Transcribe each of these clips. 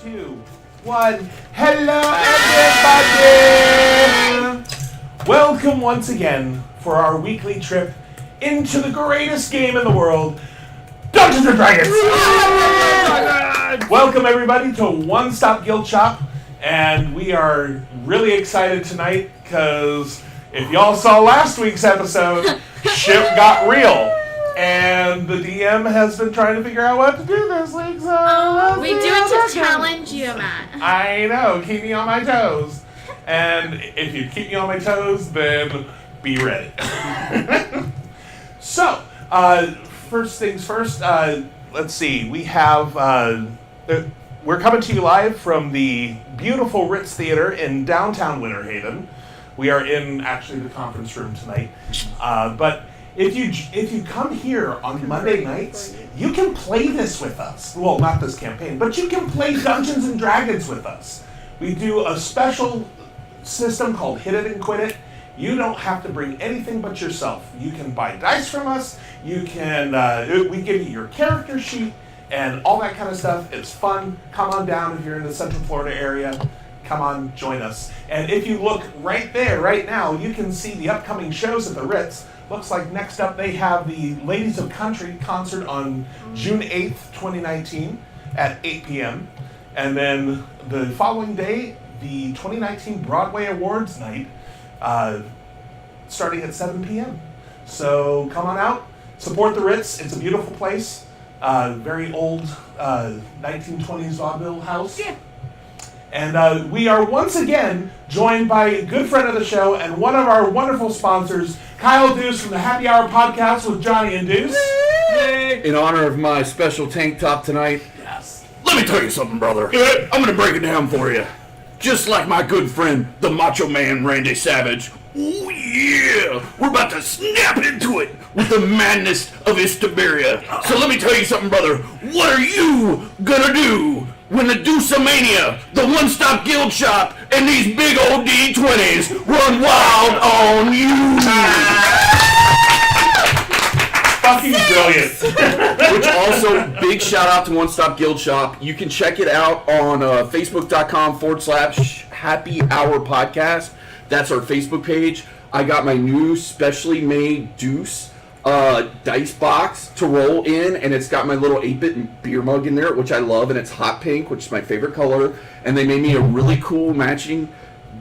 2, 1. Hello, everybody! Welcome once again for our weekly trip into the greatest game in the world, Dungeons & Dragons! Welcome, everybody, to One Stop Guild Shop. And we are really excited tonight because if y'all saw last week's episode, shit got real. And the DM has been trying to figure out what to do this week, so... we do it to challenge you, Matt. I know, keep me on my toes. And if you keep me on my toes, then be ready. So, first things first, let's see, we have... we're coming to you live from the beautiful Ritz Theater in downtown Winter Haven. We are in, actually, the conference room tonight. But... If you come here on Monday nights, you can play this with us. Well, not this campaign, but you can play Dungeons and Dragons with us. We do a special system called Hit It and Quit It. You don't have to bring anything but yourself. You can buy dice from us. You can we give you your character sheet and all that kind of stuff. It's fun. Come on down if you're in the Central Florida area. Come on, join us. And if you look right there, right now, you can see the upcoming shows at the Ritz. Looks like next up they have the Ladies of Country concert on June 8th, 2019 at 8 p.m. And then the following day, the 2019 Broadway Awards night starting at 7 p.m. So come on out, support the Ritz. It's a beautiful place. Very old 1920s vaudeville house. Yeah. And we are once again joined by a good friend of the show and one of our wonderful sponsors, Kyle Deuce from the Happy Hour Podcast with Johnny and Deuce. Yay. In honor of my special tank top tonight, Yes. Let me tell you something, brother. I'm going to break it down for you. Just like my good friend, the Macho Man Randy Savage. Oh yeah! We're about to snap into it with the madness of Iastebiria. So let me tell you something, brother. What are you gonna do when the Deuce-a-mania, the one-stop guild shop, and these big old D20s run wild on you? Fucking brilliant. Which also, big shout out to One Stop Guild Shop. You can check it out on Facebook.com/Happy Hour Podcast. That's our Facebook page. I got my new specially made Deuce dice box to roll in, and it's got my little 8-bit beer mug in there, which I love, and it's hot pink, which is my favorite color. And they made me a really cool matching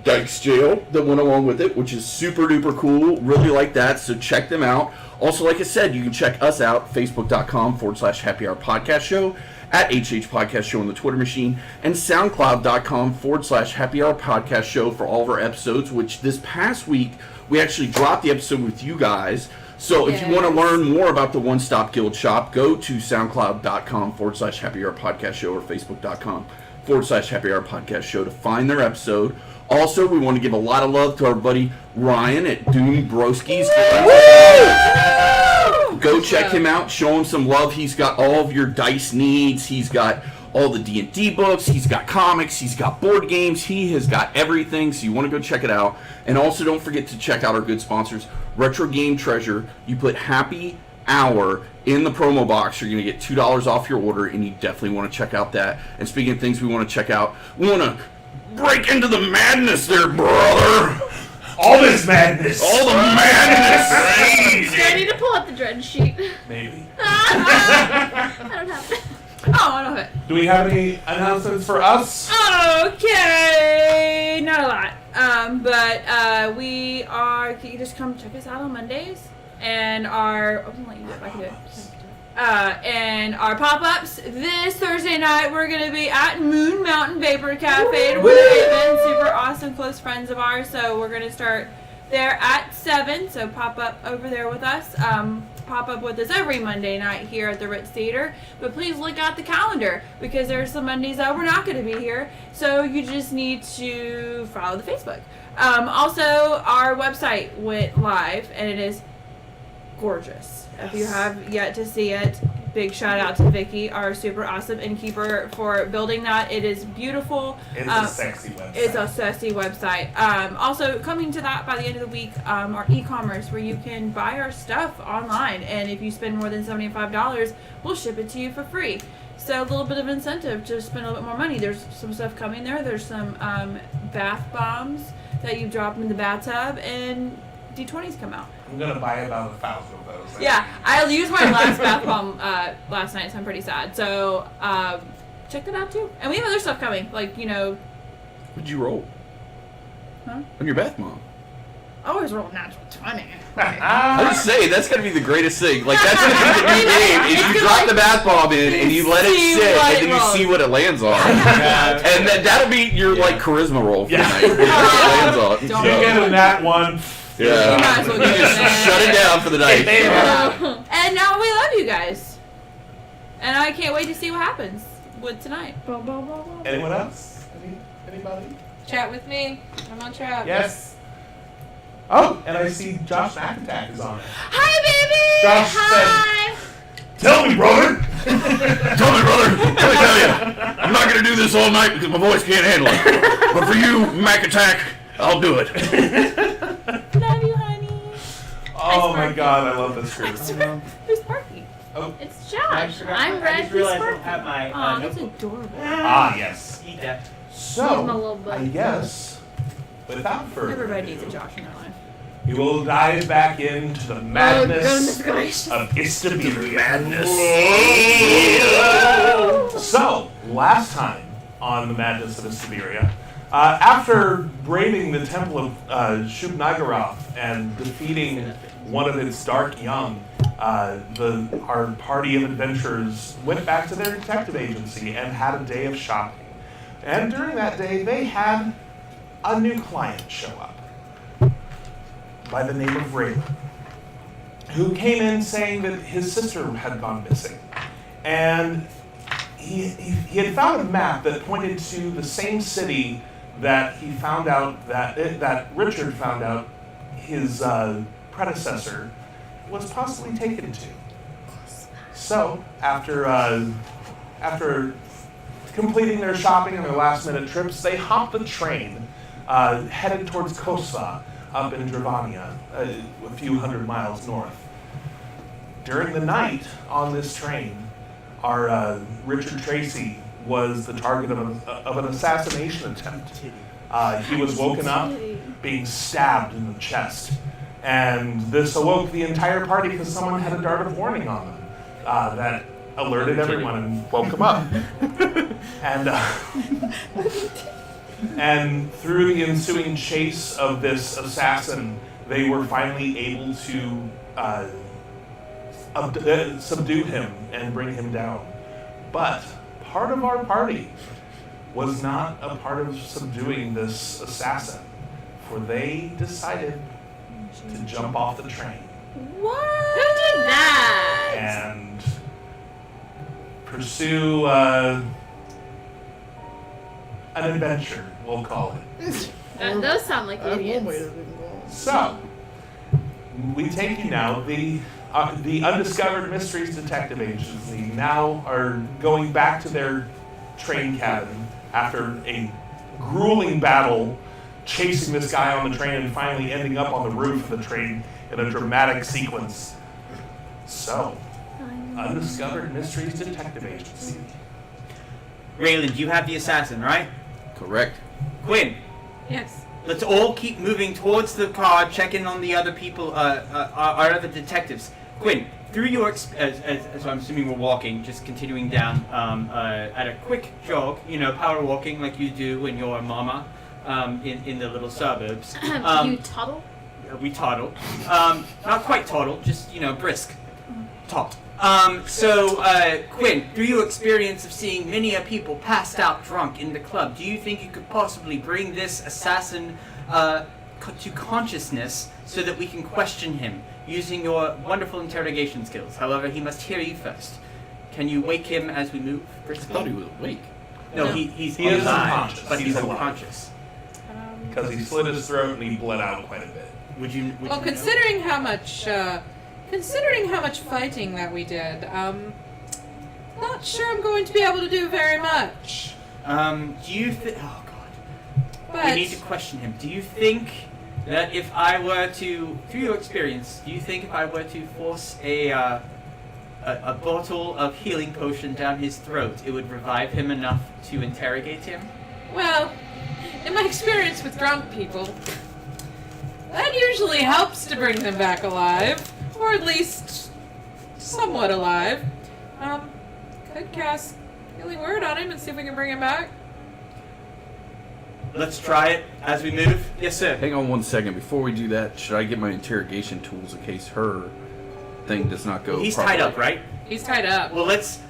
dice jail that went along with it, which is super duper cool. Really like that, so check them out. Also, like I said, you can check us out, Facebook.com/Happy Hour Podcast Show, at HH Podcast Show on the Twitter machine, and SoundCloud.com/Happy Hour Podcast Show for all of our episodes, which this past week, we actually dropped the episode with you guys. So if you want to learn more about the One Stop Guild Shop, go to SoundCloud.com/Happy Hour Podcast Show or Facebook.com/Happy Hour Podcast Show to find their episode. Also, we want to give a lot of love to our buddy Ryan at Doom Broski's. Go check him out. Show him some love. He's got all of your dice needs. He's got all the D&D books. He's got comics. He's got board games. He has got everything, so you want to go check it out. And also, don't forget to check out our good sponsors, Retro Game Treasure. You put Happy Hour in the promo box, you're going to get $2 off your order, and you definitely want to check out that. And speaking of things we want to check out, we want to break into the madness there, brother. All this madness. All the madness. Do I need to pull up the dread sheet? Maybe. I don't have it. Oh, I don't have it. Do we have any announcements for us? Okay, not a lot. But we are. You can just come check us out on Mondays, and our. I'm gonna let you do it. I can do it. And our pop-ups this Thursday night. We're gonna be at Moon Mountain Vapor Cafe. We've been super awesome, close friends of ours. So we're gonna start there at 7. So pop up over there with us. Pop up with us every Monday night here at the Ritz Theater. But please look at the calendar because there's some Mondays that we're not going to be here. So you just need to follow the Facebook. Also, our website went live and it is gorgeous. If you have yet to see it, big shout out to Vicky, our super awesome innkeeper, for building that. It is beautiful. It is a sexy website. It's a sexy website. Also, coming to that by the end of the week, our e-commerce, where you can buy our stuff online, and if you spend more than $75, we'll ship it to you for free. So a little bit of incentive to spend a little bit more money. There's some stuff coming there. There's some bath bombs that you drop in the bathtub, and D20s come out. I'm gonna buy about 1,000 of those. Yeah, I used my last bath bomb last night, so I'm pretty sad. So check that out too. And we have other stuff coming, like What'd you roll? Huh? On your bath bomb. I always roll a natural 20. I was saying that's gonna be the greatest thing. Like that's gonna be the new game. Is you drop the bath bomb in and you let it sit, and then you see what it lands on. And that'll be your like charisma roll for the night. It lands on. You get in that one. Yeah. You might as well get Just shut it down for the night. And now we love you guys. And I can't wait to see what happens with tonight. Anyone else? Anybody? Chat with me. I'm on chat. Yes. Oh, and I see Josh McAttack is on it. Hi, baby! Josh Hi! Tell me, brother! Tell me, brother. Let me tell you, I'm not gonna do this all night because my voice can't handle it. But for you, Mac Attack, I'll do it. Love you, honey. Oh my God, I love this group. Who's Sparky? Oh, It's Josh. I I'm Red. just He's realized I Sparky. don't have my Aw, that's notebook. adorable. yes. Eat that. He's my little So, buddy. I guess, without further Everybody needs a ado, Josh in their life. we will dive back into the madness goodness gracious. of Iastebiria. So, last time on the madness of Iastebiria, after braving the temple of Shub-Niggurath and defeating one of its dark young, our party of adventurers went back to their detective agency and had a day of shopping. And during that day, they had a new client show up by the name of Raylan, who came in saying that his sister had gone missing. And he had found a map that pointed to the same city that he found out that Richard found out his predecessor was possibly taken to. So after completing their shopping and their last-minute trips, they hopped the train, headed towards Kosva, up in Dravania, a few hundred miles north. During the night on this train, our Richard Tracy was the target of an assassination attempt. He was woken up, being stabbed in the chest, and this awoke the entire party because someone had a dart of warning on them that alerted everyone and woke them up. And through the ensuing chase of this assassin, they were finally able to subdue him and bring him down. But part of our party was not a part of subduing this assassin, for they decided to jump off the train What? Who did that? and pursue an adventure, we'll call it. Those sound like idiots. So, we take you now, the Undiscovered Mysteries Detective Agency now are going back to their train cabin after a grueling battle chasing this guy on the train and finally ending up on the roof of the train in a dramatic sequence. So, Undiscovered Mysteries Detective Agency. Raylan, you have the assassin, right? Correct. Quinn, Yes. let's all keep moving towards the car, checking on the other people, our other detectives. Quinn, through your as I'm assuming we're walking, just continuing down at a quick jog, power walking like you do when you're a mama in the little suburbs. You toddle? We toddle. Not quite toddle, just, brisk. Toddle. Quinn, through your experience of seeing many a people passed out drunk in the club, do you think you could possibly bring this assassin to consciousness so that we can question him using your wonderful interrogation skills? However, he must hear you first. Can you wake him as we move? I thought he was awake. No, No. he's He is alive, unconscious. but he's He's alive. unconscious. Because he slit his throat and he bled out quite a bit. Would you Well, know? considering how much fighting that we did, not sure I'm going to be able to do very much. Do you think? Oh God. But We need to question him. Do you think that if I were to, through your experience, do you think if I were to force a a bottle of healing potion down his throat, it would revive him enough to interrogate him? Well, in my experience with drunk people, that usually helps to bring them back alive, or at least somewhat alive. Could cast Healing Word on him and see if we can bring him back. Let's try it as we move. Yes, sir. Hang on 1 second. Before we do that, should I get my interrogation tools in case her thing does not go He's properly? tied up, right? He's tied up. Well, let's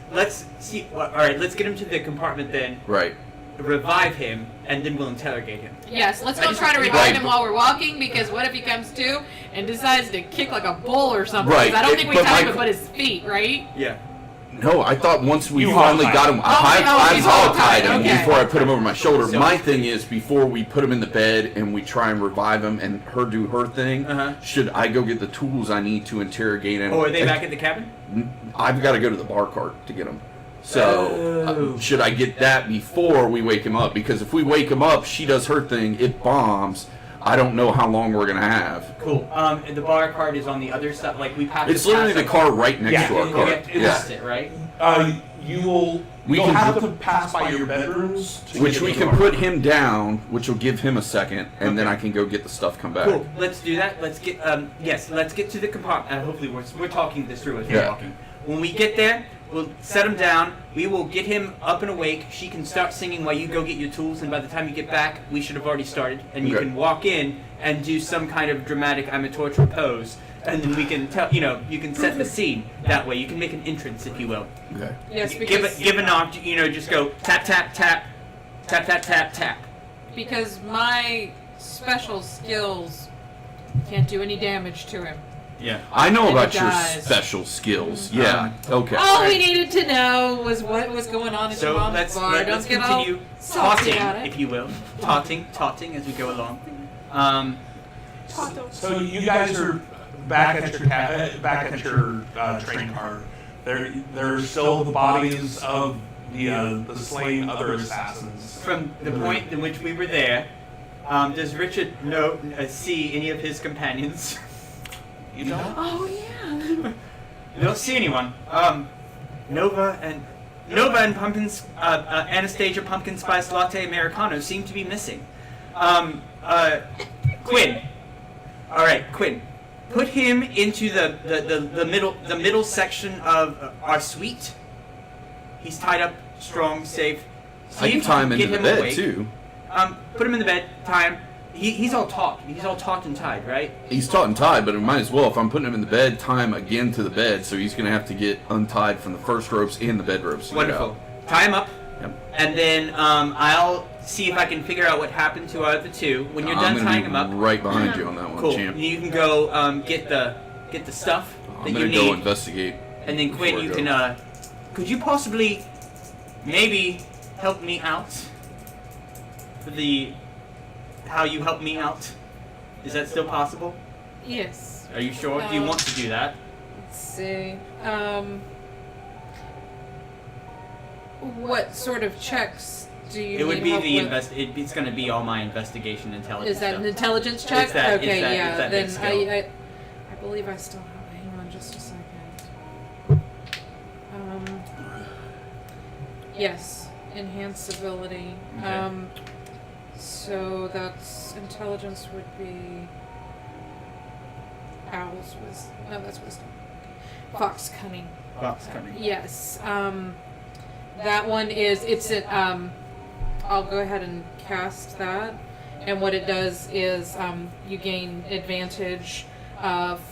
see. All right, let's get him to the compartment then. Right. Revive him, and then we'll interrogate him. Yes, let's I go just- try to revive Right. him while we're walking, because what if he comes to and decides to kick like a bull or something? Right, 'Cause I don't think we but tie him my- but his feet, right? Yeah. No, I thought once we You finally hog-tied got him, him. I he's hog-tied hog-tied, him okay. before I put him over my shoulder. So- My thing is, before we put him in the bed and we try and revive him and her do her thing, should I go get the tools I need to interrogate him? Oh, are they back at the cabin? I've got to go to the bar cart to get him. So, Oh. should I get that before we wake him up? Because if we wake him up, she does her thing, it bombs. I don't know how long we're going to have. Cool. The bar cart is on the other side. Like we have. It's to literally pass the it. car right next Yeah, to our You car. get past it, right? You'll We you'll can have put- to pass by your bedrooms, to Which get we to can the put bar. him down, which will give him a second, and then I can go get the stuff, come back. Cool. Let's do that. Let's get. Yes. Let's get to the compartment. Hopefully, we're talking this through as we're Yeah. walking. When we get there, we'll set him down. We will get him up and awake. She can start singing while you go get your tools, and by the time you get back, we should have already started. And you Okay. can walk in and do some kind of dramatic "I'm a torture" pose, and then we can tell. You can set the scene that way. You can make an entrance, if you will. Okay. Yes, because Give a knock. Just go tap tap tap, tap tap tap tap. because my special skills can't do any damage to him. Yeah. I know And about he your dies. special skills. Yeah. Okay. All we needed to know was what was going on at So your mom's let's bar. let's Don't get continue all salty taunting, about it. if you will, taunting as we go along. So you guys are back at your train car. There are still the bodies of the slain other assassins. From the point in which we were there, does Richard see any of his companions? You know? Oh yeah. You don't see anyone. Nova and Pumpkin's Anastasia Pumpkin Spice Latte Americano seem to be missing. Quinn. All right, Quinn. Put him into the middle section of our suite. He's tied up, strong, safe. See I can if you tie him get into the bed, awake. too. Put him in the bed. Tie him. He's all taut. He's all taut and tied, right? He's taut and tied, but it might as well, if I'm putting him in the bed, tie him again to the bed, so he's going to have to get untied from the first ropes and the bed ropes. to get Wonderful. out. Tie him up, Yep. and then I'll see if I can figure out what happened to our other two. When you're done I'm gonna tying be him up, right behind you on that one, cool. champ. You can go get the stuff I'm that going you to go need, investigate. and then Quinn, before I you go. can. Could you possibly, maybe, help me out? For how you help me out? Is that still possible? Yes. Are you sure? Do you want to do that? Let's see. What sort of checks do you It would need be help the with? It's going to be all my investigation intelligence. Is that stuff. an intelligence check? It's that- okay, it's that- yeah. it's that big then skill. I believe I still have. Hang on, just a second. Yes, enhance ability. Okay. So that's intelligence would be owl's wisdom. No, that's wisdom. Fox cunning. Fox coming. Yes. That one is I'll go ahead and cast that, and what it does is you gain advantage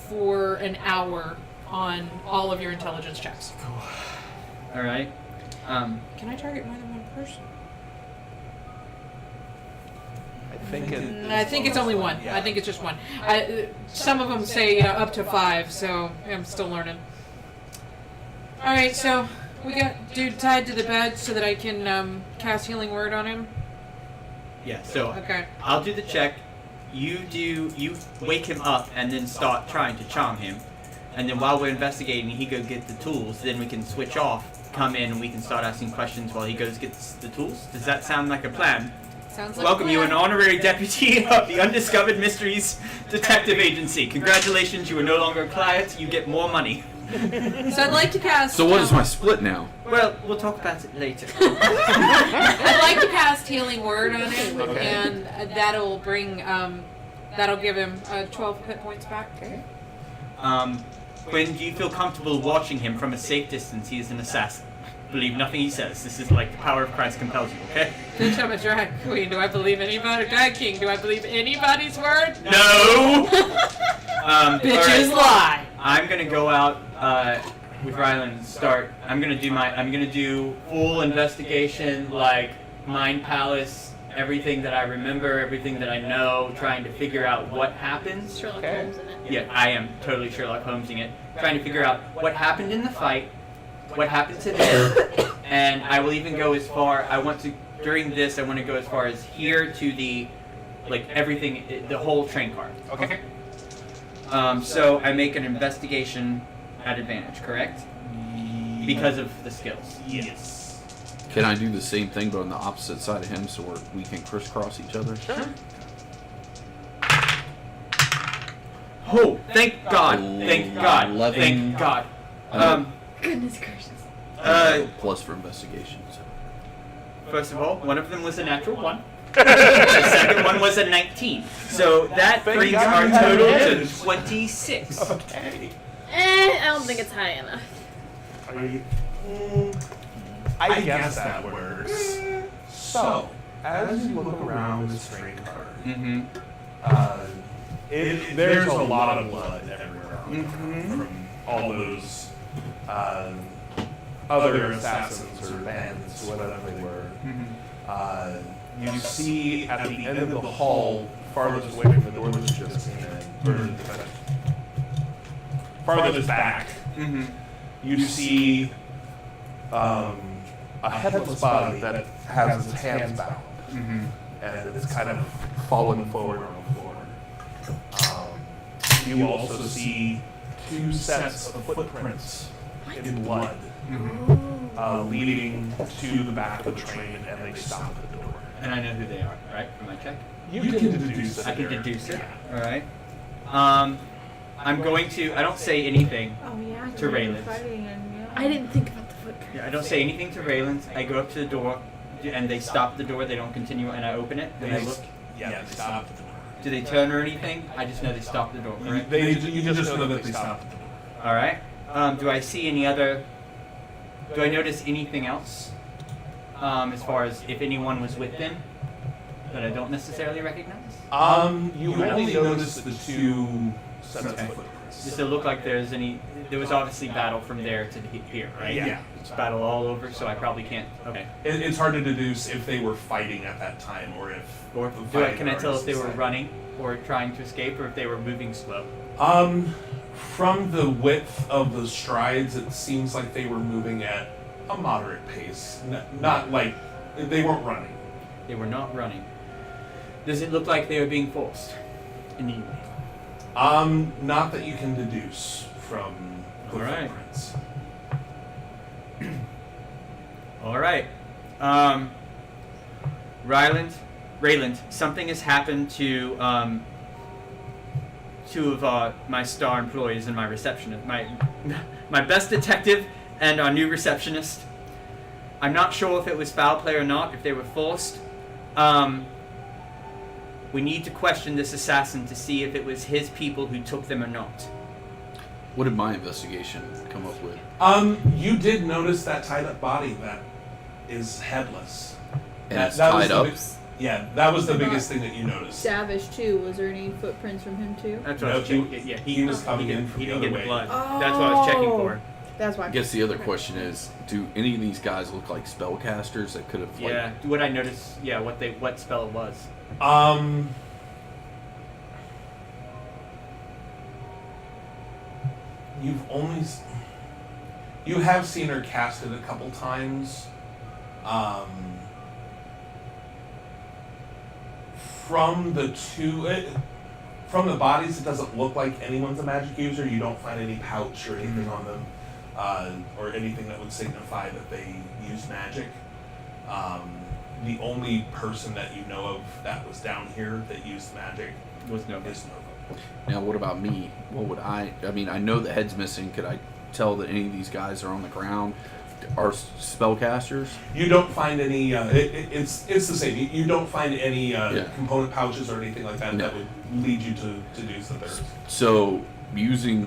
for an hour on all of your intelligence checks. All right. Can I target more than one person? I I think it's only one. Yeah. I think it's just one. Some of them say up to 5, so I'm still learning. All right, so we got dude tied to the bed so that I can cast healing word on him. Yeah. So Okay. I'll do the check. You wake him up and then start trying to charm him, and then while we're investigating, he go get the tools. Then we can switch off, come in, and we can start asking questions while he goes gets the tools. Does that sound like a plan? Sounds like Welcome a you, plan. an honorary deputy of the Undiscovered Mysteries Detective Agency. Congratulations, you are no longer a client. You get more money. So I'd like to cast. So what is my split now? Well, we'll talk about it later. I'd like to cast Healing Word on him, Okay. and that'll bring. That'll give him 12 hit points back. Okay. Quinn, do you feel comfortable watching him from a safe distance? He is an assassin. Believe nothing he says. This is like the power of Christ compels you, okay? Bitch, I'm a drag queen. Do I believe anybody? Drag king. Do I believe anybody's word? No! Bitches alright. lie. I'm gonna go out with Rylan and start. I'm gonna do full investigation, like Mind Palace, everything that I remember, everything that I know, trying to figure out what happens. Sherlock Okay. Holmes in it. Yeah, I am totally Sherlock Holmesing it. Trying to figure out what happened in the fight, what happened to them, and I will even go as far. I want to go as far as here to the, like everything, the whole train car. Okay. So I make an investigation at advantage, correct? Because of the skills. Yes. Can I do the same thing but on the opposite side of him so we can crisscross each other? Sure. Oh, thank God! Thank God! 11. Thank God! Goodness gracious. Plus for investigation. So. First of all, one of them was a natural 1. The second one was a 19. So that Thank brings God our you had total to advantage. 26. Okay. I don't think it's high enough. Are you, I guess that works. So, as you look around this train car, Mm-hmm. there's a lot of blood everywhere Mhm. from all those other assassins or bandits or whatever they were. Mm-hmm. You see at the end of the hall, farthest away from the door that you just came in, or farthest back, Mm-hmm. you see a headless body that has its hands bound, Mm-hmm. and it's kind of fallen forward on the floor. You also see 2 sets of footprints in blood leading to the back of the train, and they stop at the door. And I know who they are, right? From my check? You can deduce it. I can there. deduce it. Yeah. Alright. I'm going to, I don't say anything. Oh yeah. To Raylan's. I didn't think about the footprint. Yeah, I don't say anything to Raylan's. I go up to the door, and they stop the door. They don't continue, and I open it, and I look. Yeah, they stop at the door. Do they turn or anything? I just know they stop the door, correct? You just know that they stop at the door. Alright. Do I see any other... Do I notice anything else? As far as if anyone was with them that I don't necessarily recognize? You only notice the 2 sets of footprints. Does it look like there's any... There was obviously battle from there to here, right? Yeah. It's battle all over, so I probably can't... Okay. It's hard to deduce if they were fighting at that time or if... Or the do I, fighting can I tell if they were already running or trying to escape or if they were moving slow? subsided. From the width of the strides, it seems like they were moving at a moderate pace. Not like... They weren't running. They were not running. Does it look like they were being forced in any way? Not that you can deduce from the Alright. footprints. Alright. Rayland, something has happened to 2 of my star employees and my receptionist. My best detective and our new receptionist. I'm not sure if it was foul play or not, if they were forced. We need to question this assassin to see if it was his people who took them or not. What did my investigation come up with? You did notice that tied up body that is headless. And it's was tied the up? Yeah, that was the biggest thing that you noticed. Savage too. Was there any footprints from him too? That's what I No, was checking. Yeah, he was coming in from he the didn't other get way. the blood. That's what I was checking for. That's why. I guess the other question is, do any of these guys look like spellcasters that could have like Yeah, what I noticed, yeah, what spell it was. You have seen her cast it a couple times. From the bodies, it doesn't look like anyone's a magic user. You don't find any pouch or anything on them, or anything that would signify that they use magic. The only person that you know of that was down here that used magic Was Nova. is Nova. Now, what about me? What would I mean, I know the head's missing. Could I tell that any of these guys are on the ground are spellcasters? You don't find any. It's the same. You don't find any component pouches or anything like that that would lead you to deduce that there's. So using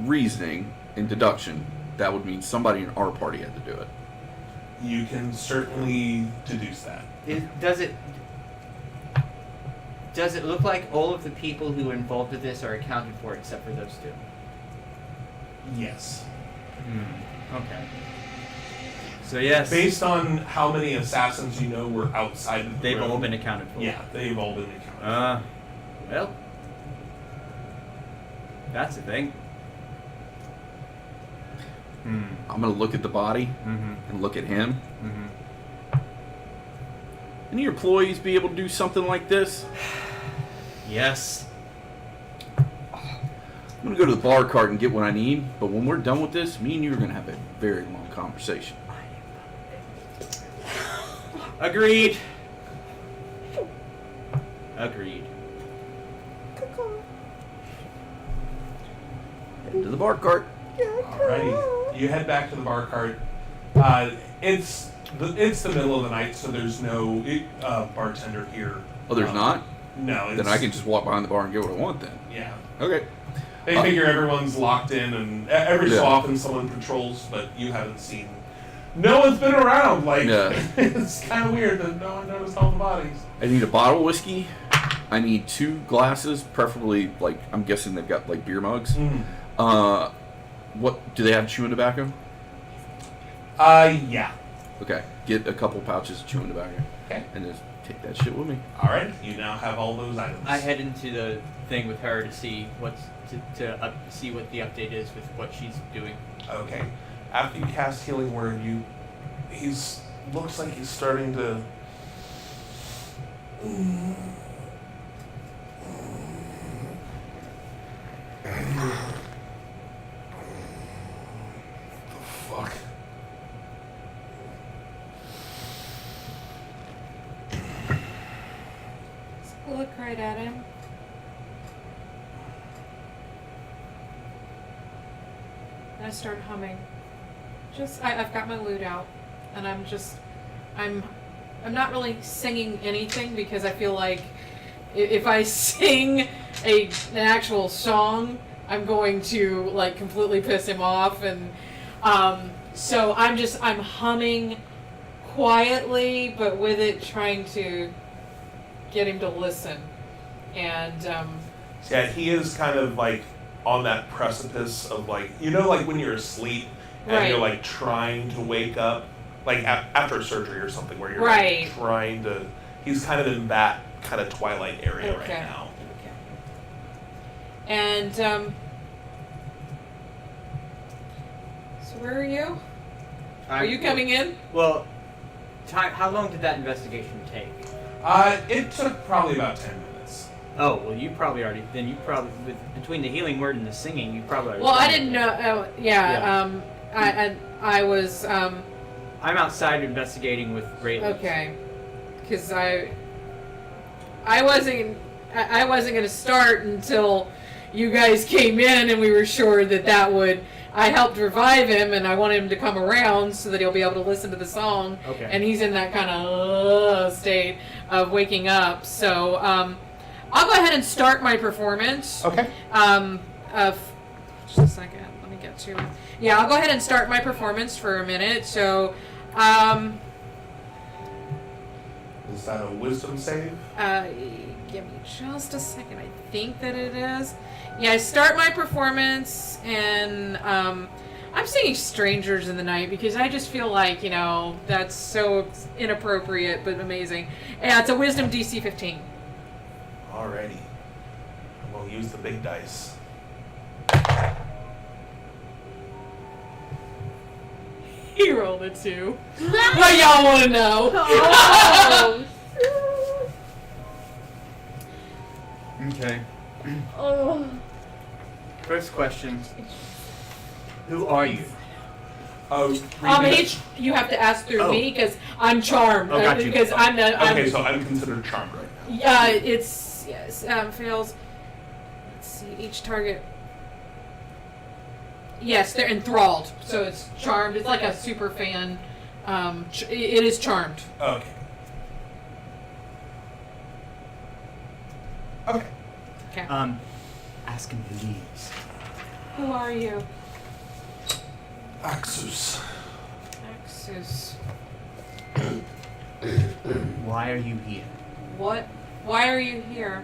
reasoning and deduction, that would mean somebody in our party had to do it. You can certainly deduce that. Does it look like all of the people who are involved with this are accounted for except for those two? Yes. Okay. So yes, Based on how many assassins you know were outside of the they've room, all been accounted for. Yeah, they've all been accounted. Well, that's a thing. I'm going to look at the body and look at him. Any employees be able to do something like this? Yes. I'm going to go to the bar cart and get what I need, but when we're done with this, me and you are going to have a very long conversation. Agreed. Agreed. Head to the bar cart. Alrighty, you head back to the bar cart. It's the middle of the night, so there's no bartender here. Oh, there's not? No. Then I can just walk behind the bar and get what I want then. Yeah. Okay. They figure everyone's locked in, and every so often someone patrols, but you haven't seen. No one's been around. Like it's kind of weird that no one noticed all the bodies. I need a bottle of whiskey. I need 2 glasses, preferably like I'm guessing they've got like beer mugs. What do they have? Chewing tobacco? Yeah. Okay. Get a couple pouches of chewing tobacco. Okay. And just take that shit with me. All right. You now have all those items. I head into the thing with her to see see what the update is with what she's doing. Okay. After you cast Healing Word, he's looks like he's starting to. The fuck. Look right at him. And I start humming. I've got my lute out, and I'm not really singing anything because I feel like if I sing an actual song, I'm going to like completely piss him off, and so I'm humming quietly, but with it trying to get him to listen, and Yeah, he is kind of like on that precipice of like like when you're asleep and you're like trying to wake up, like after surgery or something, where you're like, trying to. He's kind of in that kind of twilight area right now. Okay. And so where are you? Are you coming in? Well, how long did that investigation take? It took probably about 10 minutes. Oh, well, you probably already. Then you probably between the healing word and the singing, you probably. Already well, I didn't know. I was. I'm outside investigating with Ray. Okay, because I wasn't going to start until you guys came in and we were sure that would. I helped revive him, and I wanted him to come around so that he'll be able to listen to the song. Okay. And he's in that kind of state of waking up. So I'll go ahead and start my performance. Okay. Just a second. Let me get to it. Yeah, I'll go ahead and start my performance for a minute. So, Is that a wisdom save? give me just a second. I think that it is. Yeah, I start my performance, and I'm singing Strangers in the Night because I just feel like, that's so inappropriate but amazing. Yeah, it's a wisdom DC 15. Alrighty. We'll use the big dice. He rolled a 2. What y'all want to know? Okay. Oh. First question. Who are you? Oh, You have to ask through me because I'm charmed. Oh, got you. Because I'm the. okay, so I'm considered charmed right now. Yeah, fails. Let's see, each target. Yes, they're enthralled. So it's charmed. It's like a super fan. It is charmed. Okay. Okay. Okay. Ask him who he is. Who are you? Axus. Axus. Why are you here? What? Why are you here?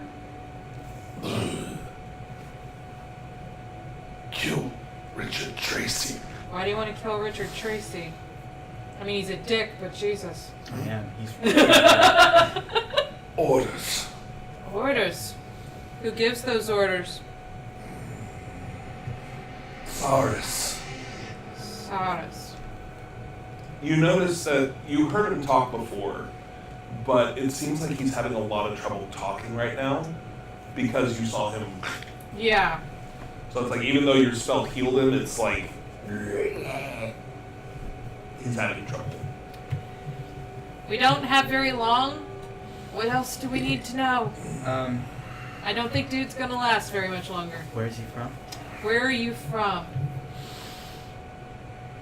Kill Richard Tracy. Why do you want to kill Richard Tracy? I mean, he's a dick, but Jesus. I am. He's. Orders. Orders. Who gives those orders? Saurus. Saurus. You notice that you heard him talk before, but it seems like he's having a lot of trouble talking right now because you saw him. Yeah. So it's like even though your spell healed him, it's like he's having trouble. We don't have very long. What else do we need to know? I don't think dude's gonna last very much longer. Where is he from? Where are you from?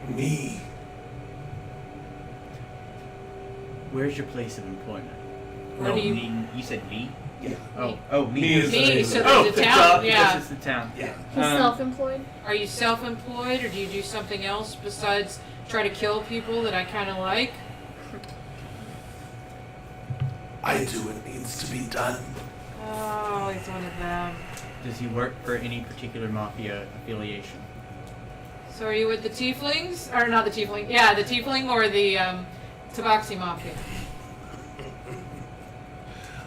Me. Where's your place of employment? Where do you- me. You said me? Yeah. Oh, me. Me is Me, so Oh, there's the a town. job, Yeah. because it's the town. Yeah. He's Um, self-employed. Are you self-employed, or do you do something else besides try to kill people that I kind of like? I do what needs to be done. Oh, he's one of them. Does he work for any particular mafia affiliation? So are you with the tieflings? Or not the tiefling? Yeah, the tiefling or the Tabaxi Mafia?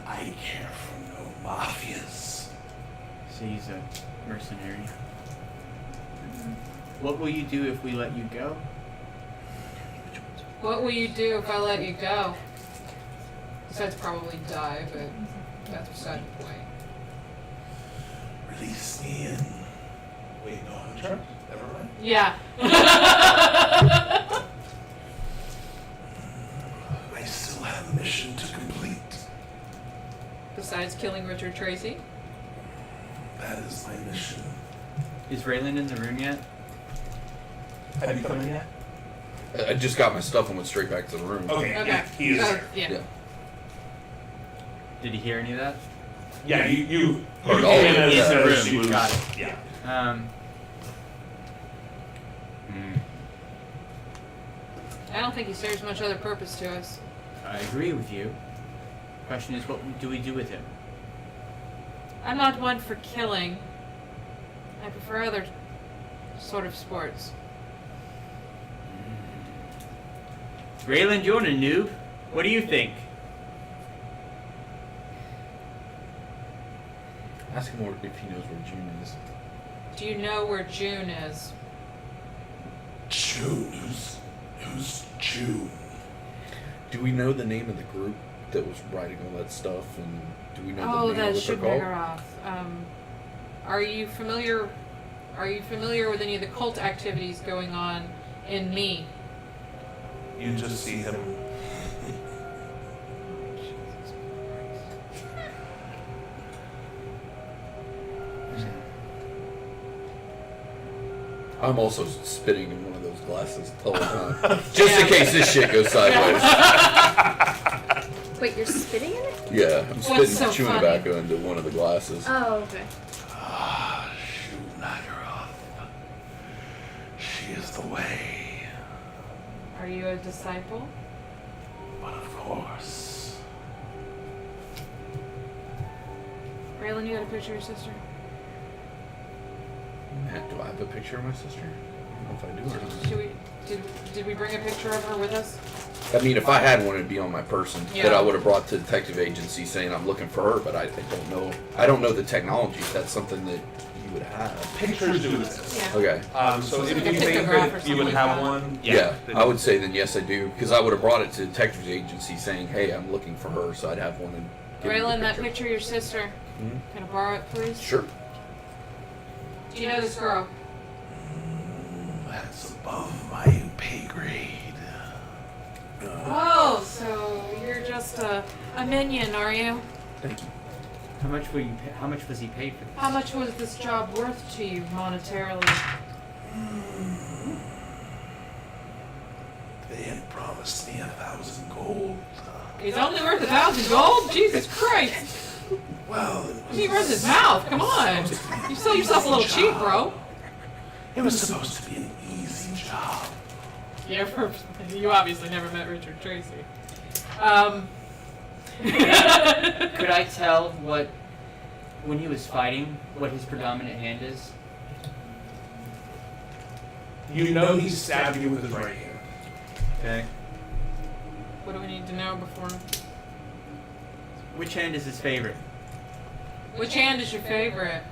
I care for no mafias. So he's a mercenary. What will you do if we let you go? What will you do if I let you go? Besides probably die, but that's beside the point. Release me in. Wait, no, I'm sure. Never mind. Yeah. I still have a mission to complete. Besides killing Richard Tracy? That is my mission. Is Raylan in the room yet? Have you come in yet? I just got my stuff and went straight back to the room. Okay. Okay. Yeah, he is So, here. yeah. Yeah. Did he hear any of that? Yeah, you Heard came all in of as, it. He's in the as room. she was. Got it. Yeah. I don't think he serves much other purpose to us. I agree with you. Question is, what do we do with him? I'm not one for killing. I prefer other sort of sports. Raylan, you're a noob. What do you think? Ask him if he knows where June is. Do you know where June is? June. Who's June? Do we know the name of the group that was writing all that stuff, and do we know Oh, the name that of should what they're be her called? off. Are you familiar? Are you familiar with any of the cult activities going on in me? You just see him. I'm also spitting in one of those glasses the whole time, just in case this shit goes sideways. Wait, you're spitting in it? Yeah, I'm spitting so chewing funny? tobacco into one of the glasses. Oh, okay. Shoot Nagaroth. She is the way. Are you a disciple? But of course. Raylan, you got a picture of your sister? Man, do I have a picture of my sister? I don't know if I do or not. Should we? Did we bring a picture of her with us? I mean, if I had one, it'd be on my person that Yeah. I would have brought to the detective agency saying I'm looking for her. But I don't know. I don't know the technology. If that's something that you would have. Pictures do exist. Yeah. Okay. So if Like you a think pictograph or that you would something have like that. one, Yeah, then- I would say then yes, I do, because I would have brought it to the detective agency saying, "Hey, I'm looking for her," so I'd have one and give them Raylan, the that picture of your sister. Mhm. Can I borrow it, please? Sure. Do you know this girl? That's above my pay grade. Oh, so you're just a minion, are you? Thank you. How much were you? How much was he paid for this? How much was this job worth to you monetarily? They had promised me 1,000 gold. He's only worth 1,000 gold? Jesus Christ. Well, He runs his mouth. Come on. You sell yourself a little cheap, bro. it was supposed to be an easy job. You obviously never met Richard Tracy. Could I tell when he was fighting, what his predominant hand is? You know he stabbed you with his right hand. Okay. What do we need to know before? Which hand is his favorite? Which hand is your favorite?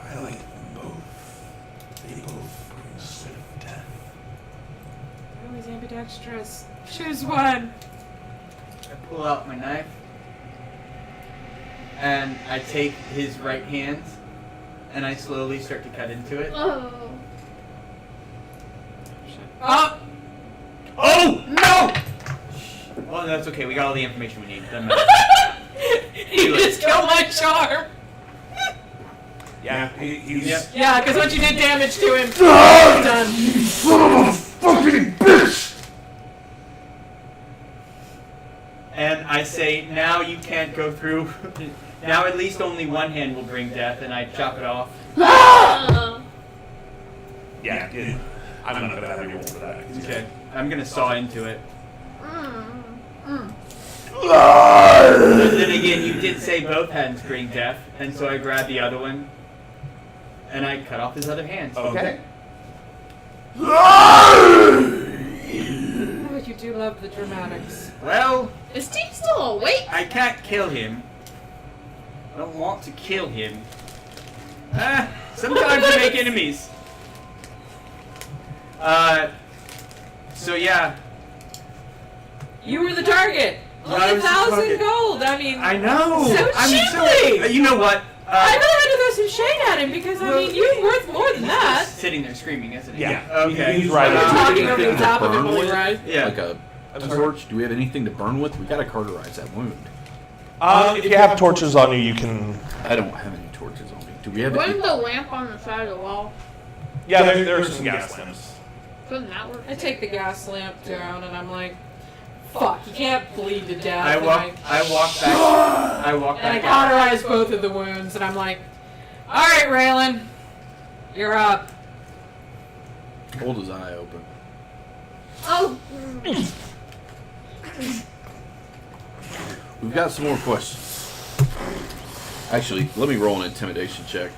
I like them both. They both bring swift death. Oh, he's ambidextrous. Choose one. I pull out my knife, and I take his right hand, and I slowly start to cut into it. Oh. Oh! Oh no! Well, that's okay. We got all the information we need. Doesn't matter. He just killed my charm. Yeah, he's... Yep. Yeah, because once you did damage to him, done. Son of a fucking bitch! And I say, now you can't go through. Now at least only one hand will bring death, and I chop it off. Yeah, dude. I'm not gonna have you roll for that. Okay. I'm gonna saw into it. But then again, you did say both hands bring death, and so I grabbed the other one, and I cut off his other hand. Okay. Oh, you do love the dramatics. Well, Is Steve still awake? I can't kill him. I don't want to kill him. Sometimes you make enemies. So yeah. You were the target. I Only was the 1,000 target. gold. I mean, I know. So cheaply! You know what? I really had to throw some shade at him because, I mean, you're worth more than He's that. just sitting there screaming, isn't he? Yeah. Okay. He's right. Talking over the Anything to top of burn him, with? right? Yeah. Like a torch? Do we have anything to burn with? We gotta cauterize that wound. If you have torches on you, you can... I don't have any torches on me. Do we have Wasn't any? the lamp on the side of the wall? Yeah, there are some gas lamps. Couldn't that work? I take the gas lamp down and I'm like, fuck, you can't bleed to death. I And walk back. I walk And I back out. cauterize both of the wounds, and I'm like, all right, Raylan, you're up. Hold his eye open. Oh. We've got some more questions. Actually, let me roll an intimidation check.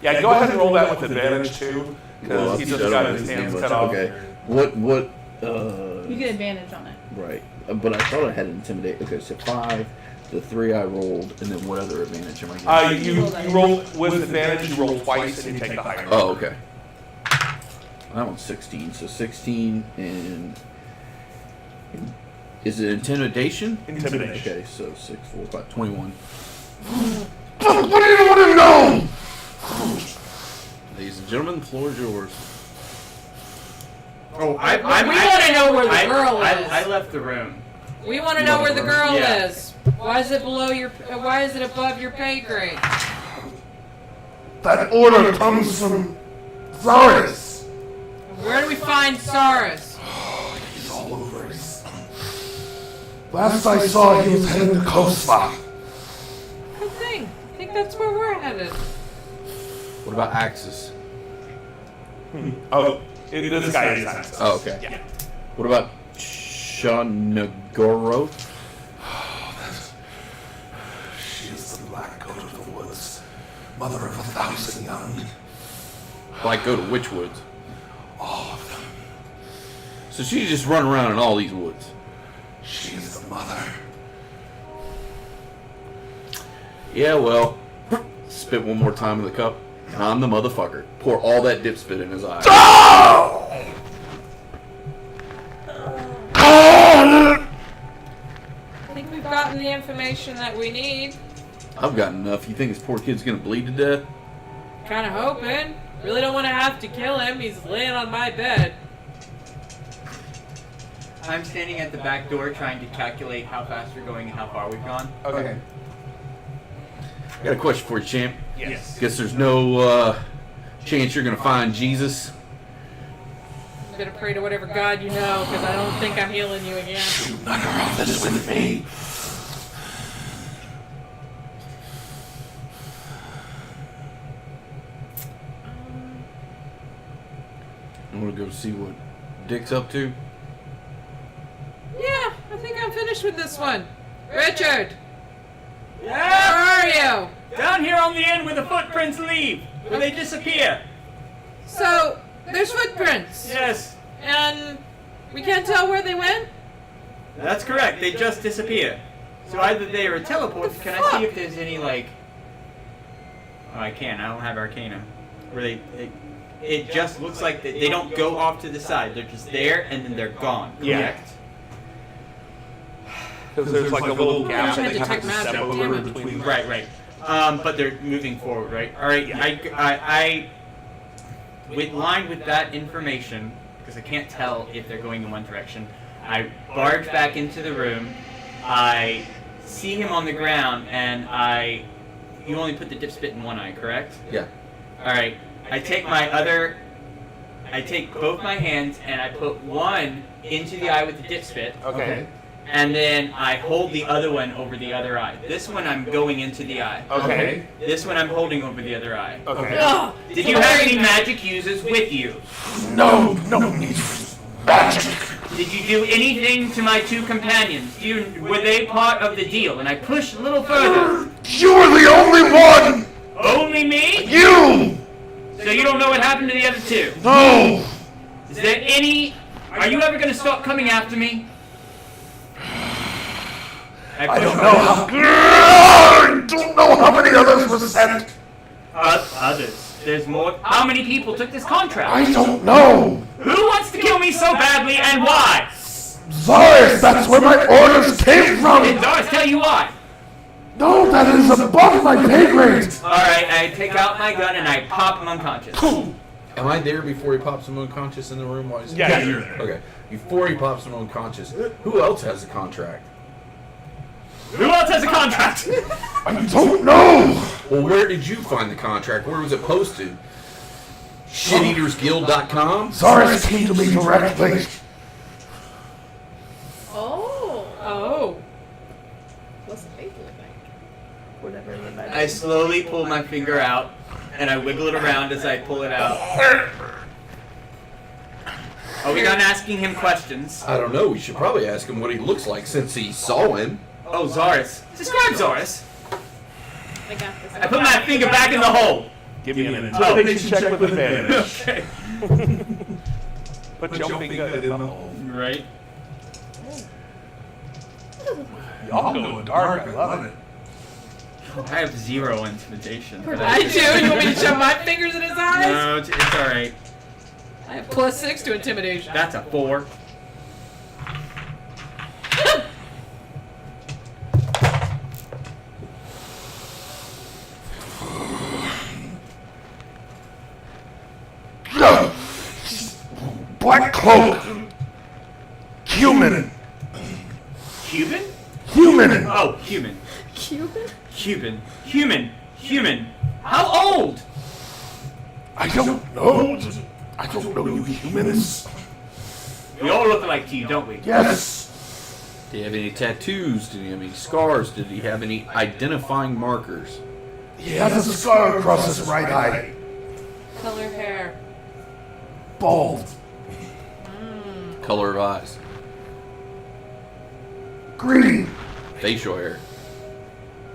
Yeah, go ahead and roll that with advantage, too. Because he just got his hands cut off. Okay. What, You get advantage on it. right. But I thought I had intimidate. Okay, so 5, the 3 I rolled, and then what other advantage am I getting? You roll with advantage, you roll twice, and you take the higher. Oh, okay. That one's 16, so 16 and... Is it intimidation? Intimidation. Okay, so 6, 4, 5, 21. What do you want to know? Ladies and gentlemen, the floor is yours. Oh, We want to know where the girl is. I left the room. We want to know where the girl Yeah. is. Why is it below your? Why is it above your pay grade? That order comes from Zaris. Where do we find Saris? He's all over us. Last I saw, he was heading to Kosva. Good thing. I think that's where we're headed. What about Axis? Oh, this guy is Axis. Oh, okay. Yeah. What about Shanagoro? She is the black goat of the woods, mother of 1,000 young. Like, go to which woods? All of them. So she just run around in all these woods. She is the mother. Yeah, well, spit one more time in the cup, and I'm the motherfucker. Pour all that dip spit in his eye. I think we've gotten the information that we need. I've got enough. You think this poor kid's gonna bleed to death? Kind of hoping. Really don't want to have to kill him. He's laying on my bed. I'm standing at the back door trying to calculate how fast you're going and how far we've gone. Okay. I got a question for you, champ. Yes. Guess there's no chance you're gonna find Jesus. I'm gonna pray to whatever God you know, because I don't think I'm healing you again. Knock around this with me. I want to go see what Dick's up to. Yeah, I think I'm finished with this one. Richard, Yeah. where are you? Down here on the end where the footprints leave, where they disappear. So, there's footprints, Yes, and we can't tell where they went? that's correct. They just disappear. So either they are teleported. Can I see if there's any like? Oh, I can't. I don't have Arcana. Where it just looks like they don't go off to the side. They're just there and then they're gone. Yeah. Correct. Because there's like a little gap Trying that to they have detect to magic, step damn over it. between. Right. But they're moving forward. Right. All right. I with line with that information, because I can't tell if they're going in one direction. I barge back into the room. I see him on the ground, and you only put the dip spit in one eye, correct? Yeah. All right. I take both my hands and I put one into the eye with the dip spit, Okay. and then I hold the other one over the other eye. This one I'm going into the eye. Okay. This one I'm holding over the other eye. Okay. Ugh, Did you have any magic users with you? No need for magic. Did you do anything to my two companions? Were they part of the deal? And I pushed a little further. You were the only one. Only me? You. So you don't know what happened to the other two? No. Is there any... Are you ever going to stop coming after me? I don't know how many others were sent. Others. There's more. How many people took this contract? I don't know. Who wants to kill me so badly and why? Zarius, that's where my orders came Did from. Doris tell you why? No, that is above my pay grade. Alright, I take out my gun and I pop him unconscious. Am I there before he pops him unconscious in the room? While he's Yeah, you're there. Okay. Before he pops him unconscious, who else has a contract? Who else has a contract? I don't know. Well, where did you find the contract? Where was it posted? ShitEatersGuild.com? Zarius came to me directly. Oh. What's the face look like? Whatever it might I slowly pull my finger out and I wiggle it around as I pull it out. Are we done asking him questions? I don't know. We should probably ask him what he looks like since he saw him. Oh, Zoris. Describe Zoris. I got this. I put my finger back in the hole. Give me an intimidation check with advantage. Okay. Put your finger in the hole. Right. Y'all go dark. I love it. I have 0 intimidation. but I do. You want me to shove my fingers in his eyes? No, it's alright. I have +6 to intimidation. That's a 4. Black cloak. Human. Cuban? Human. Oh, human. Cuban? Human. How old? I don't know. I don't know you humans. We all look alike to you, don't we? Yes. Did he have any tattoos? Did he have any scars? Did he have any identifying markers? He has a scar across his right eye. Color hair. Bald. Color of eyes? Green. Facial hair?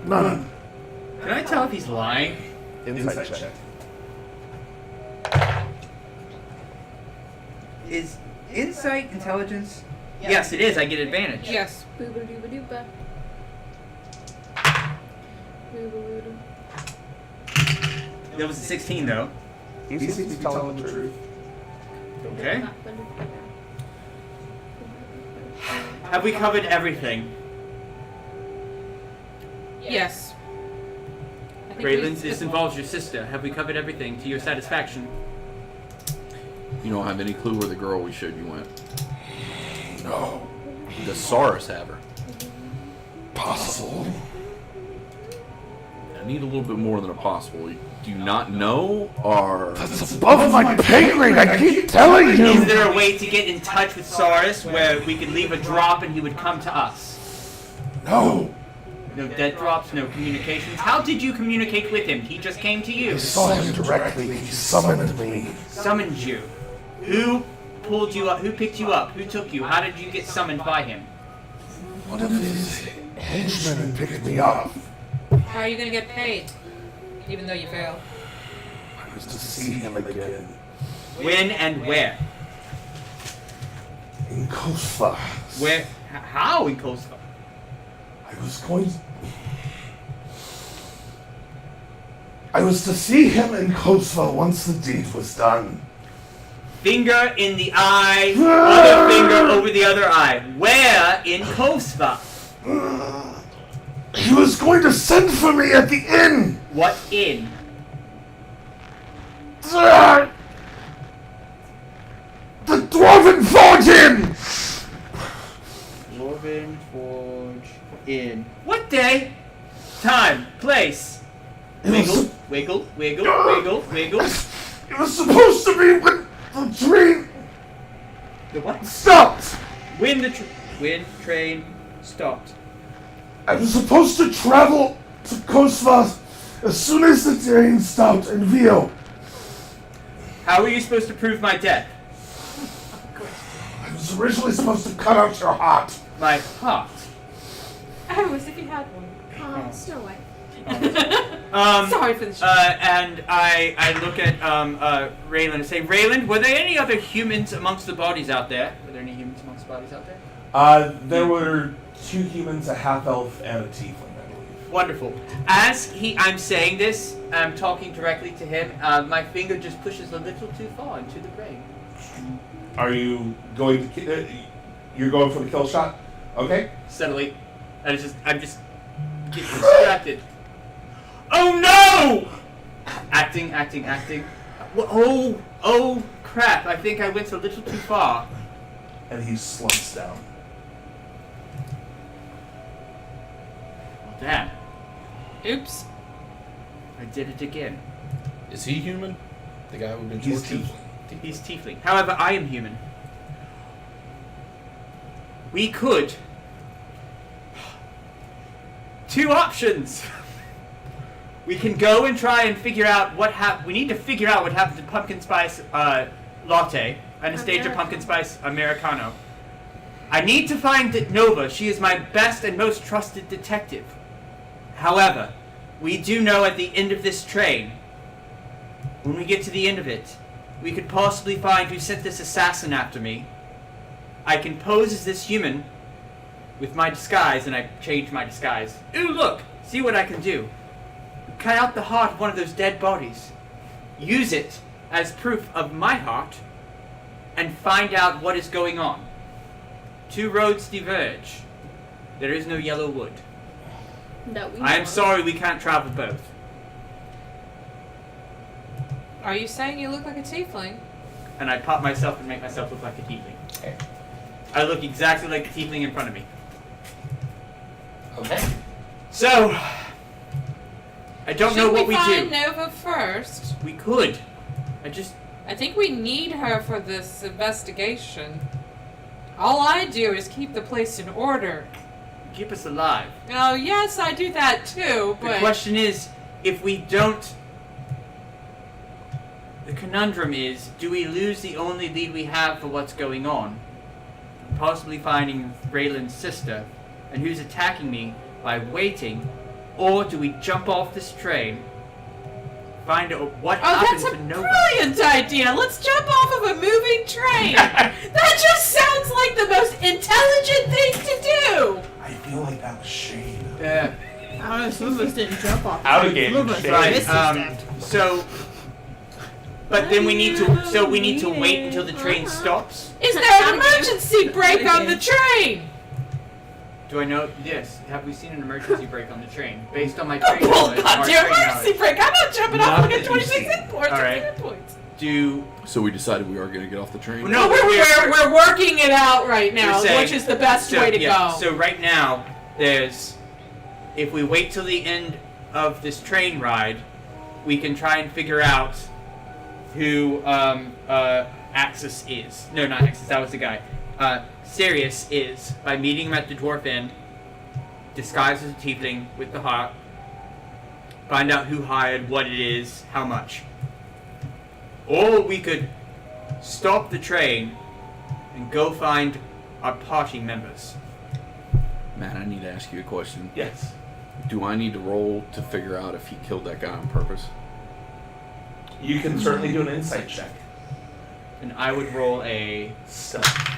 None. Can I tell if he's lying? Insight check. Is insight intelligence? Yes, it is. I get advantage. Yes. Booba-dooba-dooba. Booba-dooba. That was a 16, though. He seems to be telling the truth. Okay. Have we covered everything? Yes. I think we- Braylon, this involves your sister. Have we covered everything to your satisfaction? You don't have any clue where the girl we showed you went. No. Does Saurus have her? Possible. need a little bit more than a possible. Do you not know, or That's above my pay grade, I keep telling Is you! there a way to get in touch with Saurus where we could leave a drop and he would come to us? No! No dead drops, no communications. How did you communicate with him? He just came to you. I saw him directly, he summoned me. Summoned you. Who pulled you up? Who picked you up? Who took you? How did you get summoned by him? One of his henchmen picked me up. How are you gonna get paid? Even though you failed. I was to see him again. When and where? In Kosva. Where? How in Kosovo? I was to see him in Kosva once the deed was done. Finger in the eye, other finger over the other eye. Where in Kosovo? He was going to send for me at the inn! What inn? The Dwarven Forge Inn! Dwarven Forge Inn. What day? Time. Place. Wiggle, wiggle, wiggle, wiggle, wiggle. It was supposed to be when the train The what? stopped! When train stopped. I was supposed to travel to Kosva as soon as the train stopped in Vio. How were you supposed to prove my death? I was originally supposed to cut out your heart. My heart. Oh, as if you had one. Snow White. Sorry for the shit. And I look at Raylan and say, Raylan, were there any other humans amongst the bodies out there? Were there any humans amongst the bodies out there? There were 2 humans, a half-elf, and a tiefling, I believe. Wonderful. As I'm saying this, I'm talking directly to him. My finger just pushes a little too far into the brain. Are you going to... you're going for the kill shot? Okay. Suddenly, I'm just getting distracted. Oh no! Acting. Oh crap! I think I went a little too far. And he slumps down. Well, damn! Oops. I did it again. is he human? The guy we've been He's torturing? tiefling. He's tiefling. However, I am human. We could. 2 options. We can go and try and figure out what happened. We need to figure out what happened to pumpkin spice latte, Anastasia pumpkin spice Americano. I need to find Nova. She is my best and most trusted detective. However, we do know at the end of this train, when we get to the end of it, we could possibly find who sent this assassin after me. I can pose as this human with my disguise, and I change my disguise. Ooh, look! See what I can do. Cut out the heart of one of those dead bodies. Use it as proof of my heart, and find out what is going on. 2 roads diverge. There is no yellow wood. That we I am know. sorry we can't travel both. Are you saying you look like a tiefling? And I pop myself and make myself look like a tiefling. I look exactly like the tiefling in front of me. Okay. So, I don't know what we find do. Nova first? We could. I think we need her for this investigation. All I do is keep the place in order. Keep us alive. Oh, yes, I do that too, The but... question is, if we don't... The conundrum is, do we lose the only lead we have for what's going on? Possibly finding Raylan's sister, and who's attacking me, by waiting, or do we jump off this train, find out what Oh, happened that's a to Nova? brilliant idea! Let's jump off of a moving train! That just sounds like the most intelligent thing to do! I feel like that was shade. Some of us didn't jump off. Alligator Some of us shade. Right, misstepped. so... But then we need to wait until the train stops? Is there an emergency brake on the train? Do I know? Yes. Have we seen an emergency brake on the train? Based on my train Oh, knowledge, our goddamn train emergency knowledge, brake! I'm not jumping off Not like that a you 26 see. hit points. All right. Hit points. do... So we decided we are going to get off the train? Well, no, We're working it out right now, You're saying- which is the best way to go. So right now, there's... If we wait till the end of this train ride, we can try and figure out who Axis is. No, not Axis. That was the guy. Sirius is by meeting him at the Dwarf Inn, disguised as a tiefling with the heart. Find out who hired, what it is, how much. Or we could stop the train and go find our party members. Matt, I need to ask you a question. Yes. Do I need to roll to figure out if he killed that guy on purpose? You can certainly do an insight check. And I would roll a... Stealth.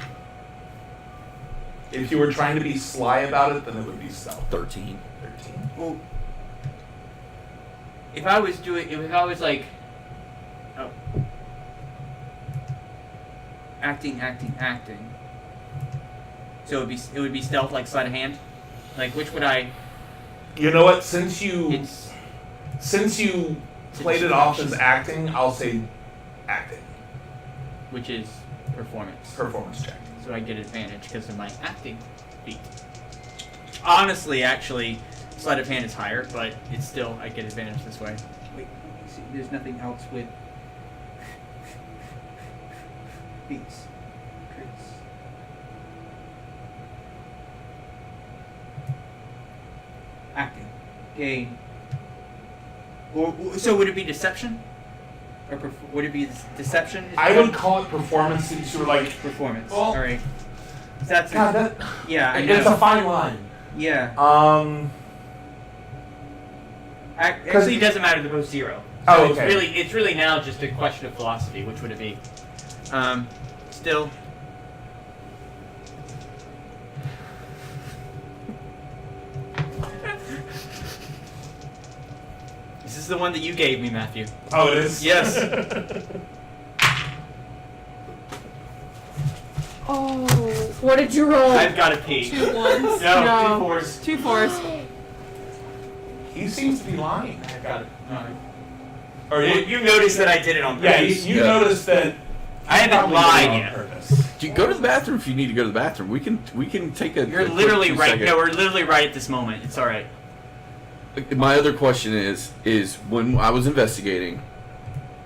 If you were trying to be sly about it, then it would be stealth. 13. 13. Well, if I was like... Oh. Acting. So it would be stealth like sleight of hand? Like, which would I... You know what? Since you It's... played it off as acting, I'll say acting. Which is performance. Performance check. So I get advantage because of my acting feat. Honestly, actually, sleight of hand is higher, but it's still, I get advantage this way. Wait, see, there's nothing else with feats. Traits. Acting. Gain. So would it be deception? Or would it be deception? I would call it performance since you were like... Performance. Well, Alright. That's God, that... yeah, I It's know. a fine line. Yeah. Actually, it doesn't matter. They're both 0. So Oh, okay. It's really now just a question of philosophy. Which would it be? Still. This is the one that you gave me, Matthew. Oh, it is? Yes. Oh, what did you roll? I've got to pee. 2 ones. No, 2 4s. 2 4s. He seems to be lying. I've got it. No. Or You noticed that I did it on yeah, purpose. you noticed that... I haven't probably lied did it on yet. purpose. Do you go to the bathroom if you need to go to the bathroom? We can take a... You're a quick literally 2 right. second. No, we're literally right at this moment. It's all right. My other question is when I was investigating,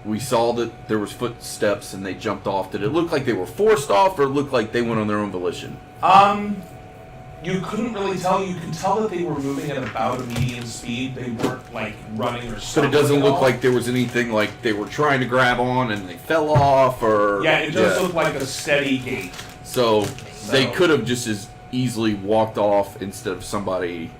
we saw that there was footsteps and they jumped off. Did it look like they were forced off, or it looked like they went on their own volition? You couldn't really tell. You could tell that they were moving at about a medium speed. They weren't like running or But stumbling it doesn't at look all. like there was anything like they were trying to grab on and they fell off, or... Yeah, it does look like a steady gait. So they So- could have just as easily walked off instead of somebody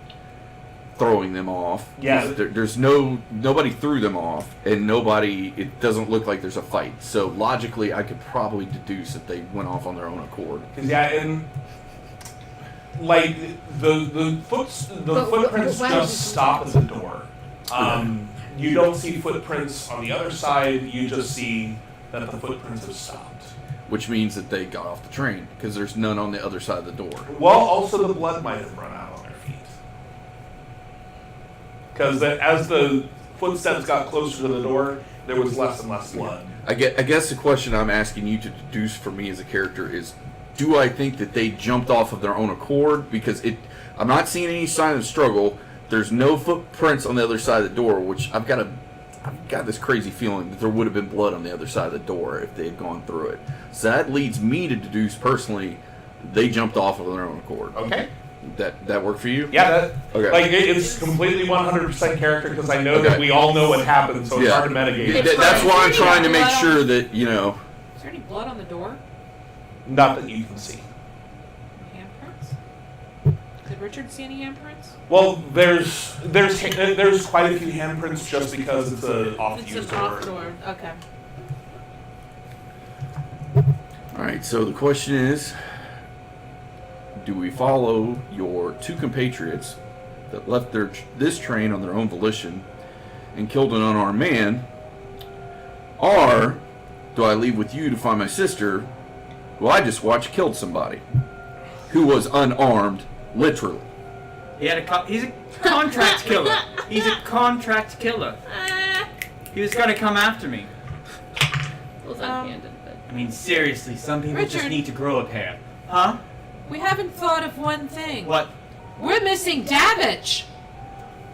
throwing them off. Yeah. There's nobody threw them off, and it doesn't look like there's a fight. So logically, I could probably deduce that they went off on their own accord. Cause yeah, and like the footprints why just would stop at the door. You don't see footprints on the other side. You just see that the footprints have stopped. Which means that they got off the train, because there's none on the other side of the door. Well, also the blood might have run out on their feet. Because as the footsteps got closer to the door, there was less and less blood. I guess the question I'm asking you to deduce for me as a character is, do I think that they jumped off of their own accord? Because I'm not seeing any sign of struggle. There's no footprints on the other side of the door, which I've got this crazy feeling that there would have been blood on the other side of the door if they had gone through it. So that leads me to deduce personally they jumped off of their own accord. Okay. That work for you? Yeah. Okay. Like it's completely 100% character because I know that we all know what happened, so it's Yeah. hard to mitigate. That's why I'm trying to make Blood on- sure that, Is there any blood on the door? Not that you can see. Handprints? Did Richard see any handprints? Well, there's quite a few handprints just because it's an It's off-used an off door. door. Okay. Alright, so the question is, do we follow your 2 compatriots that left this train on their own volition and killed an unarmed man, or do I leave with you to find my sister, who I just watched killed somebody, who was unarmed, literally? He's a contract killer. He's a contract killer. He was gonna come after me. It was unhanded, but I mean, seriously, some people just Richard. need to grow a pair. Huh? We haven't thought of one thing. What? We're missing Davidge.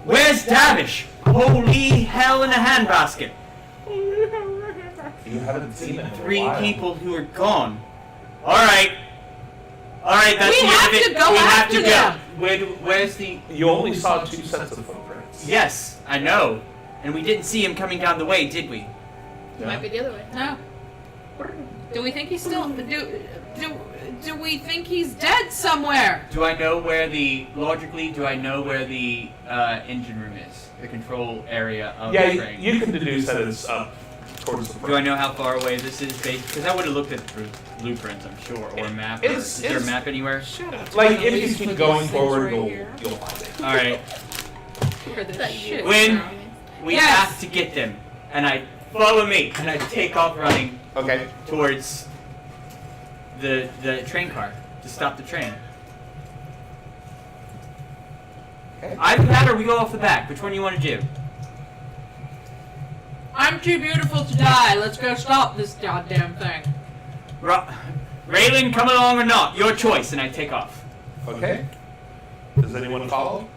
Where's Davish? Holy hell in a handbasket. You haven't seen him in a 3 while. people who are gone. Alright, that's We the have end of it. to go we have after to them. go. Where's the... You only saw 2 sets of footprints. Yes, I know. And we didn't see him coming down the way, did we? It might be the other way. No. Do we think he's still? Do we think he's dead somewhere? Do I know where the engine room is? The control area of Yeah, the train? you can deduce that it's up towards the front. Do I know how far away this is? Because I would have looked at the blueprints, I'm sure, or a map. Is there a map anywhere? Shut up. Like, if you keep going forward, right you'll here. find it. Alright. For this shit. When we Yes. have to get them, and I follow me, and I take off running Okay. towards the train car to stop the train. Okay. Either that or we go off the back. Which one do you want to do? I'm too beautiful to die. Let's go stop this goddamn thing. Raylan, come along or not? Your choice, and I take off. Okay. Does anyone follow?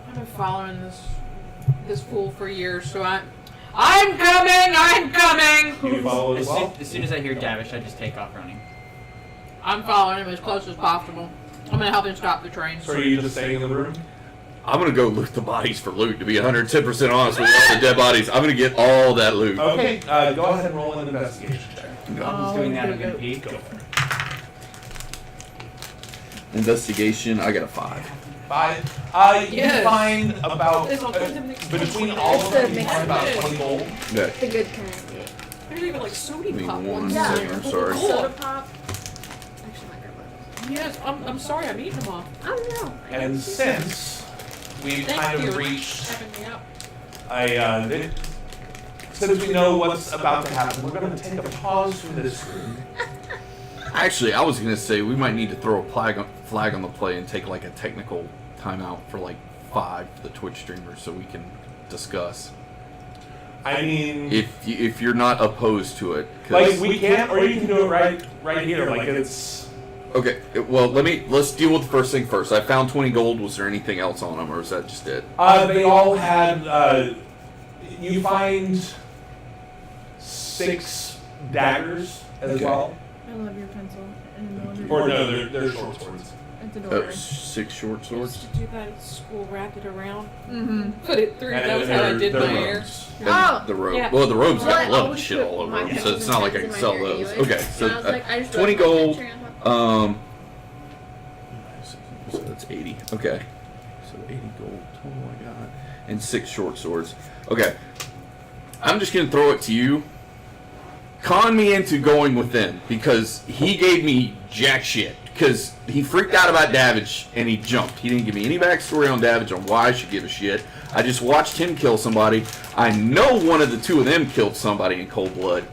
I've been following this fool for years, so I'm coming. You follow as well? As soon as I hear Davish, I just take off running. I'm following him as close as possible. I'm gonna help him stop the train. So are you just staying in the room? I'm gonna go loot the bodies for loot. To be 110% honest with all the dead bodies, I'm gonna get all that loot. Okay, go ahead and roll an investigation check. Who's doing that? I'm gonna be. Go for it. Investigation. I got a 5. 5. You Yes. find about, There's all kinds of mixed between food. all of them, you Mixed find about food. 20 gold. Okay. The good kind. Yeah. There's even like sody Give me pop one ones. Yeah. second, I'm sorry. Soda pop. Actually, my grandma. Yes, I'm sorry. I'm eating them all. I don't know. And since we've Thank kind you. of reached Stepping me up. since we know what's about to happen, we're going to take a pause from this room. Actually, I was gonna say we might need to throw a flag on the play and take like a technical timeout for like 5 for the Twitch streamers so we can discuss. I mean, If you're not opposed to it, 'cause- like we can, or you can do it right here. Like it's. okay. Well, let's deal with the first thing first. I found 20 gold. Was there anything else on them, or is that just it? They all had. You find 6 daggers as Okay. well. I love your pencil. Or no, they're short swords. It's Oh, adorable. 6 short swords. Used to do that at school. Wrap it around. Mm-hmm. Put it through. That was how I did my hair. robes. And Oh. the robe. Yeah. Well, the robe's Well, got I blood and always shit put all over my them, so pencils it's and not like I pens can in sell my hair those. anyways. Okay, so And I was like, I just 20 wrote my gold. picture on top. So that's 80. Okay. So 80 gold total I got. And 6 short swords. Okay. I'm just going to throw it to you. Con me into going with them because he gave me jack shit. Because he freaked out about Davidge and he jumped. He didn't give me any backstory on Davidge on why I should give a shit. I just watched him kill somebody. I know one of the 2 of them killed somebody in cold blood.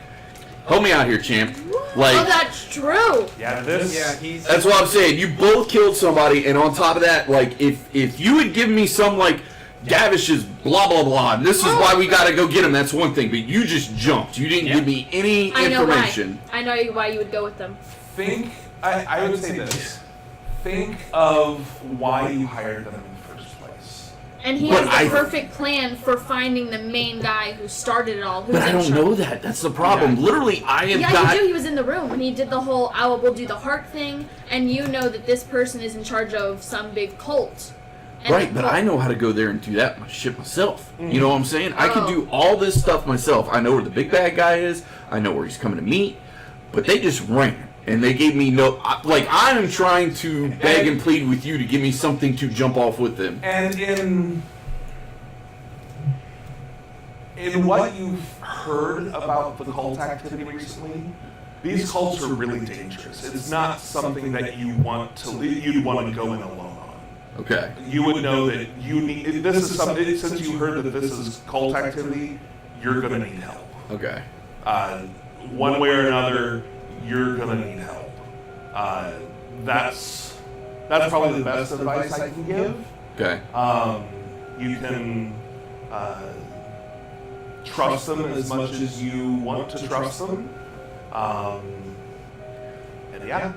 Help me out here, champ. Like, Oh, that's true. Yeah, this. Yeah, he's. that's what I'm saying. You both killed somebody, and on top of that, like, if you had given me some, like, Davish is blah, blah, blah, and this is why we gotta go get him, that's one thing, but you just jumped. You didn't Yeah. give me any I know information. why. I know why you would go with them. Think. I would say this. Think of why you hired them in the first place. And he But has the I- perfect plan for finding the main guy who started it all. Who's But I in don't charge. know that. That's the problem. Yeah. Literally, I have Yeah, got... you do. He was in the room when he did the whole "I will do the heart" thing, and you know that this person is in charge of some big cult. And Right, the but cult- I know how to go there and do that shit myself. You know what I'm saying? I can Oh. do all this stuff myself. I know where the big bad guy is. I know where he's coming to meet. But they just ran. And they gave me no... Like, I am trying to beg and plead with you to give me something to jump off with them. And in what you've heard about the cult activity recently, these cults are really dangerous. It's not something that you want to you'd want to go in alone on. Okay. You would know that you need. This is something. Since you heard that this is cult activity, you're gonna need help. Okay. One way or another, you're gonna need help. That's probably the best advice I can give. Okay. You can trust them as much as you want to trust them. And yeah,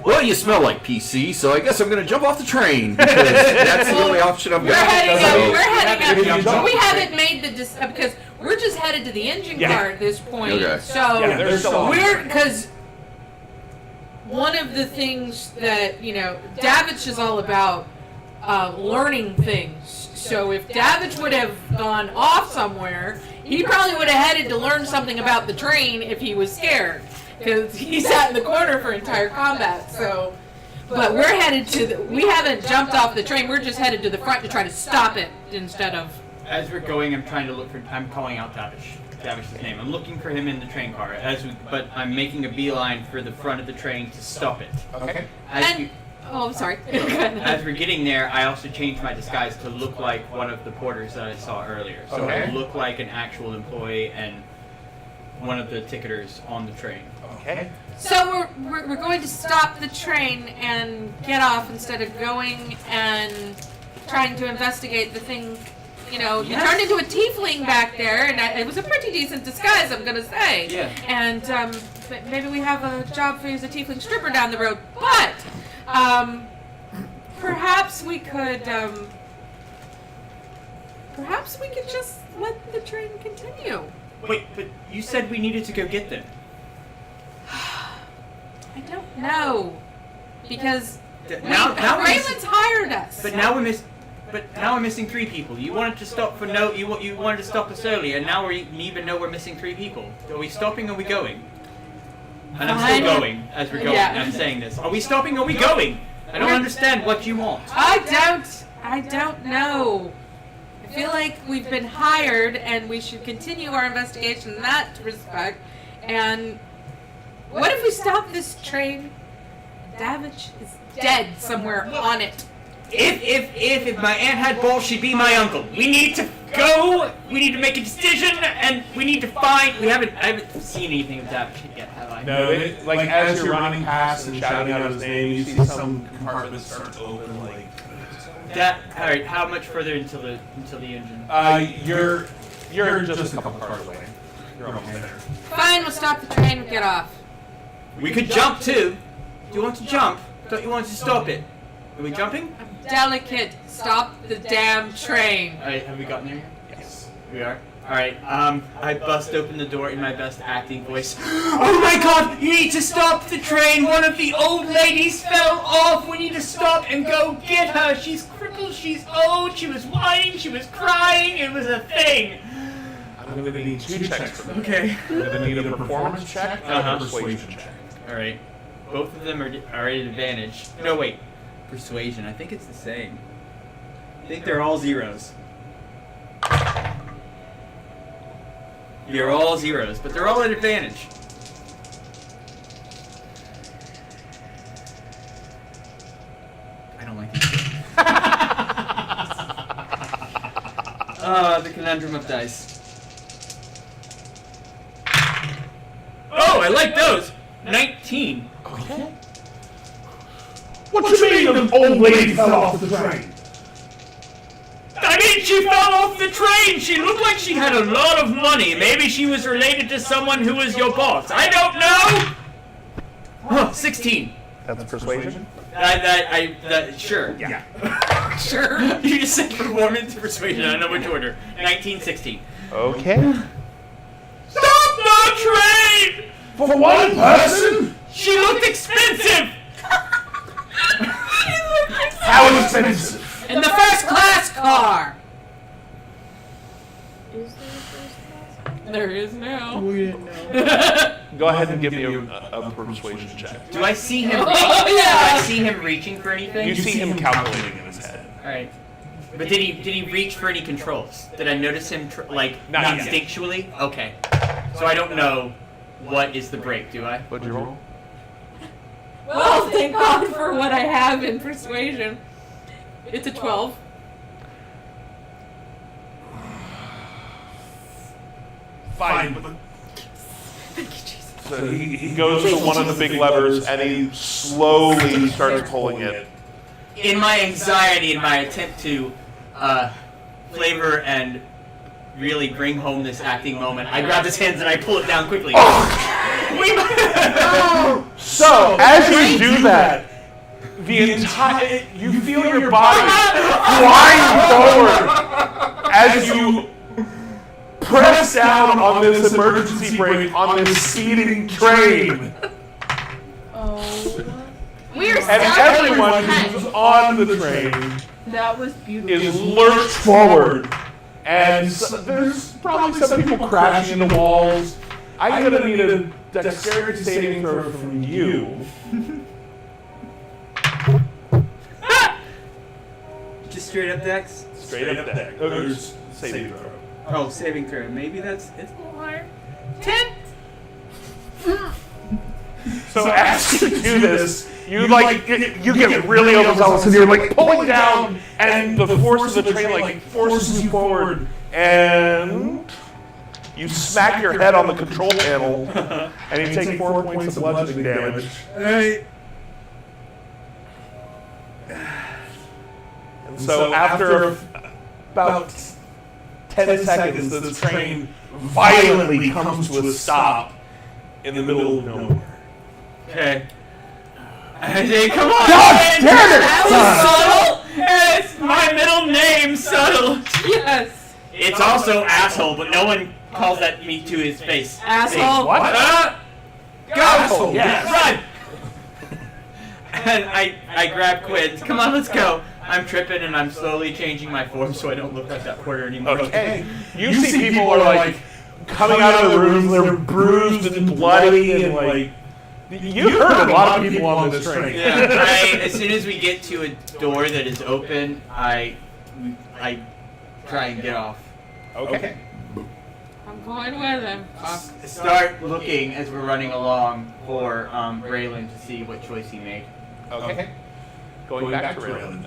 well, you smell like PC, so I guess I'm going to jump off the train because that's the only option I've We're got. heading So- up. We're heading Yeah. up. We haven't made the because we're just headed to the engine Yeah. car at this point. Okay. So Yeah, there's still a- we're because one of the things that Davich is all about learning things. So if Davich would have gone off somewhere, he probably would have headed to learn something about the train if he was scared, because he sat in the corner for entire combat. So, but we're headed to we haven't jumped off the train. We're just headed to the front to try to stop it instead of. As we're going, I'm trying to look for. I'm calling out Davish's name. I'm looking for him in the train car. But I'm making a beeline for the front of the train to stop it. Okay. Oh, I'm sorry. As we're getting there, I also changed my disguise to look like one of the porters that I saw earlier. So Okay. I look like an actual employee and one of the ticketers on the train. Okay. So we're going to stop the train and get off instead of going and trying to investigate the thing. You turned into a tiefling back there, and it was a pretty decent disguise, I'm gonna say. Yeah. And maybe we have a job for you as a tiefling stripper down the road, but perhaps we could just let the train continue. Wait, but you said we needed to go get them. I don't know, because Now we're Raylan's hired us. But now we're missing 3 people. You wanted to stop for no. You wanted to stop us earlier, and now we even know we're missing 3 people. Are we stopping? Or are we going? And I'm still Fine. going as we're going. Yeah. I'm saying this. Are we stopping? Or are we going? I don't understand what you want. I don't know. I feel like we've been hired and we should continue our investigation in that respect. And what if we stop this train? Davich is dead somewhere on it. If my aunt had balls, she'd be my uncle. We need to go. We need to make a decision, and we need to find. I haven't seen anything of that yet, have I? No, as you're running past and shouting out his name, you see some compartments start to open. All right. How much further until the engine? You're just a couple cars away. You're almost there. Fine, we'll stop the train and get off. We could jump too. Do you want to jump? Don't you want to stop it? Are we jumping? Delicate, stop the damn train. All right. Have we gotten there yet? Yes. We are. All right. I bust open the door in my best acting voice. Oh my God! You need to stop the train. One of the old ladies fell off. We need to stop and go get her. She's crippled. She's old. She was whining. She was crying. It was a thing. I'm going to need 2 checks from you. Okay. I'm going to need a performance check and a persuasion check. All right. Both of them are at advantage. No, wait. Persuasion. I think it's the same. I think they're all zeros. They're all zeros, but they're all at advantage. I don't like it. The conundrum of dice. Oh, I like those! 19. Okay. What do you mean the old lady fell off the train? I mean, she fell off the train! She looked like she had a lot of money. Maybe she was related to someone who was your boss. I don't know! Oh, 16. That's persuasion? Sure. Yeah. Sure. You just said performance, persuasion. I don't know which order. 19, 16. Okay. Stop the train! For one person? She looked expensive! How expensive? In the first class car. Is there a first class? There is now. We didn't know. Go ahead and give me a persuasion check. Do I see him? Oh, Do yeah. I see him reaching for anything? You see him calculating in his head. All right. But did he reach for any controls? Did I notice him Not yet. instinctually? Okay. So I don't know what is the break, do I? What'd you roll? Well, thank God for what I have in persuasion. It's a 12. Fine. So he goes to one of the big levers and he slowly starts pulling it. In my anxiety, in my attempt to flavor and really bring home this acting moment, I grab his hands and I pull it down quickly. We So, as you do that, the entire you feel your body flying forward as you press down on this emergency brake on this speeding train. We are And everyone who's on the train That was beautiful. is lurched forward. And there's probably some people crashing into walls. I'm gonna need a dexterity saving throw from you. Just straight up dex. Straight up deck. There's saving throw. Oh, saving throw. Maybe it's a little higher. 10. So as you do this, you get really overzealous and you're like pulling down, and the force of the train like forces you forward, and you smack your head on the control panel, and you take 4 points of bludgeoning damage. And so after about 10 seconds, this train violently comes to a stop in the middle of nowhere. Okay. I say, come on, God man. damn it, That was subtle. It's my middle name, subtle. Yes. It's also asshole, but no one calls that me to his face. Asshole. What? Go! Asshole, yes. Run! And I grab Quids. Come on, let's go. I'm tripping and I'm slowly changing my form so I don't look like that porter anymore. Okay. You see people are like coming out of the rooms, they're bruised and bloody and like. You heard a lot of people on this train. Yeah, as soon as we get to a door that is open, I try and get off. Okay. I'm going with him. Start looking as we're running along for Braylon to see what choice he made. Okay. Going back to Raylan.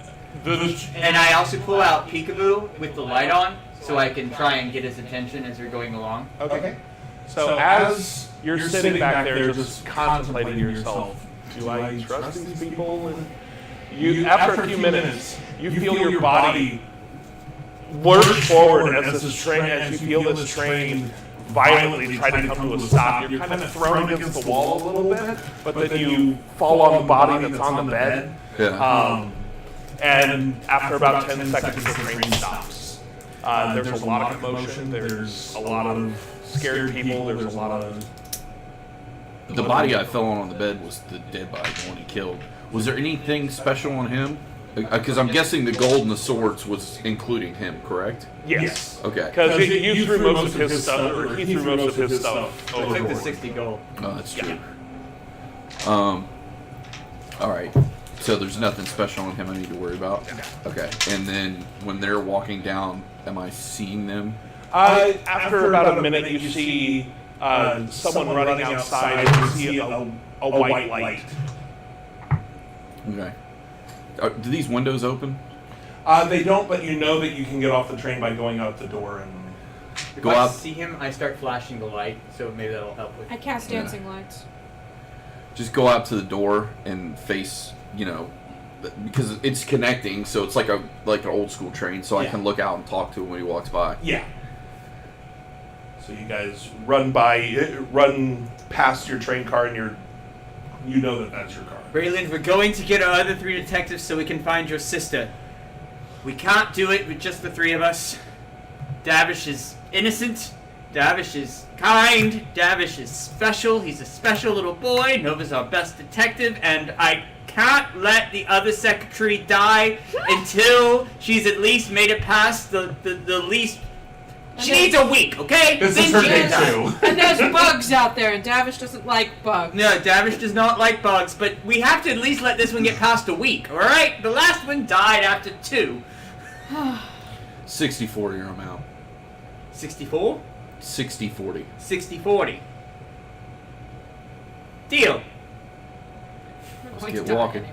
And I also pull out Peekaboo with the light on so I can try and get his attention as we're going along. Okay. So as you're sitting back there just contemplating yourself, do I trust these people? And you, after a few minutes, you feel your body lurch forward as you feel this train violently try to come to a stop. You're kind of thrown against the wall a little bit, but then you fall on the body that's on the bed. Yeah. And after about 10 seconds, the train stops. There's a lot of commotion. There's a lot of scared people. There's a lot of... The body I fell on the bed was the dead body, the one he killed. Was there anything special on him? Because I'm guessing the gold and the swords was including him, correct? Yes. Okay. Because you threw most of his stuff, or he threw most of his stuff I took the overboard. 60 gold. Oh, that's true. All right. So there's nothing special on him I need to worry about? Okay. And then when they're walking down, am I seeing them? After about a minute, you see someone running outside and you see a white light. Okay. Do these windows open? They don't, but you know that you can get off the train by going out the door and... If Go I out. see him, I start flashing the light, so maybe that'll help with I cast dancing lights. Just go out to the door and face, because it's connecting, so it's like an old school train, so I can look out and talk to him when he walks by. Yeah. So you guys run past your train car, and you know that that's your car. Braylon, we're going to get our other 3 detectives so we can find your sister. We can't do it with just the 3 of us. Davish is innocent. Davish is kind. Davish is special. He's a special little boy. Nova's our best detective, and I can't let the other secretary die until she's at least made it past the least... She needs a week, okay? This Then is her she day can die. 2. And there's bugs out there, and Davish doesn't like bugs. No, Davish does not like bugs, but we have to at least let this one get past a week, alright? The last one died after 2. 60-40, I'm out. 64? 60-40. 60-40. Deal. Let's get walking.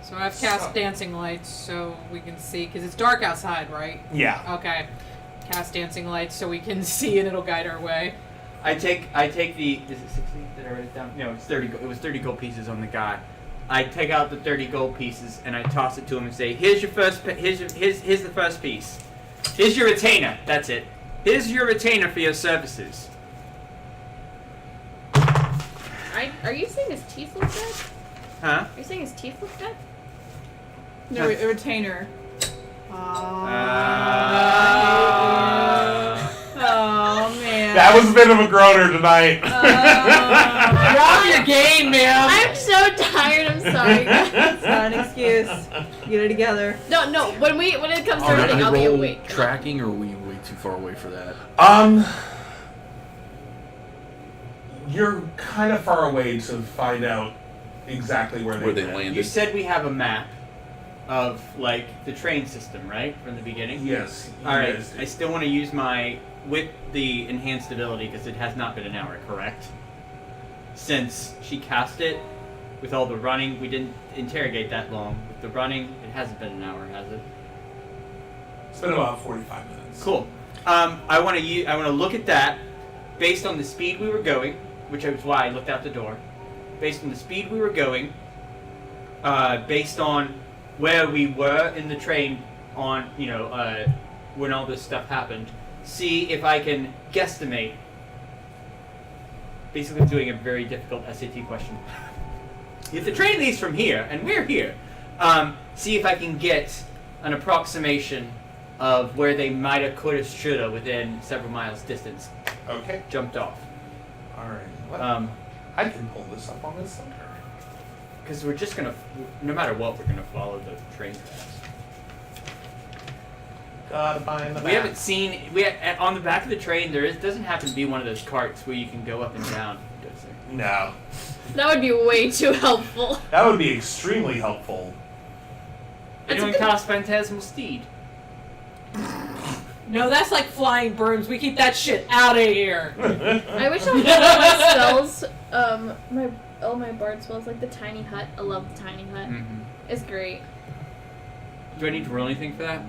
So I've cast dancing lights so we can see, because it's dark outside, right? Yeah. Okay. Cast dancing lights so we can see and it'll guide our way. I take the, is it 60? Did I write it down? No, it's 30. It was 30 gold pieces on the guy. I take out the 30 gold pieces and I toss it to him and say, "Here's your first. Here's the first piece. Here's your retainer. That's it. Here's your retainer for your services." Are you saying his teeth look good? Huh? Are you saying his teeth look good? No, a retainer. Oh man. That was a bit of a groaner tonight. You're off your game, man. I'm so tired. I'm sorry. It's not an excuse. Get it together. No. When it comes to Are everything, I I'll be roll awake. tracking, or are we way too far away for that? You're kind of far away to find out exactly where Where they landed. landed. You said we have a map of like the train system, right, from the beginning. Yes. you All right. guys did. I still want to use my with the enhanced ability because it has not been an hour, correct? Since she cast it with all the running, we didn't interrogate that long. With the running, it hasn't been an hour, has it? It's been about 45 minutes. Cool. I want to look at that based on the speed we were going, which is why I looked out the door. Based on the speed we were going, based on where we were in the train on, when all this stuff happened, see if I can guesstimate. Basically doing a very difficult SAT question. If the train leaves from here, and we're here, see if I can get an approximation of where they mighta, coulda, shoulda within several miles distance. Okay. Jumped off. All right. What? I can pull this up on this center. Because we're just gonna, no matter what, we're gonna follow the train tracks. Gotta find the We haven't seen, on the back of the train, doesn't happen to be one of those carts where you can go up and down, does there? No. That would be way too helpful. That would be extremely helpful. Anyone cast Phantasmal Steed? No, that's like flying brooms. We keep that shit out of here. I wish I had all my spells. All my bard spells, like the tiny hut. I love the tiny hut. Mm-hmm. It's great. Do I need to roll anything for that?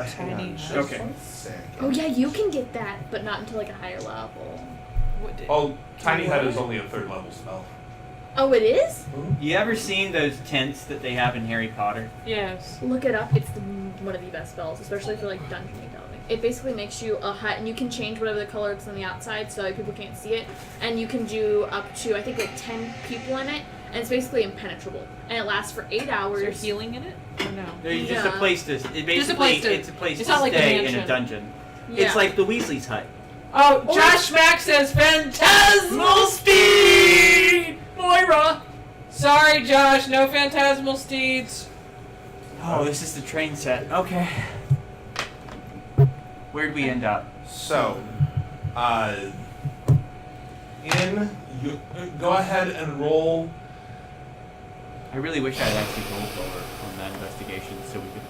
Hang on just Okay. one second. Oh yeah, you can get that, but not until like a higher level. Oh, Tiny Hut is only a 3rd level spell. Oh, it is? You ever seen those tents that they have in Harry Potter? Yes. Look it up. It's one of the best spells, especially for like dungeon delving. It basically makes you a hut, and you can change whatever the color it's on the outside, so people can't see it. And you can do up to I think like 10 people in it, and it's basically impenetrable. And it lasts for 8 hours. Is there healing in it? Or no? There's just a Yeah. place to. It basically, Just a place to- it's a place it's to not like a stay in a mansion. dungeon. Yeah. It's like the Weasley's hut. Oh, Josh Mack says Phantasmal Steed! Moira! Sorry, Josh, no Phantasmal Steeds. Oh, this is the train set. Okay. Where'd we end up? So, go ahead and roll. I really wish I had actually rolled lower on that investigation so we could.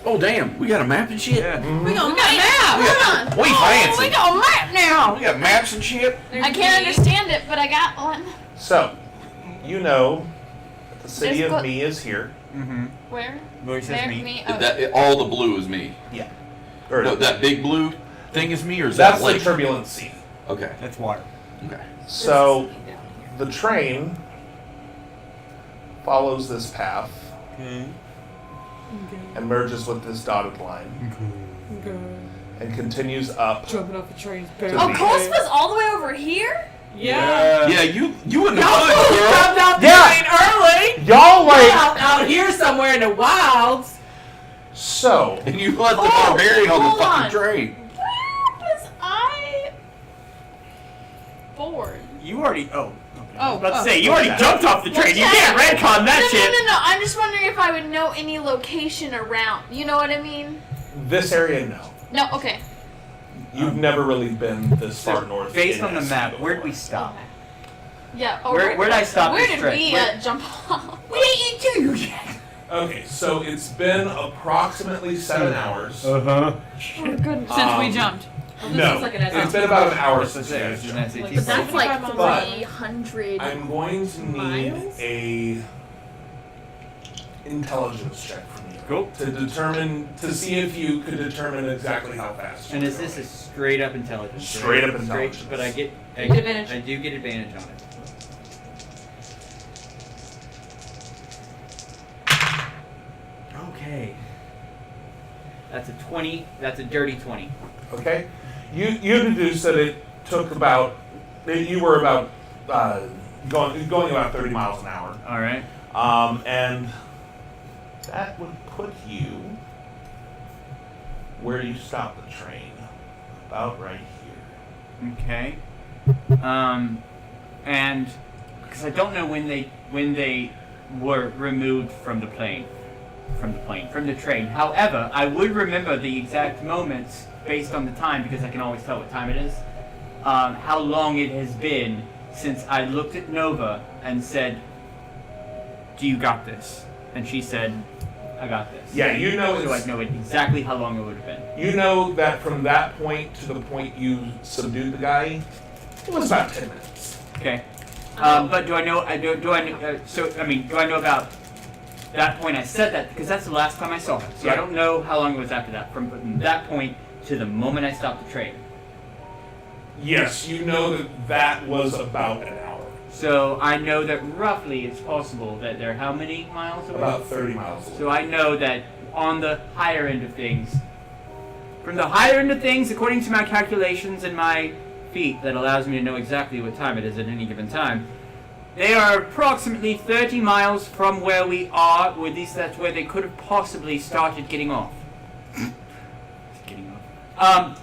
Oh damn, we got a map and shit. Yeah. We got a map! Hold on. We fancy. We got a map now! We got maps and shit. I can't understand it, but I got one. So, you know, the city There's of what- me is here. Mm-hmm. Where? Where it says There, me. Oh. All the blue is me. Yeah. Or, No, that big blue thing is me, or is that's that the lake? turbulent sea. Okay. That's water. Okay. So, the train follows this path and merges with this dotted line and continues up. Jumping off the train's To Oh, me. Coaspa's all the way over here? Yeah. Yeah, you in the hood, girl. Jumped off the Yeah. train early! Y'all like Out here somewhere in the wilds! so. And you let the Oh, barbarian on the hold fucking on. train. Where was I bored? You already. Oh. Okay. I was Oh, about to oh. say, you already jumped off the train. You Okay. can't retcon that shit. No. I'm just wondering if I would know any location around. You know what I mean? This area, no. No, okay. You've never really been this far north. Based in on the SC map, before. where'd we stop? Yeah. Oh, Where'd I stop Where this did trip? we Where- jump off? We didn't do you yet. Okay, so it's been approximately 7 hours. Uh-huh. Oh, goodness. Since we jumped. No, looks like an it's been about an hour since you It guys was an jumped. SAT. But that's like But 300. I'm going to need Miles? a intelligence check from you. Cool. To see if you could determine exactly how fast. And you're is this going. a straight up intelligence? Straight up Straight, intelligence. but I get You get advantage. I do get advantage on it. Okay. That's a 20. That's a dirty 20. Okay, you deduce that it took about you were about going about 30 miles an hour. All right. And that would put you where you stop the train, about right here. Okay. And because I don't know when they were removed from the train. However, I would remember the exact moments based on the time because I can always tell what time it is. How long it has been since I looked at Nova and said, "Do you got this?" And she said, "I got this." Yeah, you know So I it's, know exactly how long it would have been. you know that from that point to the point you subdued the guy, it was about 10 minutes. Okay. But do I know? Do I know about that point? I said that because that's the last time I saw her. So I don't know how long it was after that. From that point to the moment I stopped the train. Yes, you know that was about an hour. So I know that roughly it's possible that they're how many miles away? About 30 miles away. So I know that on the higher end of things, from the higher end of things, according to my calculations and my feat that allows me to know exactly what time it is at any given time, they are approximately 30 miles from where we are, or at least that's where they could have possibly started getting off.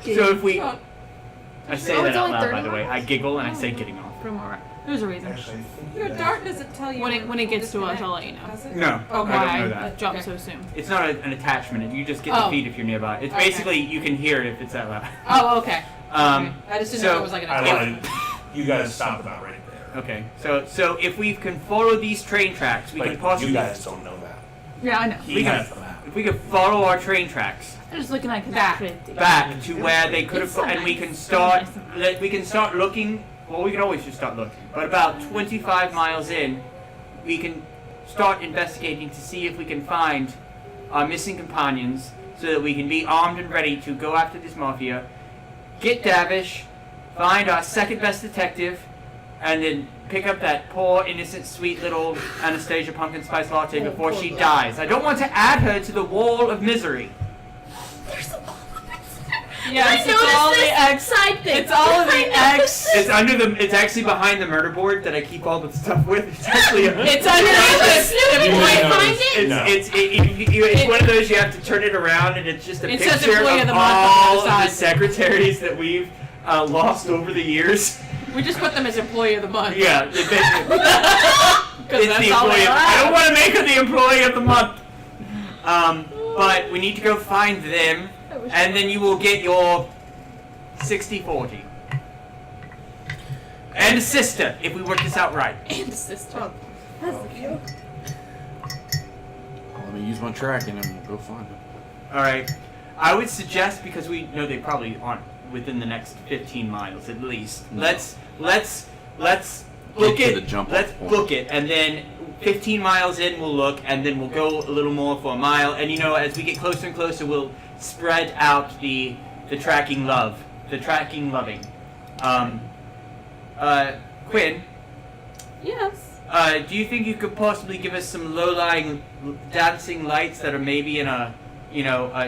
So if we... I say Oh, that it's out only loud, 30 by the way. I miles? giggle and I say getting off. From alright. There's a reason. Actually, I think Your that- dart doesn't tell you When it gets to us, I'll let you know. Does it? No, Okay. I Why don't know I that. jumped Okay. so soon. It's not an attachment. You just get Oh. the feed if you're nearby. It's Okay. basically you can hear it if it's that loud. Oh, okay. Um, Okay. I just didn't so- know it was like an I attachment. lied. You guys stopped about right there. Okay, so if we can follow these train tracks, we But can possibly. you guys don't know that. Yeah, I know. He We can- has the map. If we could follow our train tracks I'm just looking at Back. back to where they could have, It's so and we nice. can start looking. Well, we can always just start looking. But about 25 miles in, we can start investigating to see if we can find our missing companions, so that we can be armed and ready to go after this mafia, get Davish, find our second best detective, and then pick up that poor, innocent, sweet little Anastasia pumpkin spice latte before she dies. I don't want to add her to the wall of misery. Yes, it's all the X side thing. It's all of the X. It's under the. It's actually behind the murder board that I keep all the stuff with. It's actually. It's underneath the Snoopy You boy. wouldn't Find notice. it. No. It's one of those you have to turn it around and it's just a It says picture employee of of the month on the all other of the side. secretaries that we've lost over the years. We just put them as employee of the month. Yeah, it's Because the that's all employee. they I don't are. want to make her the employee of the month. But we need to go find them, and then you will get your 60-40. And a sister, if we work this out right. And a sister. Let me use my tracking and we'll go find them. All right. I would suggest, because we know they probably aren't within the next 15 miles at least. No. Let's look Get at to the jump let's off point. book it, and then 15 miles in we'll look, and then we'll go a little more for a mile. And as we get closer and closer, we'll spread out the tracking loving. Quinn, Yes. do you think you could possibly give us some low-lying dancing lights that are maybe in a,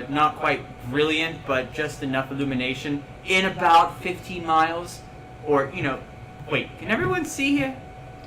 not quite brilliant, but just enough illumination in about 15 miles? Or, wait, can everyone see here?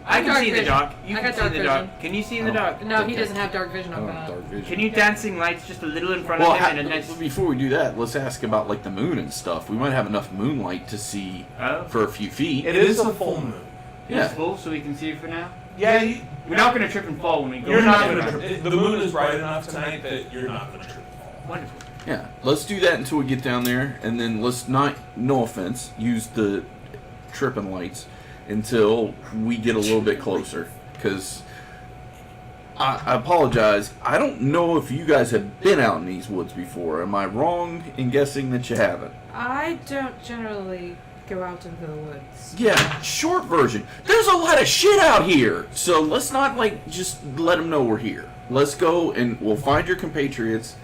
I can dark see in the vision. dark. You I can got see in dark the dark. vision. Can you see in the dark? No, he Okay. doesn't have dark vision I on don't have that. dark vision. Can you dancing lights just a little in front Well, of him and a nice... before we do that, let's ask about like the moon and stuff. We might have enough moonlight to see Oh, for a few feet. It is a full moon. Yeah. it's full, so we can see it for now. Yeah, We're not going to trip and fall when we go. you're not in. going to trip. The moon is bright enough tonight that you're not going to trip and fall. Wonderful. Yeah, let's do that until we get down there, and then let's not, no offense, use the tripping lights until we get a little bit closer. Because I apologize, I don't know if you guys have been out in these woods before. Am I wrong in guessing that you haven't? I don't generally go out into the woods. Yeah, short version. There's a lot of shit out here, so let's not just let them know we're here. Let's go and we'll find your compatriots,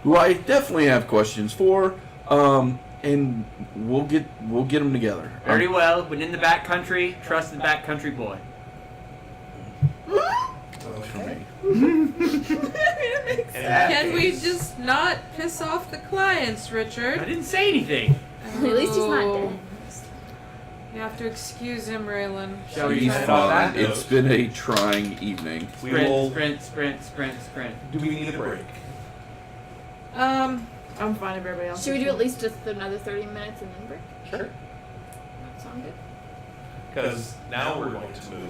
who I definitely have questions for, and we'll get them together. Very well, but in the back country, trust the back country boy. Okay. Can we just not piss off the clients, I Richard? didn't say anything. At least he's not Oh. dead. You have to excuse him, Raylan. Shall we He's head on on that fine. It's been a trying evening. We will. Sprint. Do we need a break? Um, I'm fine if everybody else. Should we is do at fine. least just another 30 minutes and then break? Sure. Sound good? Because now we're going to move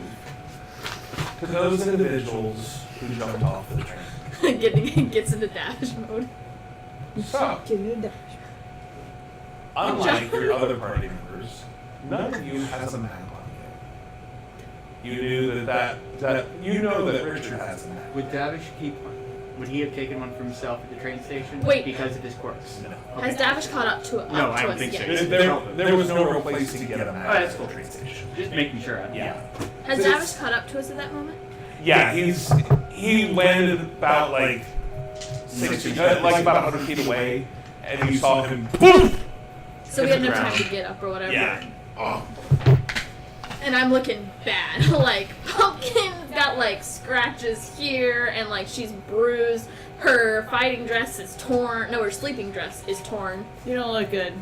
to those individuals who jumped off the train. Gets into dash mode. So, Give it a dash. unlike your other party members, none of you has a map on you. You knew that you know that Richard has a map. Would Davish keep one? Would he have taken one for himself at the train station? Wait. Because of his quirks? No. Has Davish caught up to, No, I to don't us think so. yet? There was no real place to get a map Oh, that's at the cool. train station. Just making sure. Yeah. Has Davish caught up to us at that moment? Yeah, he landed about like 60, like about 100 feet away, and you saw him poof. So we Hit had the no time ground. to get up or whatever. Yeah. Oh. And I'm looking bad. Like, Pumpkin's got like scratches here, and like she's bruised. Her fighting dress is torn. No, her sleeping dress is torn. You don't look good.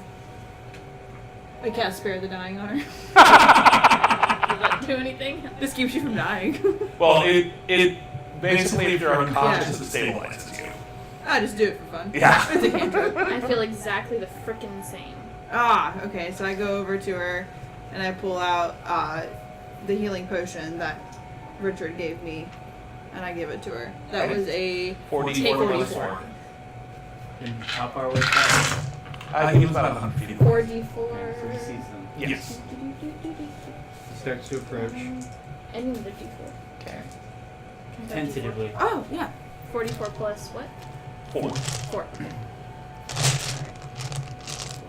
I can't spare the dying art. Does that do anything? This keeps you from dying. Well, it basically, if you're unconscious, it stabilizes you. I just do it for fun. Yeah. It's a cantrip. I feel exactly the frickin' same. Ah, okay. So I go over to her and I pull out the healing potion that Richard gave me, and I give it to her. That was a 44 plus 44. 4. And how far away is that? He was about 100 feet away. 4d4. So he sees them. Yes. He starts to approach. I need the d4. Okay. Can I have D4? Tentatively. Oh yeah. 44 plus what? 4. 4.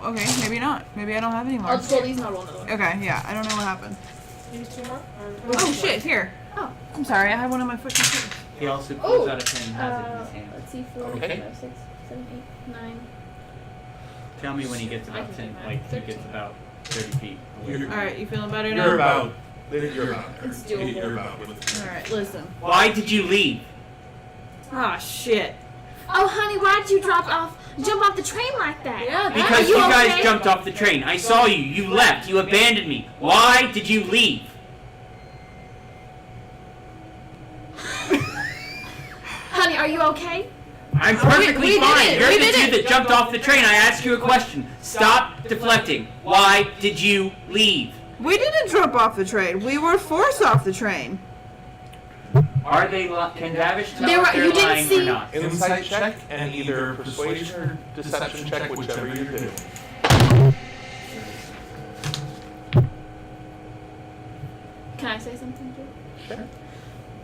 Okay, maybe not. Maybe I don't have any more. I'll just roll these and I'll roll another one. Okay, yeah. I don't know what happened. you need 2 more? Oh shit! Here. Oh. I'm sorry. I had one on my fucking shoes. He also pulls Oh. out a pen and has it in his hand. Let's see, 4, Okay. 5, 6, 7, 8, 9. Tell me when he gets I about can 10, do math. like he gets 13. about 30 feet away. You're- All right, you feeling better now? You're about there. It's doable. You're about with. All right, listen. Why did you leave? Ah shit. Oh, honey, why did you jump off the train like that? Yeah, Because Are you you guys okay? jumped off the train. I saw you. You left. You abandoned me. Why did you leave? Honey, are you okay? I'm perfectly we did fine. it. You're We the did dude it. that jumped off the train. I asked you a question. Stop deflecting. Why did you leave? We didn't jump off the train. We were forced off the train. Are they? Can Davish tell They were- if they're you didn't lying see- or not? Insight check and either persuasion or deception check, whichever you're doing. Can I say something too? Sure.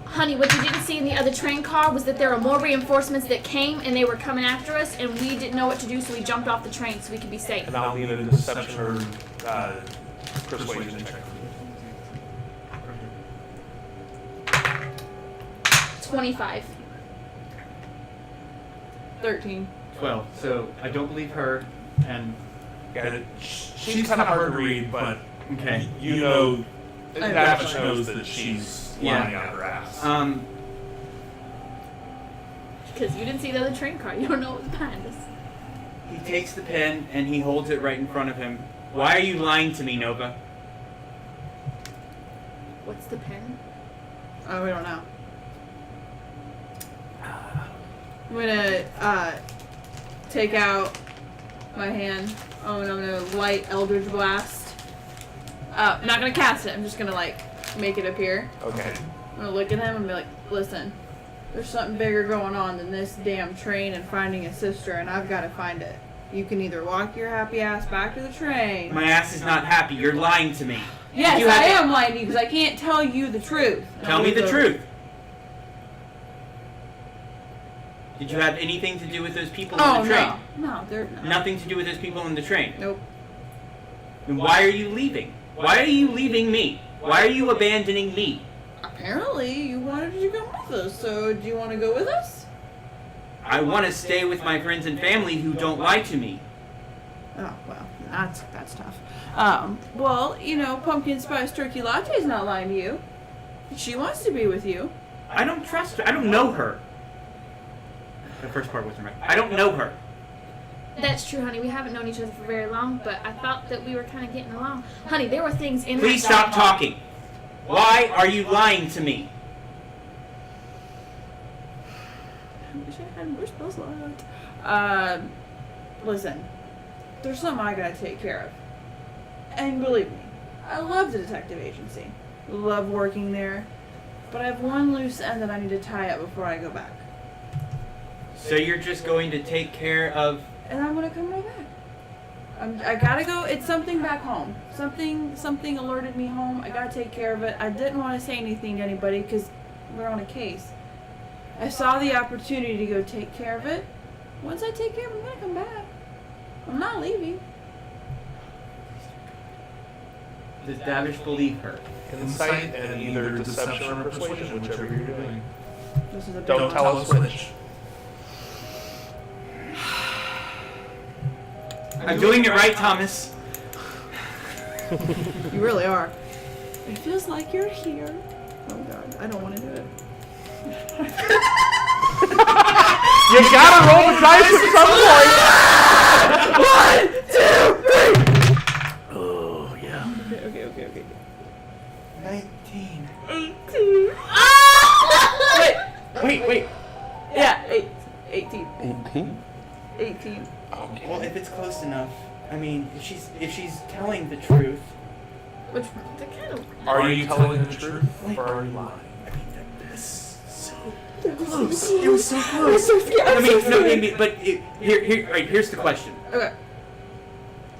Honey, what you didn't see in the other train car was that there were more reinforcements that came and they were coming after us, and we didn't know what to do, so we jumped off the train so we could be safe. And I'll need a deception or persuasion check. 25. 13. 12. So I don't believe her. And Yeah, she's kind of hard to read, but okay. you know, Davish knows that she's lying Yeah. on her ass. Because you didn't see the other train car. You don't know what was behind us. He takes the pen and he holds it right in front of him. Why are you lying to me, Nova? What's the pen? Oh, we don't know. I'm gonna take out my hand. Oh, and I'm gonna light Eldritch Blast. I'm not gonna cast it. I'm just gonna like make it appear. Okay. I'm gonna look at him and be like, "Listen, there's something bigger going on than this damn train and finding a sister, and I've got to find it. You can either walk your happy ass back to the train." My ass is not happy. You're lying to me. Yes, You have I to- am lying to you because I can't tell you the truth. Tell me the truth. Did you have anything to do with those people on Oh the train? no, they're not. Nothing to do with those people on the train. Nope. Then why are you leaving? Why are you leaving me? Why are you abandoning me? Apparently, you wanted to come with us, so do you want to go with us? I want to stay with my friends and family who don't lie to me. Oh, well, that's tough. Well, you know, pumpkin spice turkey latte's not lying to you. She wants to be with you. I don't trust her. I don't know her. The first part wasn't right. I don't know her. That's true, honey. We haven't known each other for very long, but I thought that we were kind of getting along. Honey, there were things in Please that stop talking. Why are you lying to me? I wish I had more spells left. Listen. There's something I gotta take care of. And believe me, I love the detective agency. Love working there. But I have one loose end that I need to tie up before I go back. So you're just going to take care of... And I'm gonna come right back. I gotta go. It's something back home. Something alerted me home. I gotta take care of it. I didn't want to say anything to anybody because we're on a case. I saw the opportunity to go take care of it. Once I take care of it, I'm gonna come back. I'm not leaving. Does Davish believe her? Insight and either deception or persuasion, whichever you're doing. This is a big Don't one. tell us which. I'm doing it right, Thomas. You really are. It feels like you're here. Oh god, I don't want to do it. You gotta roll the dice at some point! 1, 2, 3! Oh, yeah. Okay. 19. 18. Wait. Yeah, 18. 18. Well, if it's close enough, I mean, if she's telling the truth, Which the kind of Are you telling the truth or are you lying? I mean, that's so close. It was so close. I mean, no, but here's the question. Okay.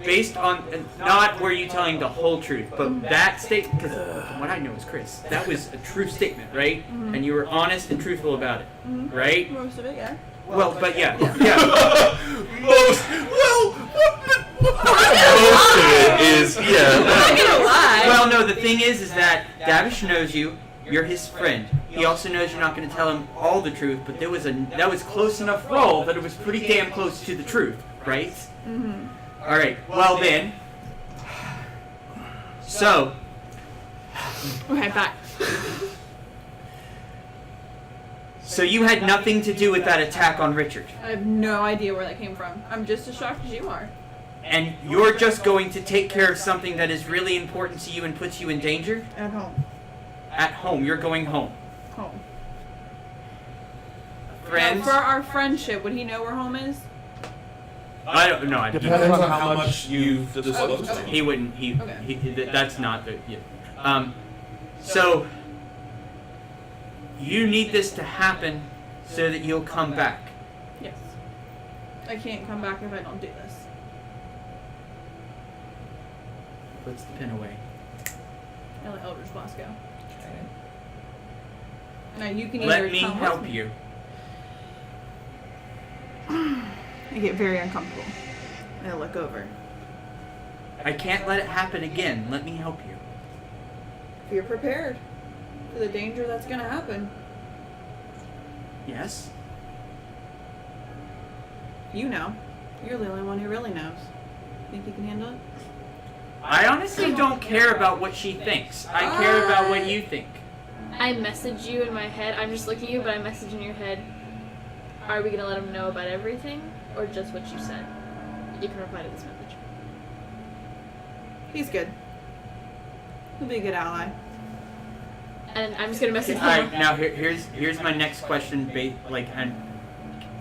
Based on not were you telling the whole truth, but that statement, because from what I know is Chris, that was a true statement, right? Mm-hmm. And you were honest and truthful about it, right? Most of it, yeah. Well, but yeah. Most of it is, yeah. I'm not gonna lie. Well, no, the thing is that Davish knows you. You're his friend. He also knows you're not going to tell him all the truth, but that was close enough roll that it was pretty damn close to the truth, right? Mm-hmm. All right. Well then. So. Okay, back. So you had nothing to do with that attack on Richard, I have no idea where that came from. I'm just as shocked as you are. and you're just going to take care of something that is really important to you and puts you in danger At home. at home. You're going home, Home. friends. Now, for our friendship, would he know where home is? I don't know. I Depends on how much you've disclosed to him. He wouldn't. Okay. That's not the. Yeah. So you need this to happen so that you'll come back. Yes. I can't come back if I don't do this. Puts the pin away. I let Eldritch Blast go. Now you can Let either me come help with you. I get very uncomfortable. I look over. I can't let it happen again. Let me help you. If you're prepared for the danger that's gonna happen, Yes. you know. You're the only one who really knows. Think you can handle it? I honestly don't care about what she thinks. I care about what you think. I message you in my head. I'm just looking at you, but I message in your head. Are we gonna let him know about everything, or just what you said? You can reply to this message. He's good. He'll be a good ally. And I'm just gonna message All right. him. Now here's my next question. And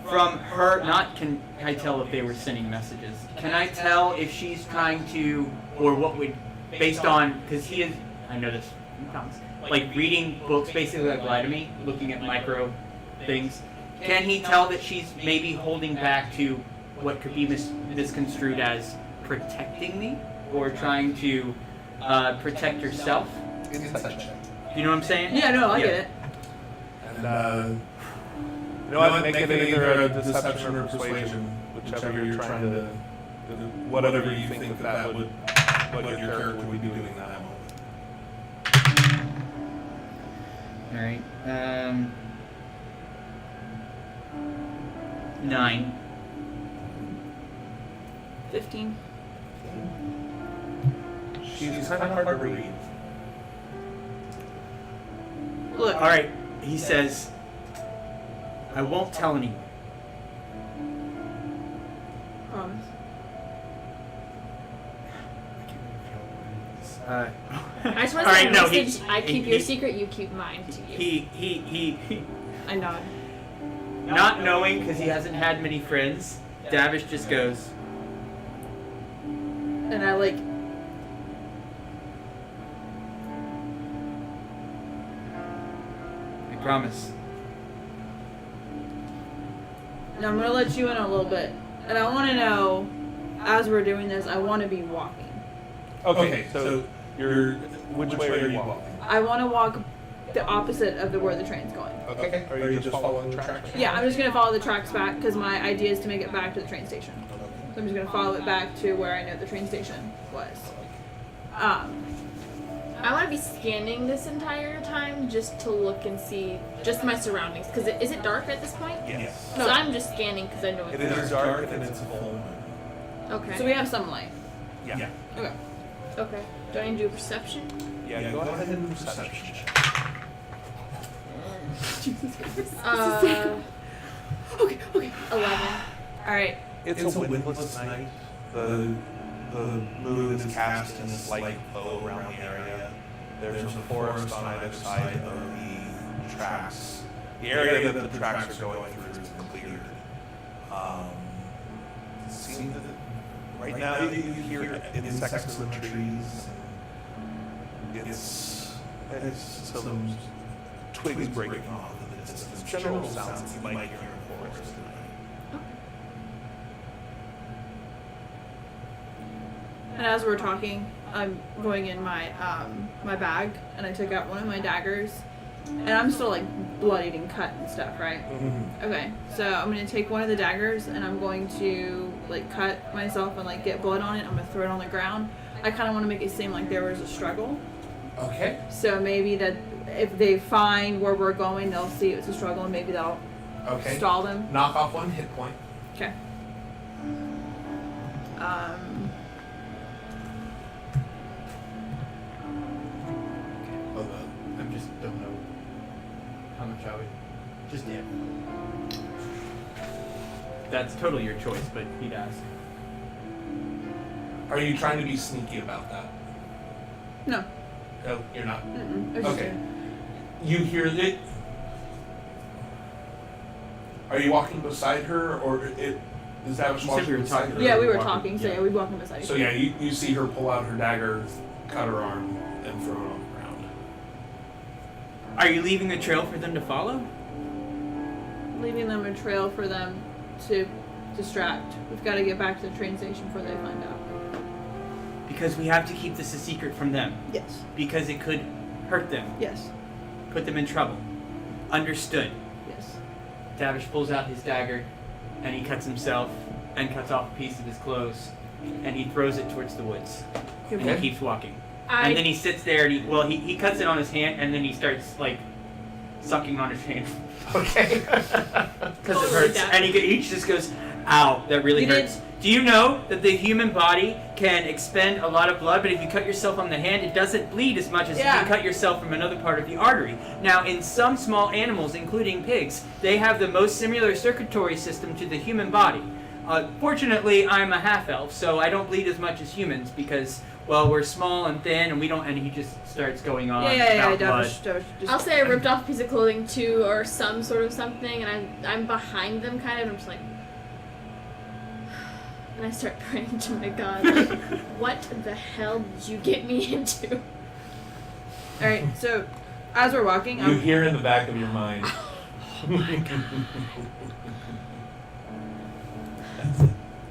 from her, not can I tell if they were sending messages? Can I tell if she's trying to, or what would, based on, because he is, I know this, like reading books, basically like lie to me, looking at micro things. Can he tell that she's maybe holding back to what could be misconstrued as protecting me, or trying to protect herself? Insight check. You know what I'm saying? Yeah, no, I Yeah. get it. And, you know what? Make it either a deception or persuasion, whichever you're trying to, whatever you think that would, what your character would be doing in that moment. All right. 9. 15. She's kind of hard to read. Look. All right. He says, "I won't tell anyone." I just want All to say right, a no, message. I keep your he- secret, you keep mine to you. He I nod. not knowing because he hasn't had many friends, Davish just goes, And I like. I promise. Now I'm gonna let you in a little bit, and I want to know, as we're doing this, I want to be walking. Okay, so you're which way are you walking? I want to walk the opposite of where the train's going. Okay, are you just following the tracks? Yeah, I'm just gonna follow the tracks back because my idea is to make it back to the train station. So I'm just gonna follow it back to where I know the train station was. I want to be scanning this entire time just to look and see just my surroundings. Because is it dark at this point? Yes. So I'm just scanning because I know it's It is dark and it's a full moon. Okay. So we have some light. Yeah. Okay. Okay. Do I need to do a perception? Yeah, go ahead and perception check. Okay. 11. All right. It's a windless night. The moon is casting this light glow around the area. There's a forest on either side of the tracks. The area that the tracks are going through is cleared. It seems that right now you hear insects in the trees. It's some twigs breaking off in the distance. General sounds that you might hear in the forest tonight. And as we're talking, I'm going in my my bag, and I took out one of my daggers, and I'm still like bloodied and cut and stuff, right? Mm-hmm. Okay, so I'm gonna take one of the daggers, and I'm going to like cut myself and like get blood on it. I'm gonna throw it on the ground. I kind of want to make it seem like there was a struggle. Okay. So maybe that if they find where we're going, they'll see it's a struggle, and maybe that'll Okay. stall them. Knock off 1 hit point. Okay. I just don't know how much I would. Just yeah. That's totally your choice, but he'd ask. Are you trying to be sneaky about that? No. No, you're not. Mm-mm. It's just Okay. You hear it. Are you walking beside her, or is that what You said we were talking. Yeah, we were Walking, talking, so yeah, we'd walk beside each So other. yeah, you see her pull out her dagger, cut her arm, and throw it on the ground. Are you leaving a trail for them to follow? Leaving them a trail for them to distract. We've got to get back to the train station before they find out. Because we have to keep this a secret from them. Yes. Because it could hurt them, Yes. put them in trouble. Understood. Yes. Davish pulls out his dagger, and he cuts himself, and cuts off a piece of his clothes, and he throws it towards the woods. And Okay. he keeps walking. And then he sits there, and he cuts it on his hand, and then he starts, like, sucking on his hand. Okay. Because it hurts. And each just goes, ow, that really You hurts. Do you know that the human body can expend a lot of blood, but if you cut yourself on the hand, it doesn't bleed as much as if Yeah. you cut yourself from another part of the artery? Now, in some small animals, including pigs, they have the most similar circulatory system to the human body. Fortunately, I'm a half-elf, so I don't bleed as much as humans because, well, we're small and thin, and we don't. And he just starts going on about blood. Davish, just, I'll say I ripped off a piece of clothing too, or some sort of something, and I'm behind them kind of, and I'm just like, and I start praying to my God, like, what the hell did you get me into? All right. So, as we're walking, You hear in the back of your mind.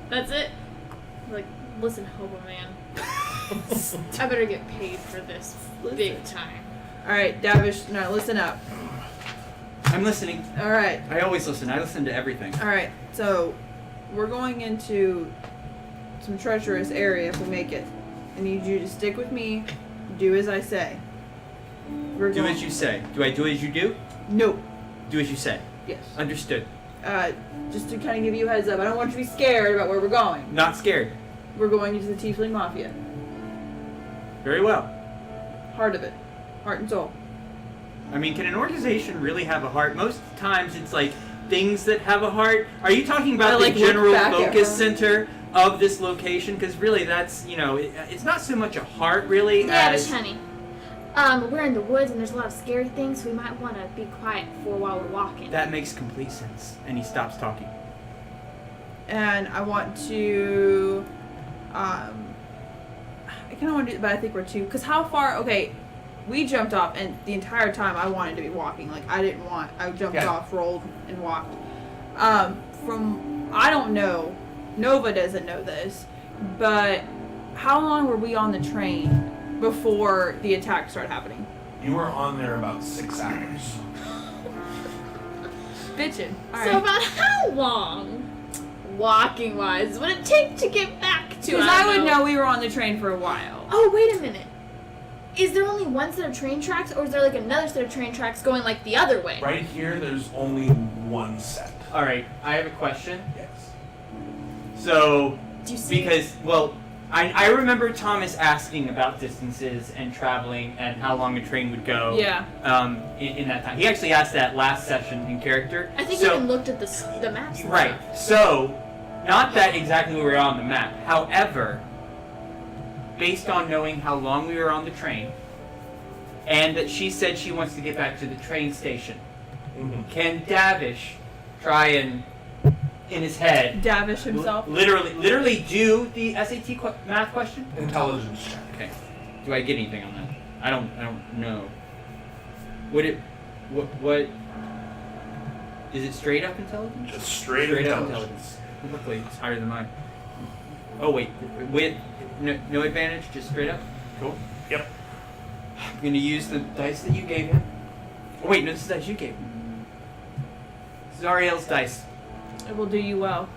That's it. Like, listen, hobo man, I better get paid for this big time. all right, Davish. No, listen up. I'm listening. All right. I always listen. I listen to everything. All right. So, we're going into some treacherous area if we make it. I need you to stick with me. Do as I say. We're Do going. as you say. Do I do as you do? No. Do as you say. Yes. Understood. Just to kind of give you a heads up, I don't want you to be scared about where we're going. Not scared. We're going into the Tiefling Mafia. Very well. Heart of it. Heart and soul. I mean, can an organization really have a heart? Most times it's like things that have a heart. Are you talking about I, like, the look General back at Focus her. Center of this location? Because really, that's it's not so much a heart really Yeah, as but honey, we're in the woods and there's a lot of scary things, so we might want to be quiet for while we're walking. that makes complete sense. And he stops talking. And I want to, I kind of want to do, but I think we're too. Because how far? Okay, we jumped off, and the entire time I wanted to be walking. Like I jumped off, rolled, and walked. I don't know. Nova doesn't know this, but how long were we on the train before the attack started happening? You were on there about 6 hours. Bitchin'. All So right. about how long, walking wise, would it take to get back to? Because I would know we were on the train for a while. Oh, wait a minute. Is there only one set of train tracks, or is there like another set of train tracks going like the other way? Right here, there's only one set. All right, I have a question. Yes. So, Do you see? because, well, I remember Thomas asking about distances and traveling and how long a train would go. Yeah. In that time, he actually asked that last session in character. I think so, you even looked at the maps. and right. stuff. So, not that exactly we were on the map. However, based on knowing how long we were on the train, and that she said she wants to get back to the train station, can Davish try and, in his head, Davish himself. literally do the SAT math question? Intelligence check. Okay. Do I get anything on that? I don't know. Would it? What? Is it straight up intelligence? Just straight up intelligence. intelligence. Luckily, it's higher than mine. Oh wait, with no advantage, just straight up. Cool. Yep. I'm gonna use the dice that you gave him. Oh wait, no, this is the dice you gave him. This is Ariel's dice. It will do you well.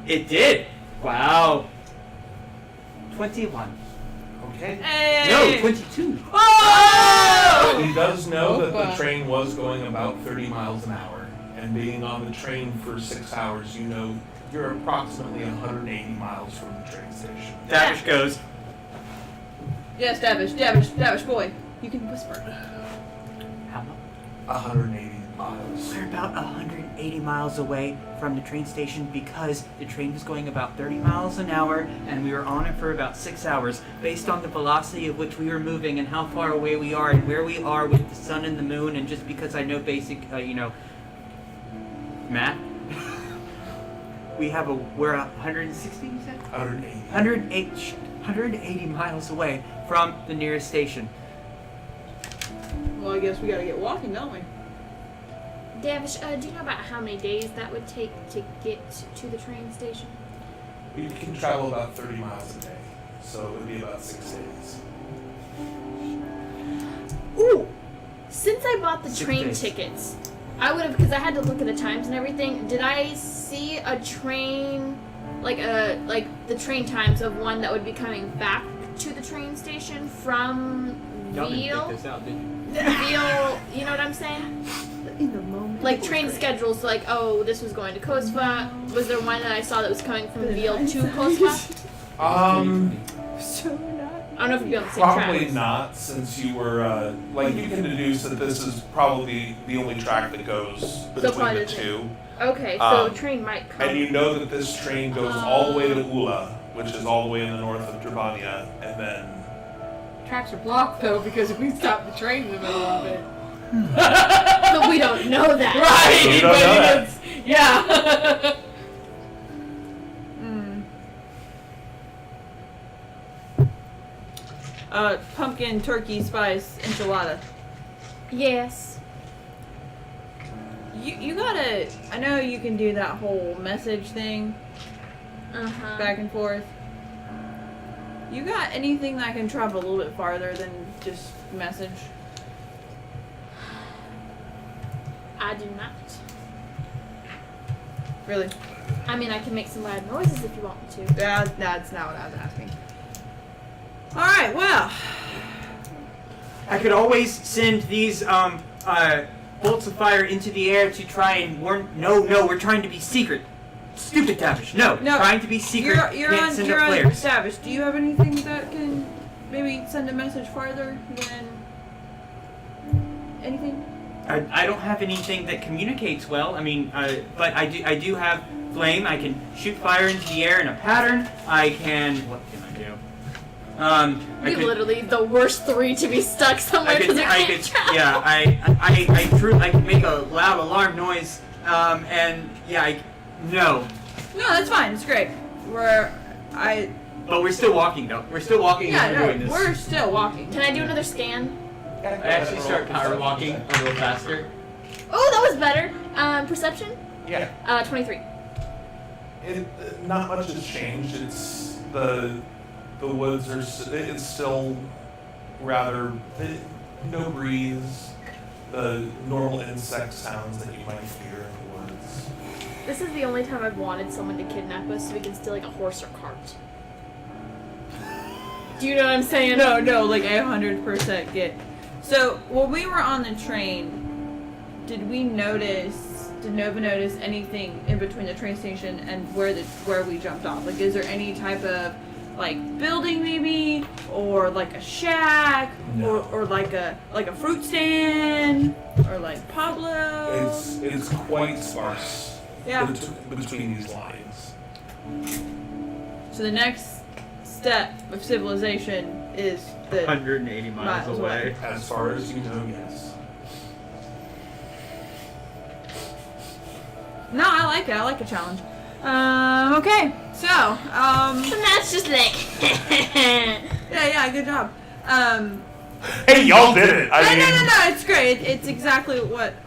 It did. Wow. 21. Okay. Hey! No, 22. Oh! He does know that the Opa. train was going about 30 miles an hour, and being on the train for 6 hours, you know you're approximately 180 miles from the train station. Davish goes. Yes, Davish boy. You can whisper. How much? 180 miles. We're about 180 miles away from the train station because the train was going about 30 miles an hour and we were on it for about 6 hours based on the velocity of which we were moving and how far away we are and where we are with the sun and the moon, and just because I know basic, math. We're 160, you said? 180. 180 miles away from the nearest station. Well, I guess we gotta get walking, don't we? Davish, do you know about how many days that would take to get to the train station? You can travel about 30 miles a day, so it would be about 6 days. Ooh! Since I bought the 6 train days. tickets, I would have, because I had to look at the times and everything. Did I see a train, like the train times of one that would be coming back to the train station from Y'all didn't Veal? pick this out, did you? Veal, you know what I'm saying? In the moment. Like train schedules, like, oh, this was going to Kosva. Was there one that I saw that was coming from Veal to Kosva? So not. I don't know if you'd be on the same Probably track. not, since you were, you can deduce that this is probably the only track that goes between probably the the two. Okay, so Um, train might come. And you know that this train goes all the way to Ula, which is all the way in the north of Drevania, and then... Tracks are blocked though because if we stop the train in the middle of it. But we don't know that. Right. We don't know that. It's, yeah. Pumpkin turkey spice enchilada. Yes. You gotta. I know you can do that whole message thing Uh-huh. back and forth. You got anything that can travel a little bit farther than just message? I do not. Really? I mean, I can make some loud noises if you want me to. That's not what I was asking. All right. Well. I could always send these bolts of fire into the air to try and warn. No, we're trying to be secret. Stupid Davish. No, trying to be secret. You're Can't on. send You're up on flares. Davish. Do you have anything that can maybe send a message farther than anything? I don't have anything that communicates well. I mean, but I do have flame. I can shoot fire into the air in a pattern. I can. What can I do? You're literally the worst 3 to be stuck somewhere because you can't travel. Yeah, I can make a loud alarm noise. And yeah, no. No, that's fine. It's great. But we're still walking though. We're still walking Yeah, and no, doing this. we're still walking. Can I do another scan? I actually start power walking a little faster. Oh, that was better. Perception? Yeah. 23. Not much has changed. It's the woods are. It's still rather no breeze. The normal insect sounds that you might hear in the woods. This is the only time I've wanted someone to kidnap us so we can steal like a horse or cart. Do you know what I'm saying? No, like I 100% get. So when we were on the train, did Nova notice anything in between the train station and where we jumped off? Like, is there any type of like building maybe, or like a shack, No. or like a fruit stand, or like Pablo? It's quite sparse. Yeah. Between these lines. So the next step of civilization is the 180 miles away. As far as you know, yes. No, I like it. I like a challenge. Okay. So, And that's just like. yeah, good job. Hey, y'all did it. I mean, No, it's great. It's exactly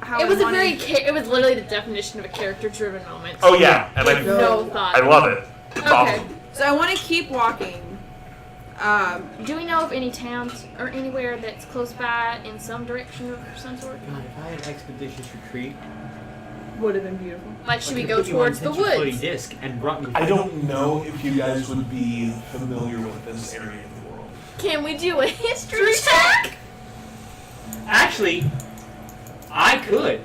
how It was I a wanted. it was literally the definition of a character-driven moment. Oh yeah, and With no thought. I love it. It's Okay, awesome. so I want to keep walking. Do we know of any towns or anywhere that's close by in some direction of some sort? God, if I had expeditious retreat, Would have been beautiful. Like, should we go towards the woods? Disc and brought me. I don't know if you guys would be familiar with this area of the world. Can we do a history check? Actually, I could.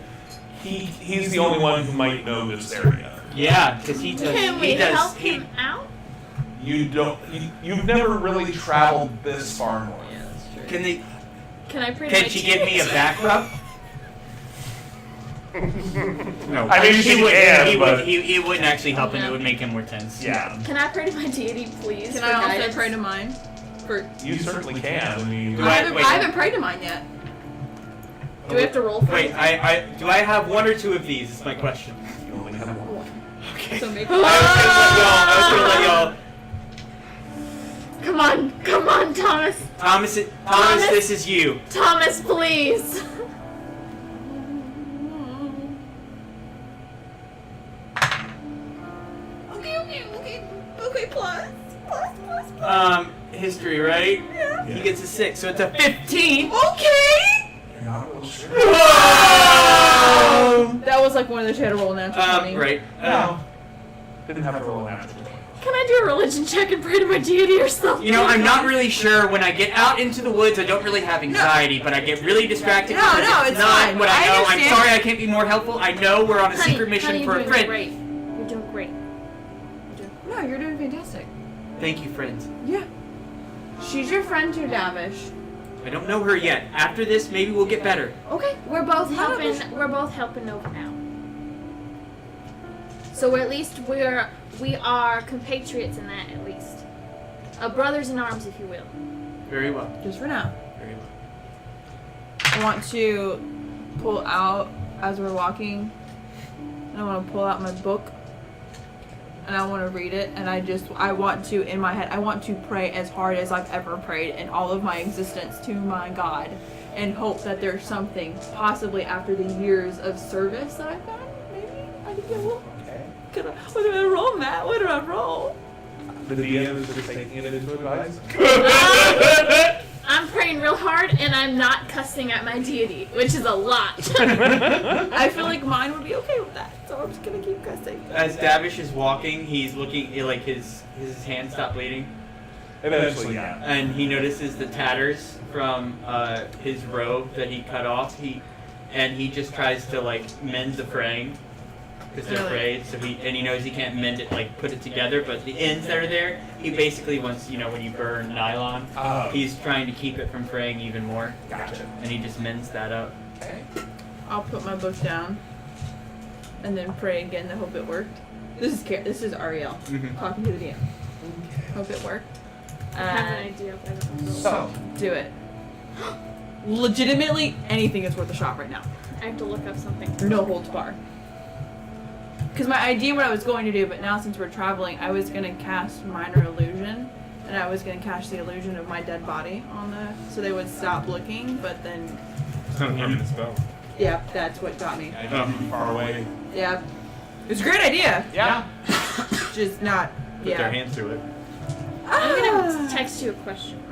He's the only one who might know this area. Yeah, because he does. Can we he does. help he, him out? You've never really traveled this far north. Yeah, that's true. Can they? Can I print Can my she give me a tickets? back rub? No, I mean, she wouldn't. can, He, but- would, he wouldn't actually help him. No. It would make him more tense. Yeah. Can I pray to my deity, please? Can for I also guidance? pray to mine? For You certainly can. I mean, Do I- wait. I haven't prayed to mine yet. Do we have to roll for Wait, it? do I have one or two of these? Is my question. you only have one. Okay. So maybe. I was gonna let y'all. Come on, Thomas. Thomas, Thomas? this is you. Thomas, please. Okay, plus. History, right? Yeah. He gets a 6, so it's a 15. Okay! You're not real sure. That was like one of those you had to roll natural 20. Right. No. Didn't have to roll a natural 20. Can I do a religion check and pray to my deity or something? You know, I'm not really sure. When I get out into the woods, I don't really have anxiety, but I get really distracted. No, because no, it's it's not fine. what I I know. I'm understand. sorry I can't be more helpful. I know we're on a secret mission honey, for you're a doing friend. great. You're doing great. No, you're doing fantastic. Thank you, friends. Yeah. She's your friend too, Davish. I don't know her yet. After this, maybe we'll get better. Okay. We're both No, helping. but- We're both helping Nova now. So at least we are compatriots in that, at least. Brothers in arms, if you will. Very well. Just for now. Very well. I want to pull out as we're walking. And I want to pull out my book. And I want to read it. And I want to, in my head, I want to pray as hard as I've ever prayed in all of my existence to my God. And hope that there's something, possibly after the years of service that I've done. Maybe I can get a little. Okay. What do I roll, Matt? What do I roll? The DM is just taking it into advice. I'm praying real hard, and I'm not cussing at my deity, which is a lot. I feel like mine would be okay with that. So I'm just going to keep cussing. As Davish is walking, he's looking like his hand stopped bleeding, Eventually, yeah. and he notices the tatters from his robe that he cut off. He just tries to like mend the fraying because they're Really? frayed. So he knows he can't mend it, like put it together. But the ends that are there, he basically wants, when you burn nylon, he's trying to keep it from fraying even more. Gotcha. And he just mends that up. Okay. I'll put my book down and then pray again to hope it worked. This is Ariel talking to the DM. Hope it worked. I have an idea, but I don't know. So, Do it. Legitimately, anything is worth a shot right now. I have to look up something. No holds barred. Because my idea, what I was going to do, but now since we're traveling, I was going to cast Minor Illusion, and I was going to cast the illusion of my dead body on so they would stop looking, but then, It's not harming the spell. yeah, that's what got me. I don't be far away. Yeah. It's a great idea. yeah. Just not, Put their yeah. hands to it. I'm gonna text you a question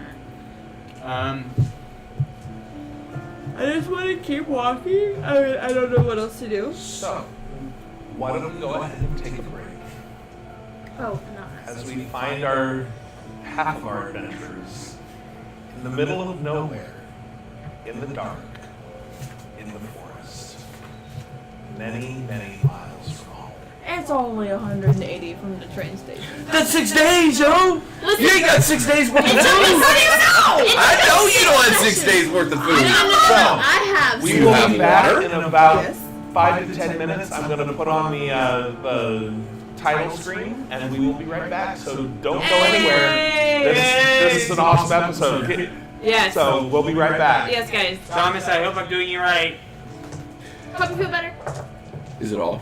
mark. I just want to keep walking. I don't know what else to do. So, why don't we go ahead and take a break Oh, not as we find our half of our adventures in the middle of nowhere, in the dark, in the forest, many, many miles from home. It's only 180 from the train station. That's 6 days, yo! You ain't got 6 days worth of food! I know you don't have 6 days worth of food! I have. We you will have be back water? in about Yes. 5 to 10 minutes. I'm going to put on the title screen, and we will be right back. So don't go anywhere. This is an awesome episode. Yes. So we'll be right back. Yes, guys. Thomas, I hope I'm doing you right. Hope you feel better. Is it all?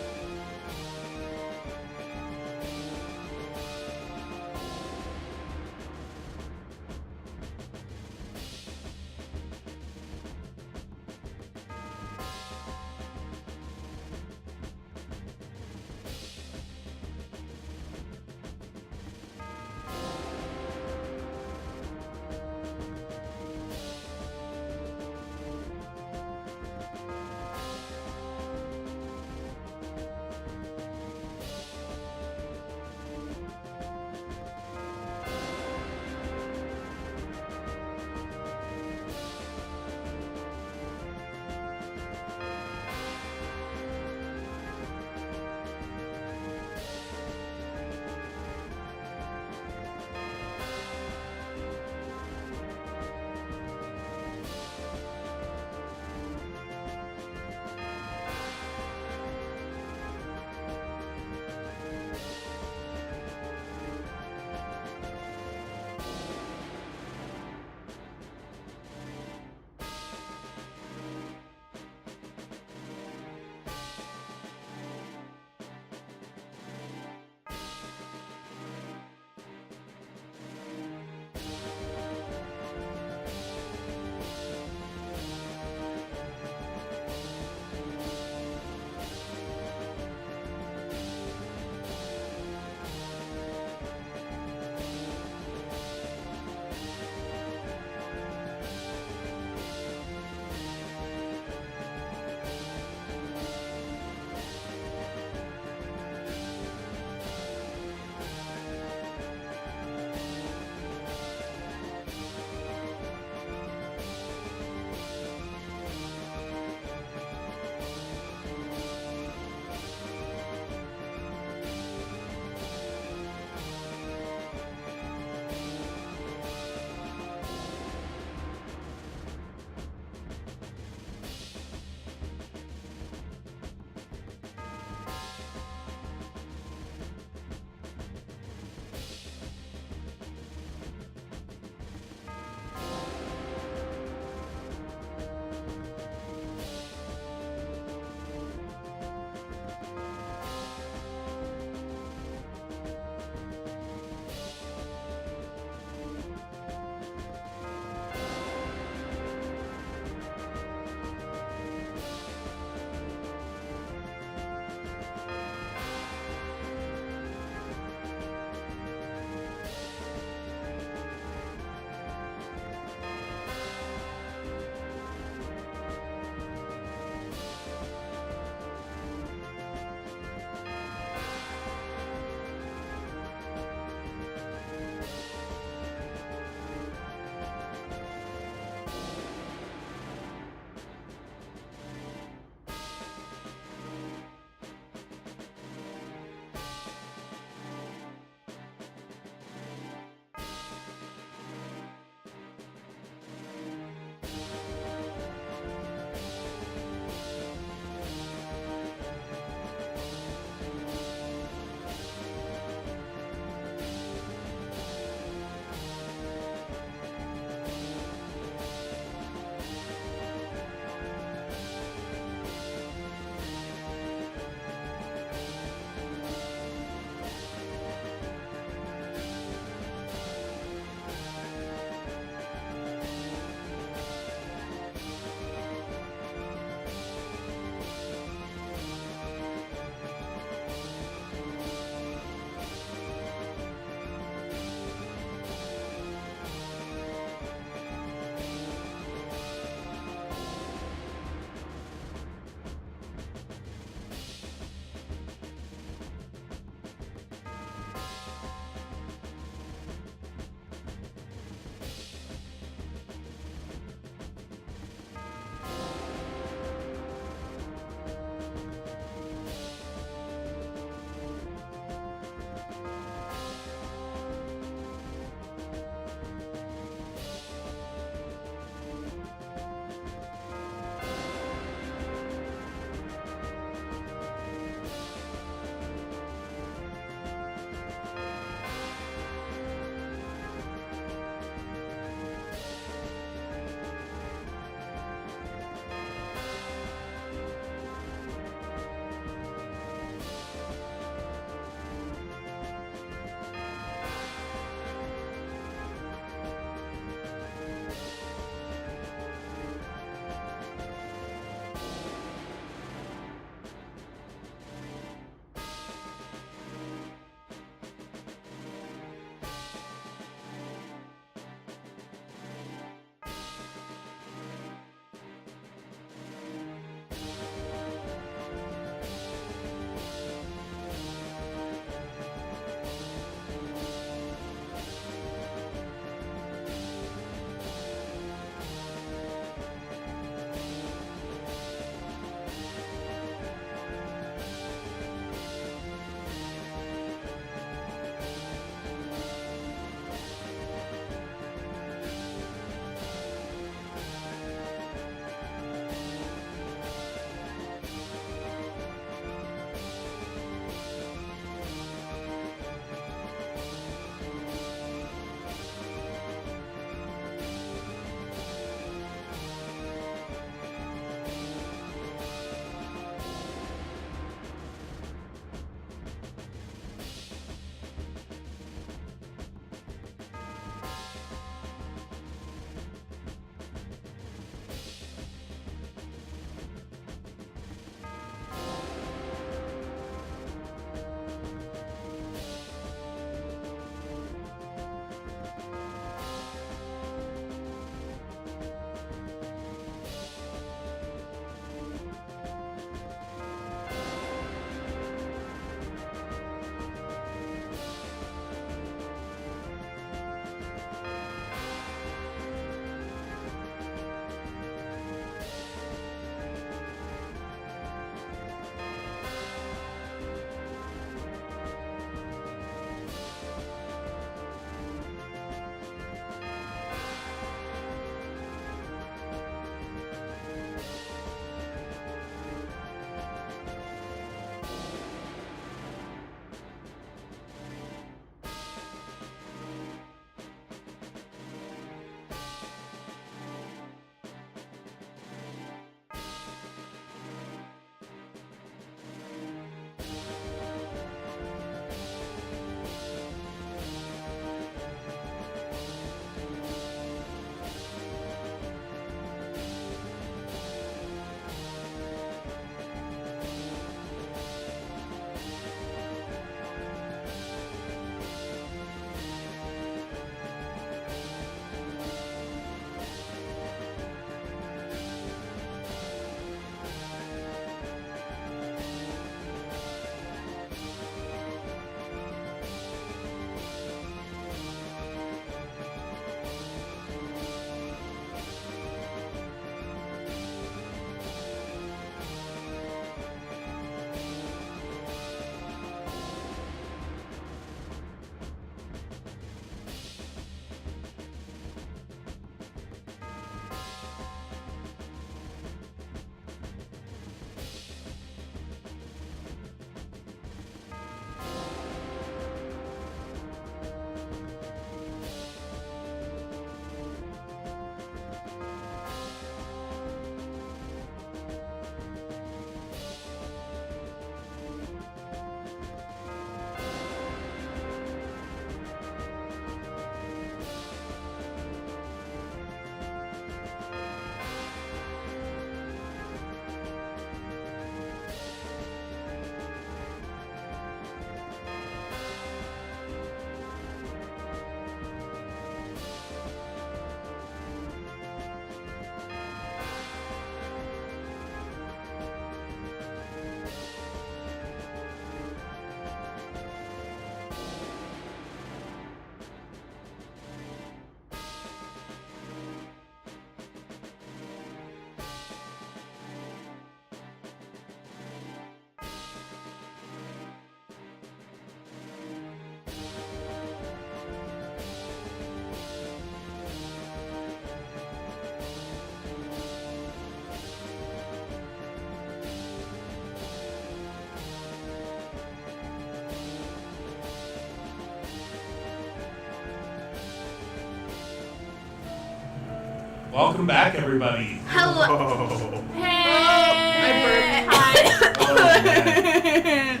Welcome back, everybody. Hello. Oh. Hey. Hi. Oh, man.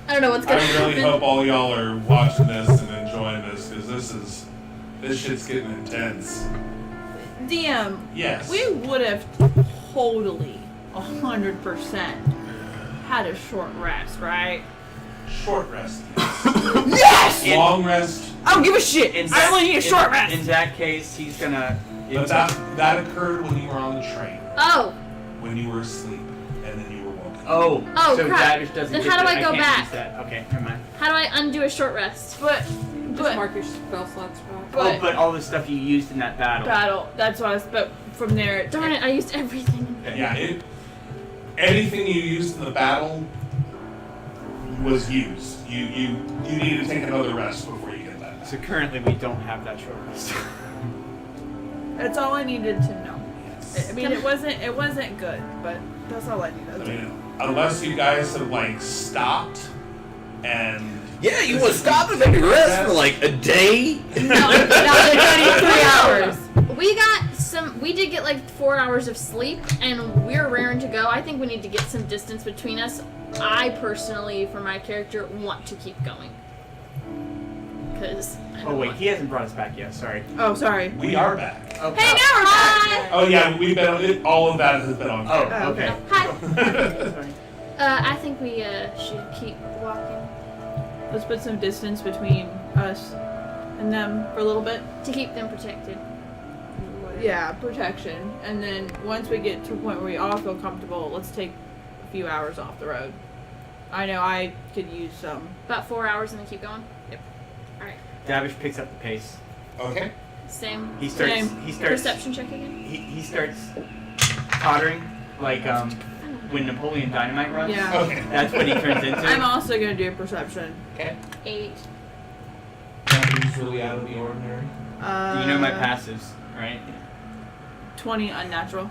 I don't know what's gonna I really happen. hope all y'all are watching this and enjoying this, because this shit's getting intense. DM, Yes. we would have totally 100% had a short rest, right? Short rest. Yes! Long rest. I don't give a shit. I only need a short rest. In that case, he's gonna. But that occurred when you were on the train, Oh. when you were asleep, and then you were woken. Oh, Oh, so crap. Davish doesn't Then get how do the- I go can't back? use that. Okay, never mind. How do I undo a short rest? But Mark your spell slots back. But- But all the stuff you used in that battle. battle. That's what I was. But from there, Darn it! I used everything. Yeah, anything you used in the battle was used. You need to take another rest before you get that. So currently we don't have that short rest. That's all I needed to know. I mean, it wasn't good, but that's all I needed I to know. mean, unless you guys have like stopped and Yeah, you want to stop and maybe rest for like a day? No, only 3 hours. We did get like 4 hours of sleep, and we're raring to go. I think we need to get some distance between us. I personally, for my character, want to keep going. Because. Oh wait, he hasn't brought us back yet. Sorry. Oh, sorry. we are back. Oh, Hey, now we're back! Oh yeah, we've been all of that has been on. Oh, Oh, okay. Hi. Sorry. I think we should keep walking Let's put some distance between us and them for a little bit. to keep them protected. Yeah, protection. And then once we get to a point where we all feel comfortable, let's take a few hours off the road. I know I could use some. About 4 hours and then keep going? Yep. Alright. Davish picks up the pace. Okay. Same. He starts. Same. He starts. Perception check again? He starts tottering like when Napoleon Dynamite runs. Yeah. Okay. That's what he turns into. I'm also gonna do perception. Okay. 8. Nothing's really out of the ordinary. You know my passives, right? 20 unnatural.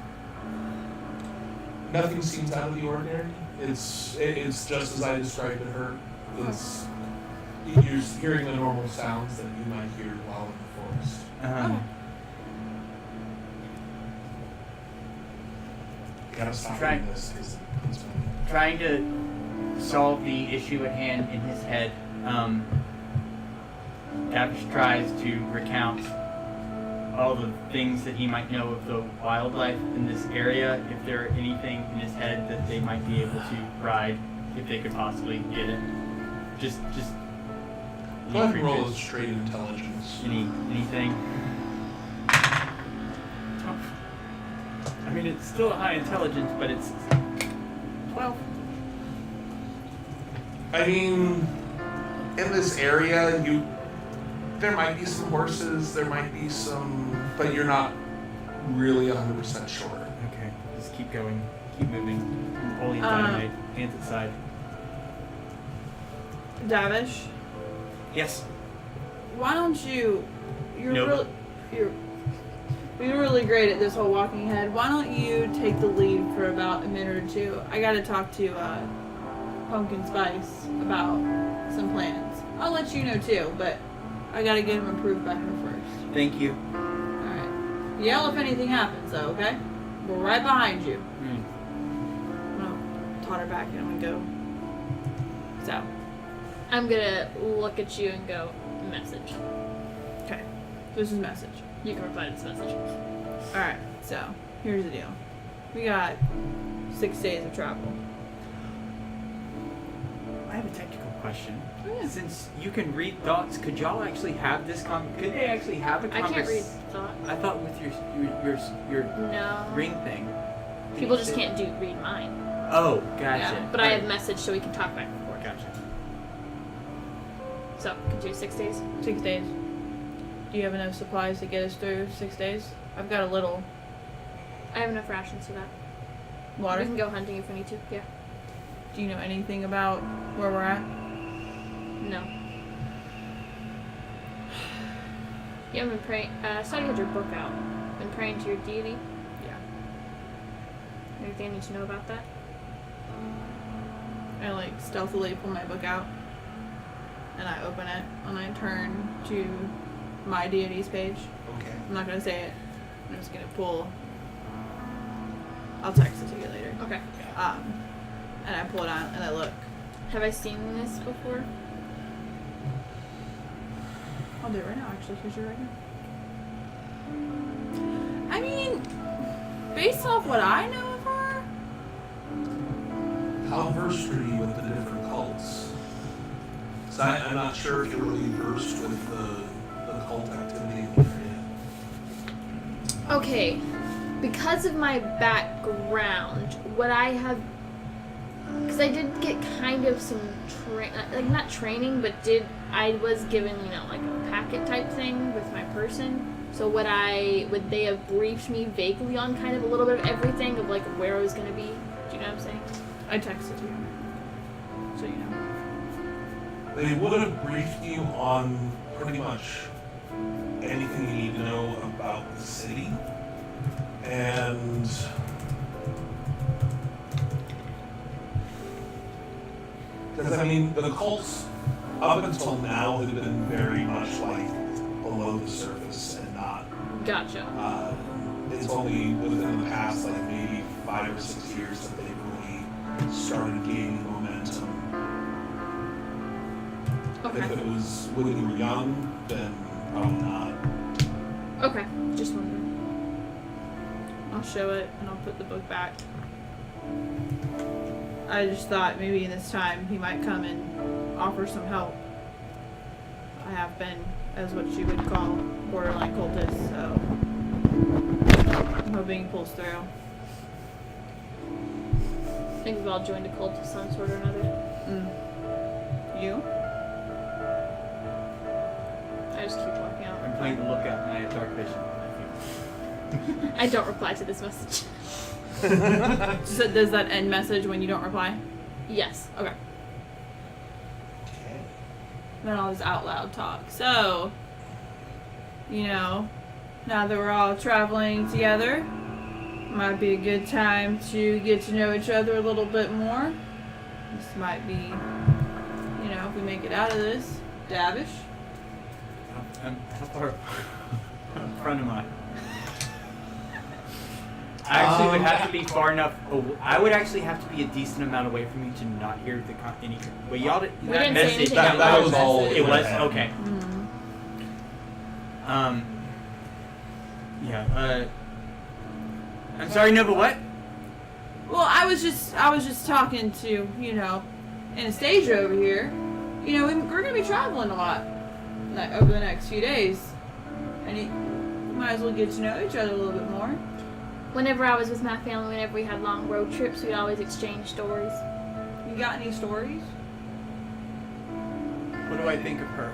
Nothing seems out of the ordinary. It's just as I described to her. It's you're hearing the normal sounds that you might hear while in the forest. Gotta stop Try- doing this because it's been. Trying to solve the issue at hand in his head, Davish tries to recount all the things that he might know of the wildlife in this area, if there are anything in his head that they might be able to ride, if they could possibly get it. Just Go ahead and roll a creatures. straight intelligence. Anything. I mean, it's still a high intelligence, but it's 12. I mean, in this area, there might be some horses, there might be some, but you're not really 100% sure. Okay, just keep going, keep moving. Napoleon Dynamite, hands at side. Davish, Yes. why don't you? You're Nope. you're really great at this whole walking ahead. Why don't you take the lead for about a minute or two? I gotta talk to Pumpkin Spice about some plans. I'll let you know too, but I gotta get him approved by her first. Thank you. Alright. Yell if anything happens though, okay? We're right behind you. I'm gonna totter back and I'm gonna go. So. I'm gonna look at you and go, message. Okay. This is message. You can reply to this message. Alright, so here's the deal. We got 6 days of travel. I have a technical question. Oh, yeah. Since you can read thoughts, could y'all actually have this could they actually have a I conversation? can't read thoughts. I thought with your No. ring thing. People just can't read mine. Oh, gotcha. Yeah, But I have message so we can talk back and forth. Gotcha. So, can do 6 days? 6 days. Do you have enough supplies to get us through 6 days? I've got a little I have enough rations for that. water. We can go hunting if we need to. Yeah. Do you know anything about where we're at? No. You haven't been praying. I saw you had your book out. Been praying to your deity? Yeah. Anything I need to know about that? I like stealthily pull my book out and I open it and I turn to my deity's page. Okay. I'm not gonna say it. I'm just gonna pull. I'll text it to you later. Okay. And I pull it out and I look. Have I seen this before? I'll do it right now, actually, because you're right here. I mean, based off what I know of her, How versed are you with the different cults? So I'm not sure if you're really versed with the cult activity in the area. Okay. Because of my background, what I have, because I did get kind of some like not training, but I was given, you know, like a packet type thing with my person. So would they have briefed me vaguely on kind of a little bit of everything of like where I was gonna be? Do you know what I'm saying? I texted you. So you know. They would have briefed you on pretty much anything you need to know about the city. And because I mean, the cults up until now have been very much like below the surface and not. Gotcha. It's only within the past like maybe 5 or 6 years that they've really started gaining momentum. Okay. If it was when you were young, then probably not. Okay. Just wondering. I'll show it and I'll put the book back. I just thought maybe in this time he might come and offer some help. I have been, as what you would call, borderline cultist, so I'm hoping he pulls through. I think we've all joined a cult of some sort or another. You? I just keep walking out. I'm playing the lookout and I have dark vision. I don't reply to this message. So does that end message when you don't reply? Yes. Okay. Okay. Then I'll just out loud talk. So, you know, now that we're all traveling together, might be a good time to get to know each other a little bit more. This might be, you know, if we make it out of this, Davish. How far in front am I? I actually would have to be far enough. I would actually have to be a decent amount away from you to not hear the any. But y'all didn't. We That didn't say message. anything That about was the all. message. It was had. okay. Yeah. I'm sorry. No, but what? Well, I was just talking to, you know, Anastasia over here. You know, we're gonna be traveling a lot over the next few days, and we might as well get to know each other a little bit more. Whenever I was with my family, whenever we had long road trips, we'd always exchange stories. You got any stories? What do I think of her?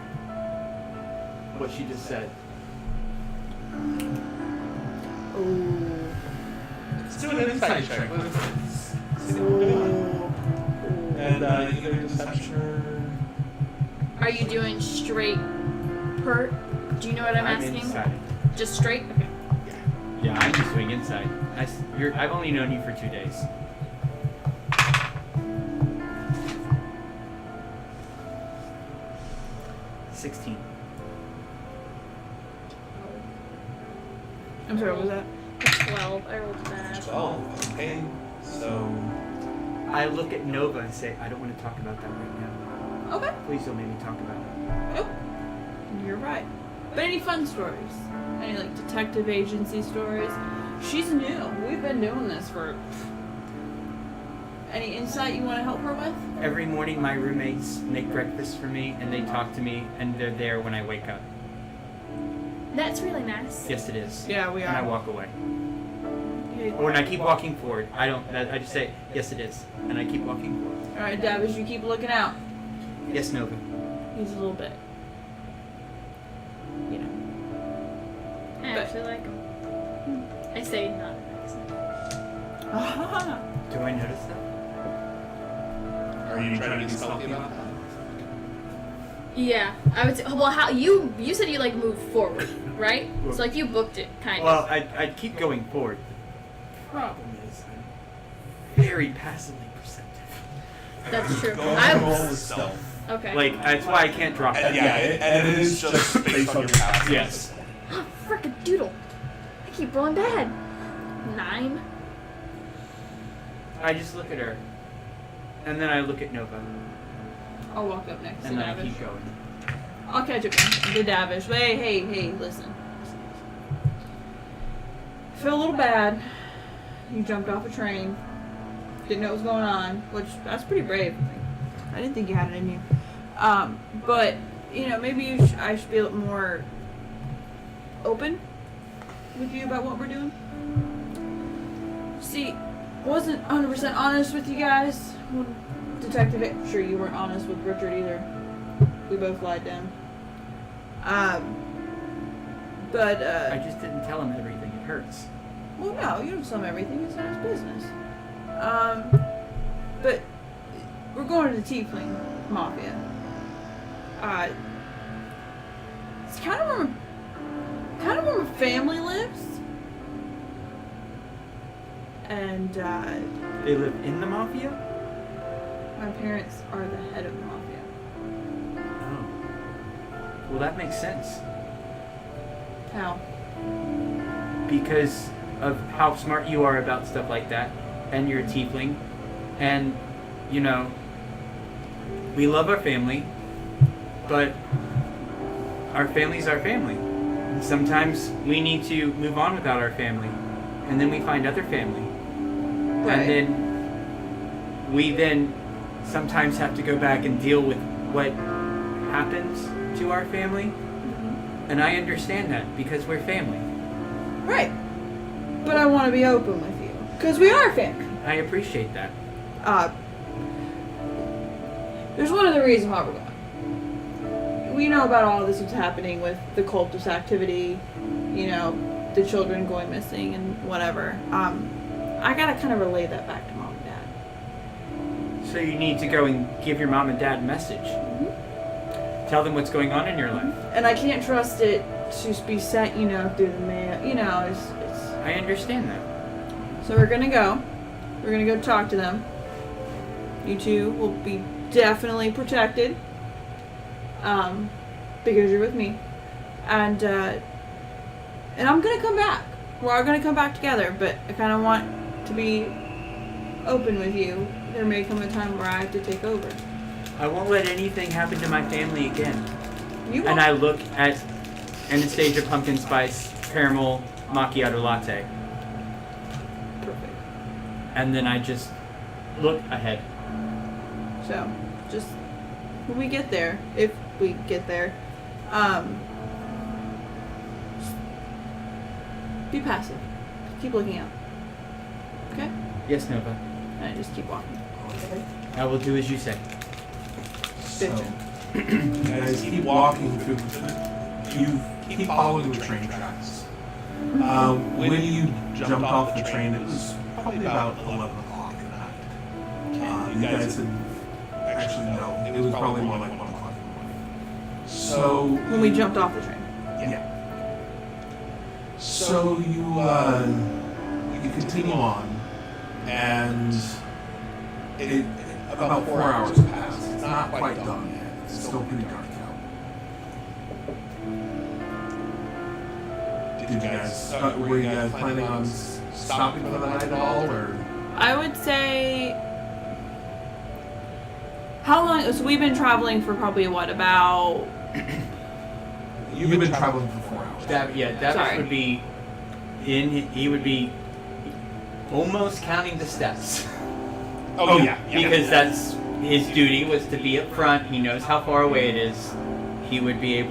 What she just said. Let's do an insight check. Let's see what we're doing. And either deception or. Are you doing straight Per? Do you know what I'm asking? Inside. Just straight? Okay. Yeah, I'm just doing inside. I've only known you for 2 days. $16. I'm sorry, what was that? 12. I rolled bad. 12. Okay. So. I look at Nova and say, I don't want to talk about that right now. Okay. Please don't make me talk about it. Nope. You're right. But any fun stories? Any like detective agency stories? She's new. We've been doing this for. Any insight you want to help her with? Every morning my roommates make breakfast for me and they talk to me and they're there when I wake up. That's really nice. Yes, it is. Yeah, we And I are. walk away. Or when I keep walking forward, I just say, yes, it is. And I keep walking forward. All right, Davish, you keep looking out. Yes, Nova. He's a little bit. You know. I But- actually like him. I say not an accent. Do I notice that? Are you trying to be stealthy about that? Yeah, I would say. Well, how you said you like moved forward, right? So like you booked it, kind Well, of. I'd keep going forward. The problem is I'm very passively perceptive. That's true. Go ahead and roll I with stealth. okay. Like, that's why I can't drop that. And, yeah, and it is just based on your past. Yes. Frickin' doodle! I keep rolling bad. 9. I just look at her, and then I look at Nova, I'll walk up next and to then I Davish. keep going. I'll catch up to Davish. Hey, listen. I feel a little bad. You jumped off a train. Didn't know what was going on, which that's pretty brave. I didn't think you had it in you. But maybe I should be a little more open with you about what we're doing. See, wasn't 100% honest with you guys. Detective, sure you weren't honest with Richard either. We both lied to him. But I just didn't tell him everything. It hurts. well, no, you don't tell him everything. It's not his business. But we're going to the Tiefling Mafia. It's kind of where my family lives. And They live in the Mafia? my parents are the head of the Mafia. Oh. Well, that makes sense. How? Because of how smart you are about stuff like that, and you're a tiefling, and we love our family, but our family's our family. And sometimes we need to move on without our family, and then we find other family, Right. and then we sometimes have to go back and deal with what happens to our family, and I understand that because we're family. Right. But I want to be open with you. Because we are family. I appreciate that. There's one other reason why we're going. We know about all this that's happening with the cultist activity, the children going missing and whatever. I gotta kind of relay that back to Mom and Dad. So you need to go and give your mom and dad a message. Tell them what's going on in your life. And I can't trust it to be sent, through the mail. It's I understand that. So we're gonna go. We're gonna go talk to them. You two will be definitely protected. Because you're with me. And I'm gonna come back. We're all gonna come back together, but I kinda want to be open with you. There may come a time where I have to take over. I won't let anything happen to my family again. You And won't. I look at Anastasia Pumpkin Spice Caramel Macchiato Latte. Perfect. And then I just look ahead. So, just when we get there, if we get there, just be passive. Keep looking out. Okay? Yes, Nova. And I just keep walking. I will do as you say. So, you guys keep walking through. You keep following the train tracks. When you jumped off the train, it was probably about 11 o'clock at night. You guys had actually no, it was probably more like 1 o'clock in the morning. So When we jumped off the train. yeah. So you continue on, and it about 4 hours pass. It's not quite done yet. It's still pretty dark out. Did you guys? Were you guys planning on stopping for the night at all, or? I would say. How long? So we've been traveling for probably about. You've been traveling for 4 hours. Davis Sorry. would be he would be almost counting the steps. Oh yeah. Because that's his duty was to be up front. He knows how far away it is. He would be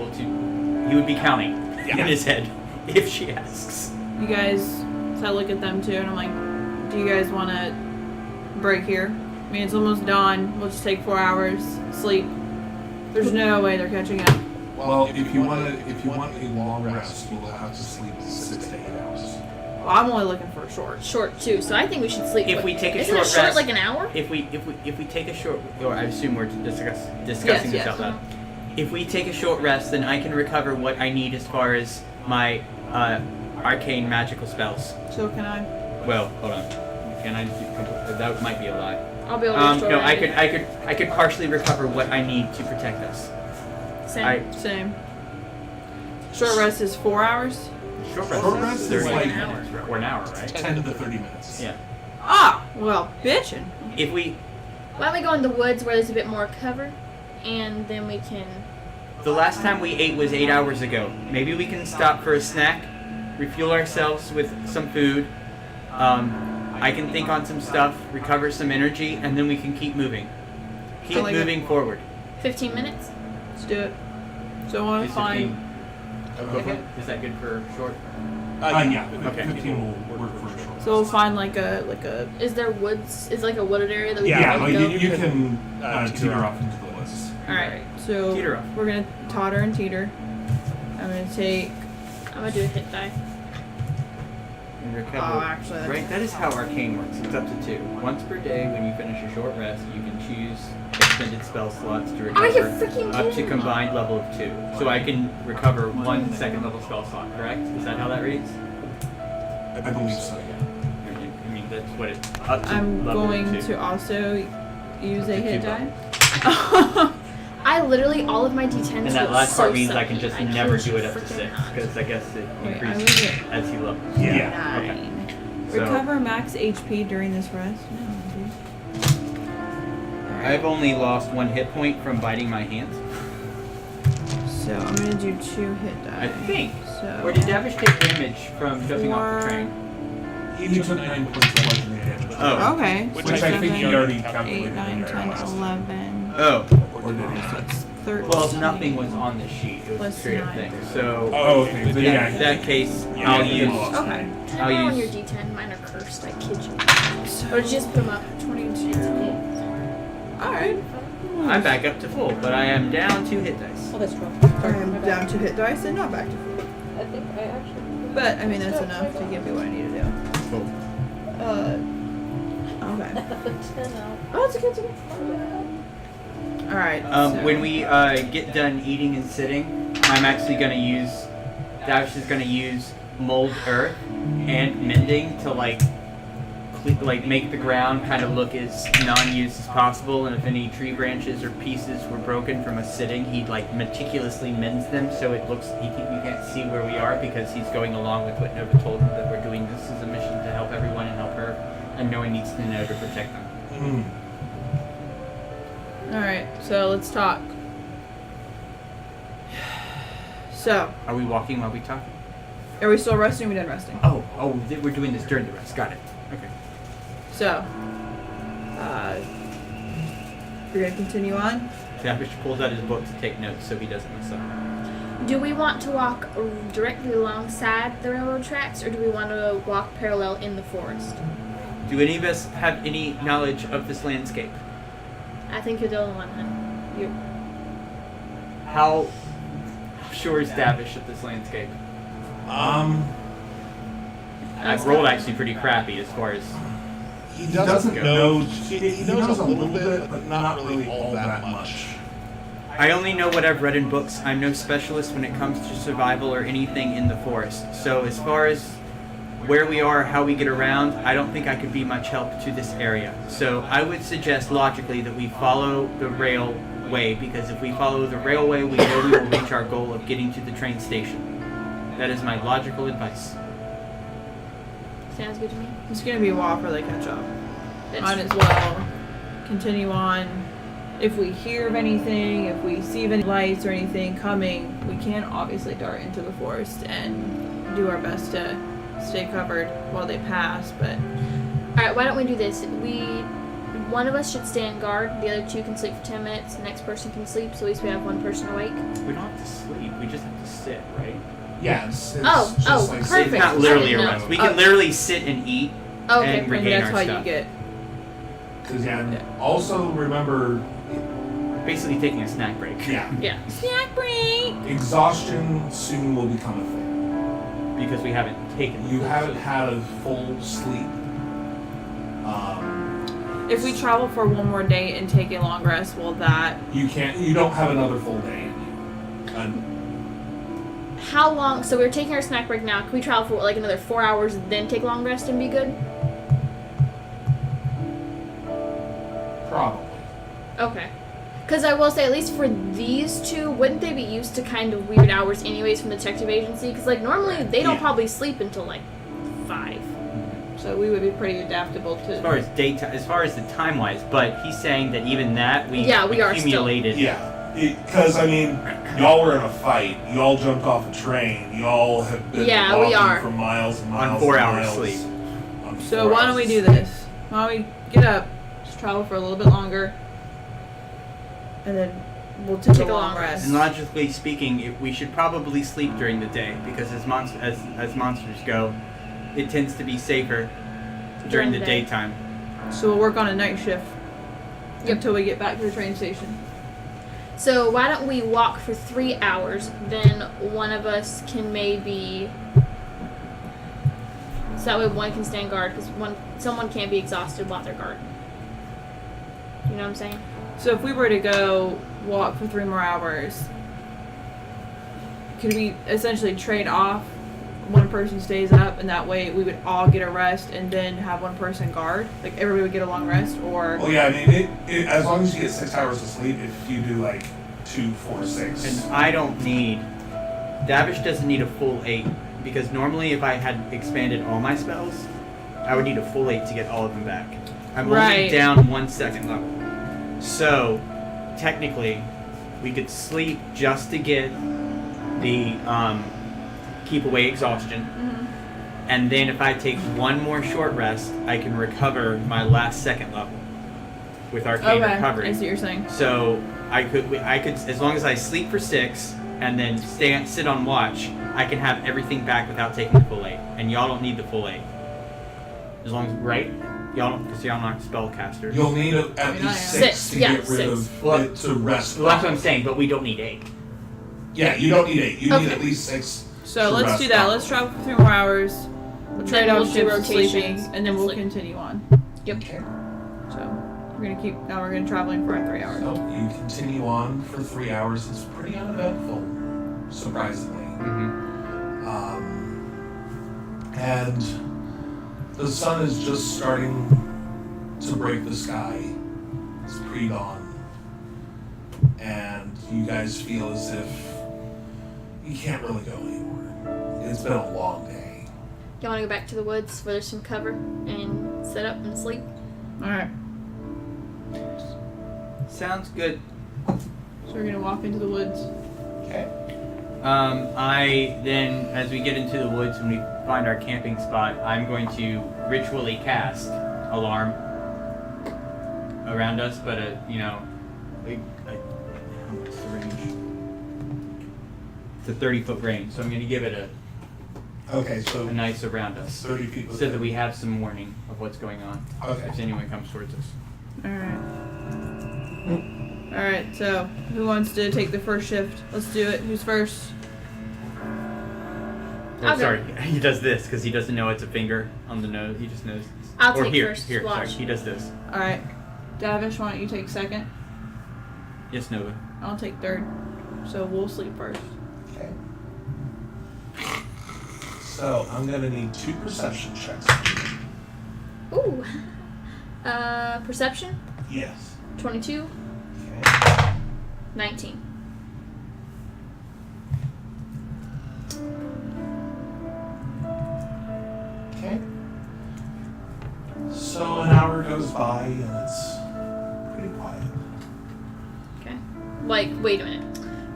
counting in his head if she asks. You guys. So I look at them too, and I'm like, "Do you guys want to break here? I mean, it's almost dawn. We'll just take 4 hours sleep. There's no way they're catching up." Well, if you want a long rest, you will have to sleep 6 to 8 hours. Well, I'm only looking for a short. Short too, so I think we should sleep. If we take a Isn't short a short rest, like an hour? If we take a short, or I assume we're discussing Yes, this yes. out loud. If we take a short rest, then I can recover what I need as far as my arcane magical spells. So can I? Well, hold on. Can I? That might be a lie. I'll be able to restore No, anything. I could partially recover what I need to protect us. Same. Same. Short rest is 4 hours. Short Short rest rest is is 30 like minutes, right? Or an hour, right? 10 to 30 minutes. Yeah. Ah, well, bitchin'. If we, Why don't we go in the woods where there's a bit more cover, and then we can. the last time we ate was 8 hours ago. Maybe we can stop for a snack, refuel ourselves with some food. I can think on some stuff, recover some energy, and then we can keep moving. Keep I like moving forward. 15 minutes? Let's do it. So I want Is to find. 15 Is that good for short? Yeah. Okay. 15 will work for sure. So we'll find like a Is there woods? Is like a wooded area that we Yeah, can like go? you can teeter off into the woods. All right. So Teeter off. we're gonna totter and teeter. I'm gonna take. I'm gonna do a hit die. And recover. Oh, actually, that's- Right, that is how arcane works. It's up to 2. Once per day, when you finish a short rest, you can choose extended spell slots to Are you recover freaking up to kidding me? combined level of 2. So I can recover 1 second level spell slot, correct? Is that how that reads? I believe so, yeah. I mean, that's what it's up to I'm level going 2. to also use a hit keep up. die. I literally, all of my d10s And that get last so part means I can sucky. just I never kid do you it up to freaking 6, not. because I guess it Wait, I increases was at as you level. Yeah. Okay. 9. So- Recover max HP during this rest. No, dude. I've only lost 1 hit point from biting my hands. So I'm gonna do 2 hit die. I think. So. Or did Davish take damage from jumping off the 4. train? He took 9 points of bludgeoning damage. Oh. Okay. Which so I think he 7, already 8, calculated 9, in there 10, last time. 11. Oh. Or did he? So it's 13. Well, nothing was on the sheet. It was a Plus straight up 9. thing. So, Oh, okay. Then yeah, yeah, in that case, yeah, I'll you use. lost. Okay. I'll Remember on your use. d10, mine are cursed, I kid you. Or did you just put them up? 20 and 2. Alright. I'm back up to full, but I am down 2 hit dice. Oh, that's true. I'm down 2 hit dice and not back to full. I think I actually. But I mean that's enough to give me what I need to do. Cool. Okay. 10 out. Oh, it's okay, it's okay. Alright. so- When we get done eating and sitting, I'm actually going to use. Davish is going to use mold earth and mending to like make the ground kind of look as non-used as possible, and if any tree branches or pieces were broken from us sitting, he like meticulously mends them so it looks you can't see where we are, because he's going along with what Nova told him, that we're doing this as a mission to help everyone and help her, and no one needs to know to protect them. Alright, so let's talk. So, Are we walking while we talk? are we still resting or are we done resting? Oh, we're doing this during the rest. Got it. Okay. So, we're gonna continue on. Davish pulls out his book to take notes so he doesn't mess up. Do we want to walk directly alongside the railroad tracks, or do we want to walk parallel in the forest? Do any of us have any knowledge of this landscape? I think you're the only one, then. You. How sure is Davish of this landscape? I've rolled actually pretty crappy as far as. He doesn't know. He knows a little bit, but not really all that much. I only know what I've read in books. I'm no specialist when it comes to survival or anything in the forest. So as far as where we are, how we get around, I don't think I could be much help to this area. So I would suggest logically that we follow the railway, because if we follow the railway, we know we will reach our goal of getting to the train station. That is my logical advice. Sounds good to me. It's gonna be a while before they catch up. That's Might as well continue on. If we hear of anything, if we see any lights or anything coming, we can obviously dart into the forest and do our best to stay covered while they pass, but Alright, why don't we do this? One of us should stand guard, the other 2 can sleep for 10 minutes, the next person can sleep, so at least we have 1 person awake. We don't have to sleep. We just have to sit, right? Yes. Oh, like perfect. It's not literally a I didn't rest. know. We can literally sit and eat Okay, and and regain that's our how stuff. you get. Because also remember, Basically taking a snack break. yeah, Snack break! exhaustion soon will become a thing. Because we haven't taken. You haven't had a full sleep. If we travel for one more day and take a long rest, will that... You don't have another full day in you. How long? So we're taking our snack break now. Can we travel for like another 4 hours, then take long rest and be good? Probably. Okay. Because I will say, at least for these two, wouldn't they be used to kind of weird hours anyways from the detective agency? Because, like, normally they don't probably sleep until, like, 5. So we would be pretty adaptable to. As far as daytime, as far as the time wise, but he's saying that even that we we are still. accumulated. Yeah, because I mean, y'all were in a fight. Y'all jumped off a train. Y'all have been walking for miles and miles on 4 and hours miles sleep. on So 4 why don't we hours do this? Why don't we get up, just travel for a little bit longer, and then we'll take a long rest. And logically speaking, we should probably sleep during the day because as monsters go, it tends to be safer during the daytime. So we'll work on a night shift until we get back to the train station. So why don't we walk for 3 hours? Then one of us can maybe. So that way one can stand guard because someone can't be exhausted while they're guarding. You know what I'm saying? So if we were to go walk for 3 more hours, could we essentially trade off? One person stays up, and that way we would all get a rest, and then have one person guard. Like everybody would get a long rest, or. Well, yeah, I mean, it as long as you get 6 hours of sleep, if you do like 2, 4, 6. And I don't need. Davish doesn't need a full 8 because normally if I had expanded all my spells, I would need a full 8 to get all of them back. I'm only down 1 second level, so technically we could sleep just to get the keep away exhaustion, and then if I take one more short rest, I can recover my last second level with arcane recovery. I see what you're saying. So I could, as long as I sleep for 6 and then sit on watch, I can have everything back without taking the full 8. And y'all don't need the full 8. As long as y'all don't, because y'all aren't spellcasters. You'll need at least 6 to get rid of it to rest. Well, that's what I'm saying, but we don't need 8. Yeah, you don't need 8. You need at least 6. So let's do that. Let's travel for 3 more hours. We'll trade Then off we'll do shifts sleeping, rotations and then we'll sleep. continue on. Yep. Okay. So we're gonna traveling for 3 hours. So you continue on for 3 hours. It's pretty uneventful, surprisingly. And the sun is just starting to break the sky. It's pre-dawn. And you guys feel as if you can't really go anymore. It's been a long day. Y'all want to go back to the woods where there's some cover and set up and sleep? Alright. Sounds good. So we're gonna walk into the woods. Okay. I then, as we get into the woods and we find our camping spot, I'm going to ritually cast alarm around us, but what's the range? It's a 30-foot range, so I'm going to give it Okay, so a nice around us, 30 people. so that we have some warning of what's going on. Okay. If anyone comes towards us. Alright, so who wants to take the first shift? Let's do it. Who's first? Oh, sorry, he does this because he doesn't know it's a finger on the nose. He just knows. I'll or take here, first. Here, Watch. sorry, he does this. Alright. Davish, why don't you take second? Yes, Nova. I'll take third. So we'll sleep first. Okay. So I'm gonna need 2 perception checks. Ooh. Perception? Yes. 22. Okay. 19. Okay. So an hour goes by and it's pretty quiet. Okay. Like, wait a minute.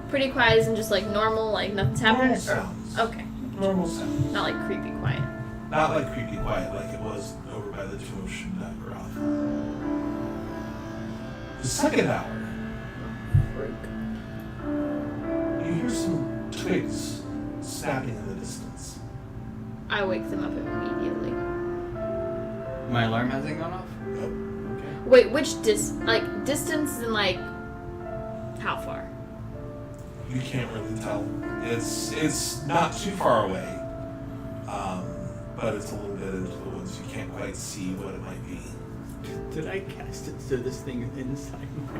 Pretty quiet isn't just like normal, like nothing's happening? Normal sounds. Okay. Normal sounds. Not like creepy quiet. Not like creepy quiet like it was over by the devotion Nagarath. The second hour, you hear some twigs snapping in the distance. I wake them up immediately. My alarm hasn't gone off? Nope. Okay. Wait, which distance and like how far? You can't really tell. It's not too far away, but it's a little bit into the woods. You can't quite see what it might be. Did I cast it so this thing is inside my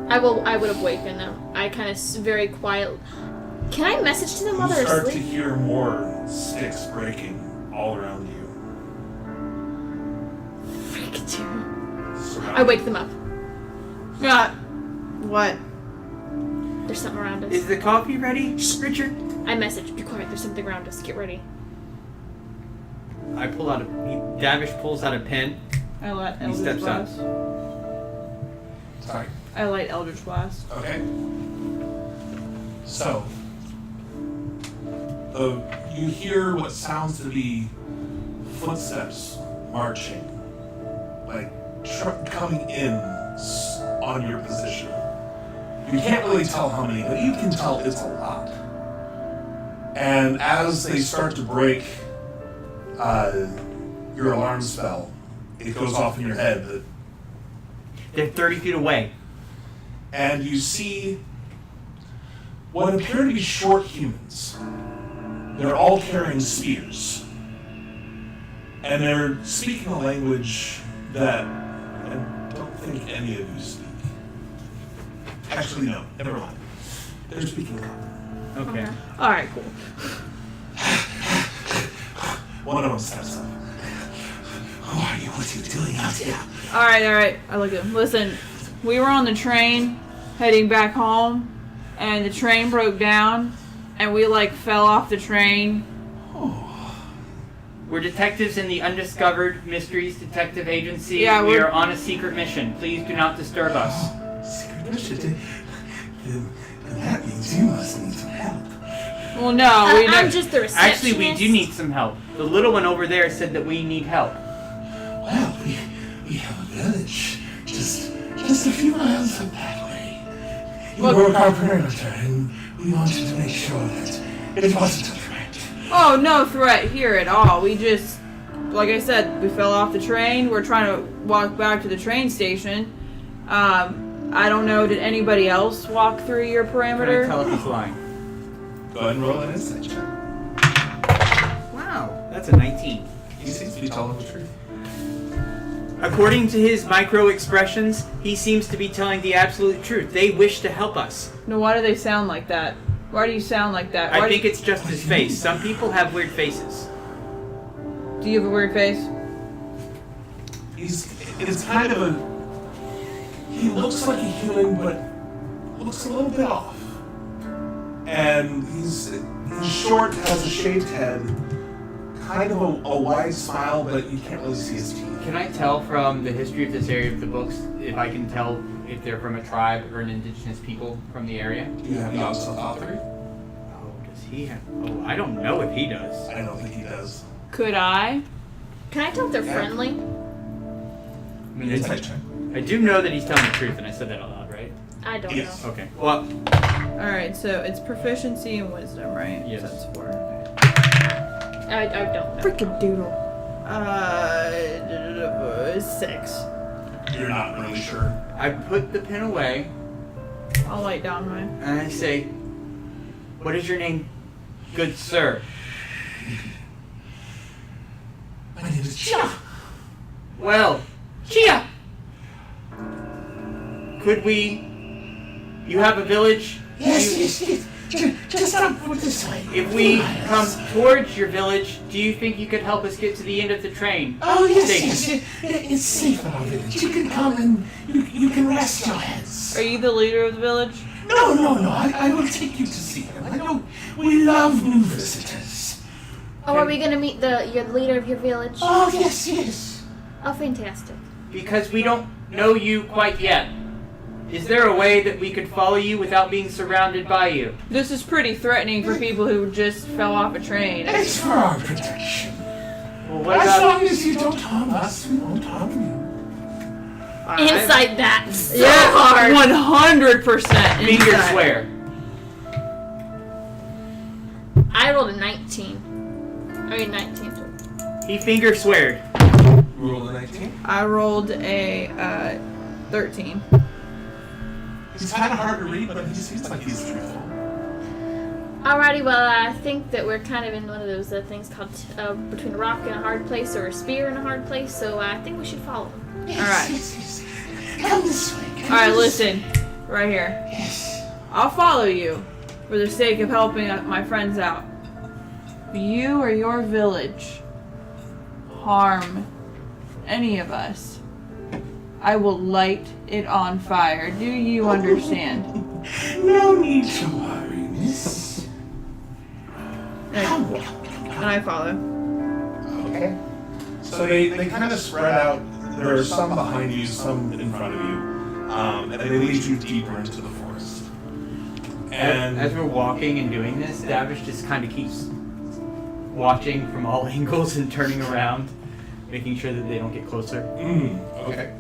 I would have wakened them. I kind of very quiet. Can I message to them while You they're start to asleep? hear more sticks breaking all around you. Freak, dude. Surrounding I wake them up. What? There's something around us. Is the coffee ready, Richard? I messaged. Be quiet. There's something around us. Get ready. I pull out Davish pulls out a pen. I light He Eldritch steps out. Blast. Sorry. I light Eldritch Blast. Okay. So, you hear what sounds to be footsteps marching, like coming in on your position. You can't really tell how many, but you can tell it's a lot. And as they start to break your alarm spell, it goes off in your head that, They're 30 feet away. and you see what appear to be short humans. They're all carrying spears. And they're speaking a language that I don't think any of you speak. Actually, no, never mind. They're speaking common. Okay. Alright, cool. One of them steps up. Who are you? What are you doing out here? Alright. I look at him. Listen, we were on the train heading back home, and the train broke down, and we fell off the train. We're detectives in the Undiscovered Mysteries Detective Agency. Yeah, we we're- are on a secret mission. Please do not disturb us. Secret mission? Then that means you must need some help. Well, no, we I'm never. just the receptionist. Actually, we do need some help. The little one over there said that we need help. Well, we have a village just a few miles up that way. You broke our perimeter, and we wanted to make sure that it wasn't a threat. Oh, no threat here at all. We just, like I said, we fell off the train. We're trying to walk back to the train station. I don't know, did anybody else walk through your Can I perimeter? tell if he's lying? Go ahead and roll an insight check. Wow, that's a 19. He seems to be telling the truth. According to his micro expressions, he seems to be telling the absolute truth. They wish to help us. No, why do they sound like that? Why do you sound like that? I think it's just his face. Some people have weird faces. Do you have a weird face? It's kind of a... He looks like a human, but looks a little bit off. And he's short, has a shaved head, kind of a wide smile, but you can't really see his teeth. Can I tell from the history of this area of the books if I can tell if they're from a tribe or an indigenous people from the area? Do you have the authority? Oh, does he have... Oh, I don't know if he does. I don't think he does. Could I? Can I tell if they're friendly? I mean, Insight check. I do know that he's telling the truth, and I said that out loud, right? I don't Yes. know. Okay. Well, Alright, so it's proficiency and wisdom, right? Yes. So that's 4. I don't know. Freaking doodle. 6. You're not really sure. I put the pen away, I'll light down mine. and I say, "What is your name, good sir?" My name is Chia. Well, Chia! Could we... You have a village? Yes. Just up this way. If we come towards your village, do you think you could help us get to the end of the train? Oh, station? yes. It's safe in our village. You can come and you can rest your heads. Are you the leader of the village? No. I will take you to see him. I know we love new visitors. Oh, are we gonna meet your leader of your village? Oh, yes. Oh, fantastic. Because we don't know you quite yet. Is there a way that we could follow you without being surrounded by you? This is pretty threatening for people who just fell off a train. It's for our protection. Well, what As about... long as you don't harm us, we won't harm you. Inside that so Yeah, hard. 100% Finger inside. swear. I rolled a 19. 19. He finger sweared. Roll a 19. I rolled a 13. He's kind of hard to read, but he seems like he's truthful. Alrighty, well, I think that we're kind of in one of those things called between a rock and a hard place, or a spear and a hard place, so I think we should follow him. Alright. Yes. Come this way. Alright, listen. Right here. Yes. I'll follow you for the sake of helping my friends out. If you or your village harm any of us, I will light it on fire. Do you understand? No need to worry, miss. And I follow. Okay. So they kind of spread out. There are some behind you, some in front of you, and they lead you deeper into the forest. And as we're walking and doing this, Davish just kind of keeps watching from all angles and turning around, making sure that they don't get closer. Okay.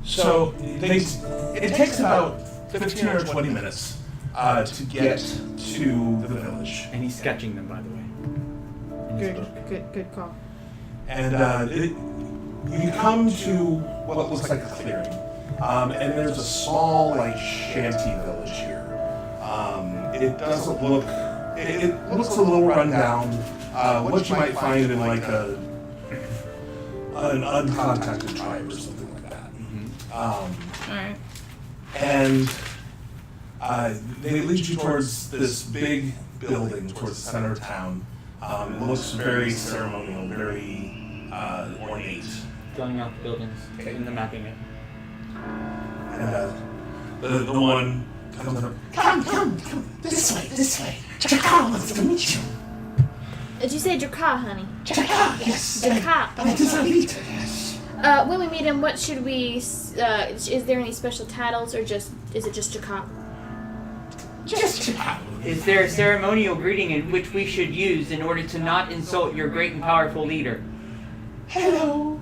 So it takes about 15 or 20 minutes to get to the village. And he's sketching them, by the way. in his book. Good call. And you come to what looks like a clearing. And there's a small, like, shanty village here. It doesn't look... It looks a little run down. What you might find in, like, an uncontacted tribe or something like that. Alright. And they lead you towards this big building towards the center of town. It looks very ceremonial, very ornate. Filling out the buildings and the mapping it. And the one comes up. Come, this way. Chaka wants to meet you. Did you say Jaka, honey? Chaka, yes. Jaka. That is our leader, yes. When we meet him, what should we? Is there any special titles, or is it just Jaka? Just Chaka. Is there a ceremonial greeting in which we should use in order to not insult your great and powerful leader? Hello.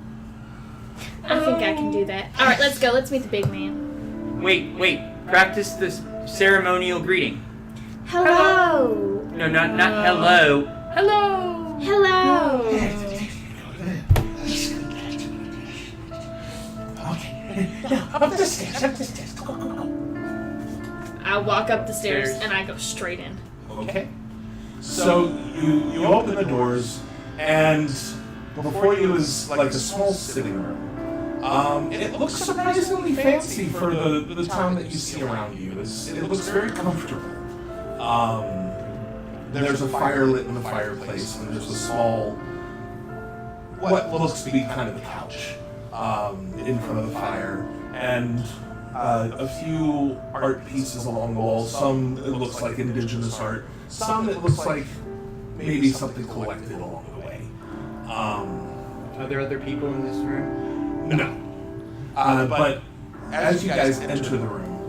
I think I can do that. All right, let's go. Let's meet the big man. Wait. Practice this ceremonial greeting. Hello. No, not hello. Hello! Hello. Okay. Now, up the stairs. Go. I walk up the stairs and I go straight in. Okay. So you open the doors, and before you is like a small sitting room. It looks surprisingly fancy for the town that you see around you. It looks very comfortable. There's a fire lit in the fireplace, and there's a small, what looks to be kind of a couch in front of the fire, and a few art pieces along the wall. Some it looks like indigenous art. Some it looks like maybe something collected along the way. Are there other people in this room? No. But as you guys enter the room,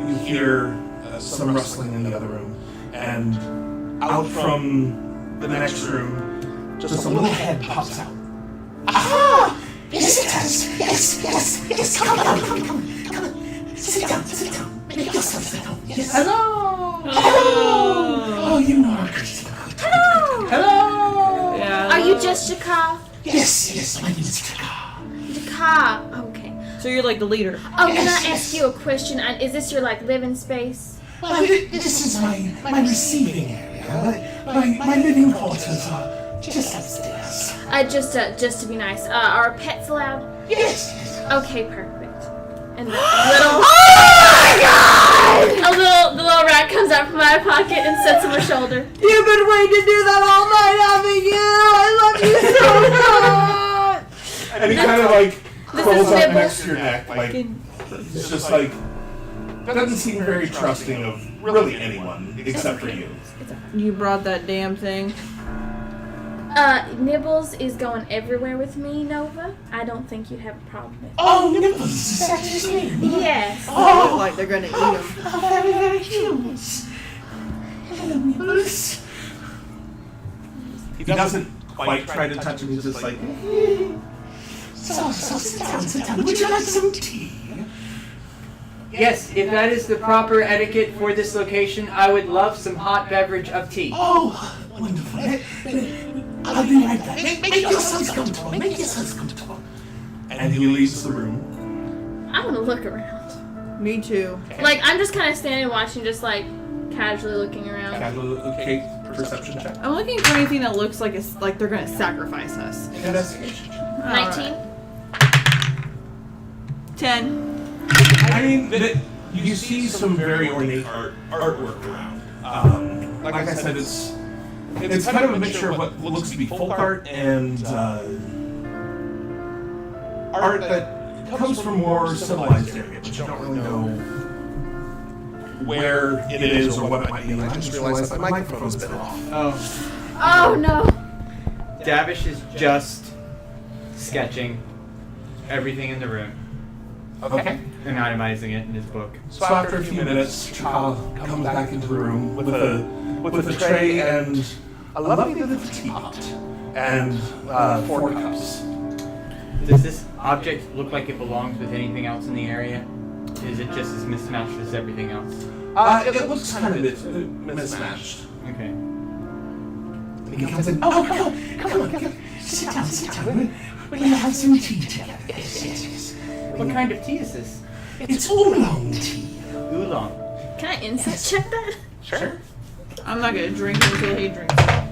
you hear some rustling in the other room, and out from the next room, just a little head pops out. Aha! Visitors! Yes! Come on. Sit down. Make yourself at home. Yes. Hello! Oh, you know our Christy. Hello! Yeah. Are you just Jaka? Yes, my name is Chaka. Jaka. Okay. So you're like the leader. Oh, can I ask you a question? Is this your like living space? Well, this is my receiving area. My living quarters are just upstairs. Just to be nice. Are pets allowed? Yes. Okay, perfect. And the little. Oh my God! The little rat comes out from my pocket and sits on my shoulder. You've been waiting to do that all night, haven't you? I love you so much! And he kind of like curls up Nibble. next to your neck, like it's just like doesn't seem very trusting of really anyone except for you. You brought that damn thing. Nibbles is going everywhere with me, Nova. I don't think you'd have a problem with it. Oh, Nipples, is that his name? Yes. They look like they're gonna eat him. Very, very cute. Hello, Nipples. He doesn't quite try to touch him. He's just like, so sit down. Would you like some tea? Yes, if that is the proper etiquette for this location, I would love some hot beverage of tea. Oh, wonderful. I'll be right back. Make yourselves comfortable. And he leaves the room. I'm gonna look around. Me too. Like, I'm just kind of standing watching, just like casually looking around. Okay, perception check. I'm looking for anything that looks like it's like they're gonna sacrifice us. Investigation. 19. 10. I mean, you see some very ornate artwork around. Like I said, it's kind of a mixture of what looks to be folk art and art that comes from more civilized area, but you don't really know where it is or what it might be. And I just realized that my microphone's been off. Oh no. Davish is just sketching everything in the room Okay. and itemizing it in his book. So after a few minutes, Child comes back into the room with a tray and a lovely little teapot and 4 cups. Does this object look like it belongs with anything else in the area? Is it just as mismatched as everything else? It looks kind of mismatched. Okay. And he comes in. Oh, come on. Sit down. We'll have some tea together. Yes. What kind of tea is this? It's oolong tea. Oolong. Can I insight check that? Sure. I'm not gonna drink until he drinks it.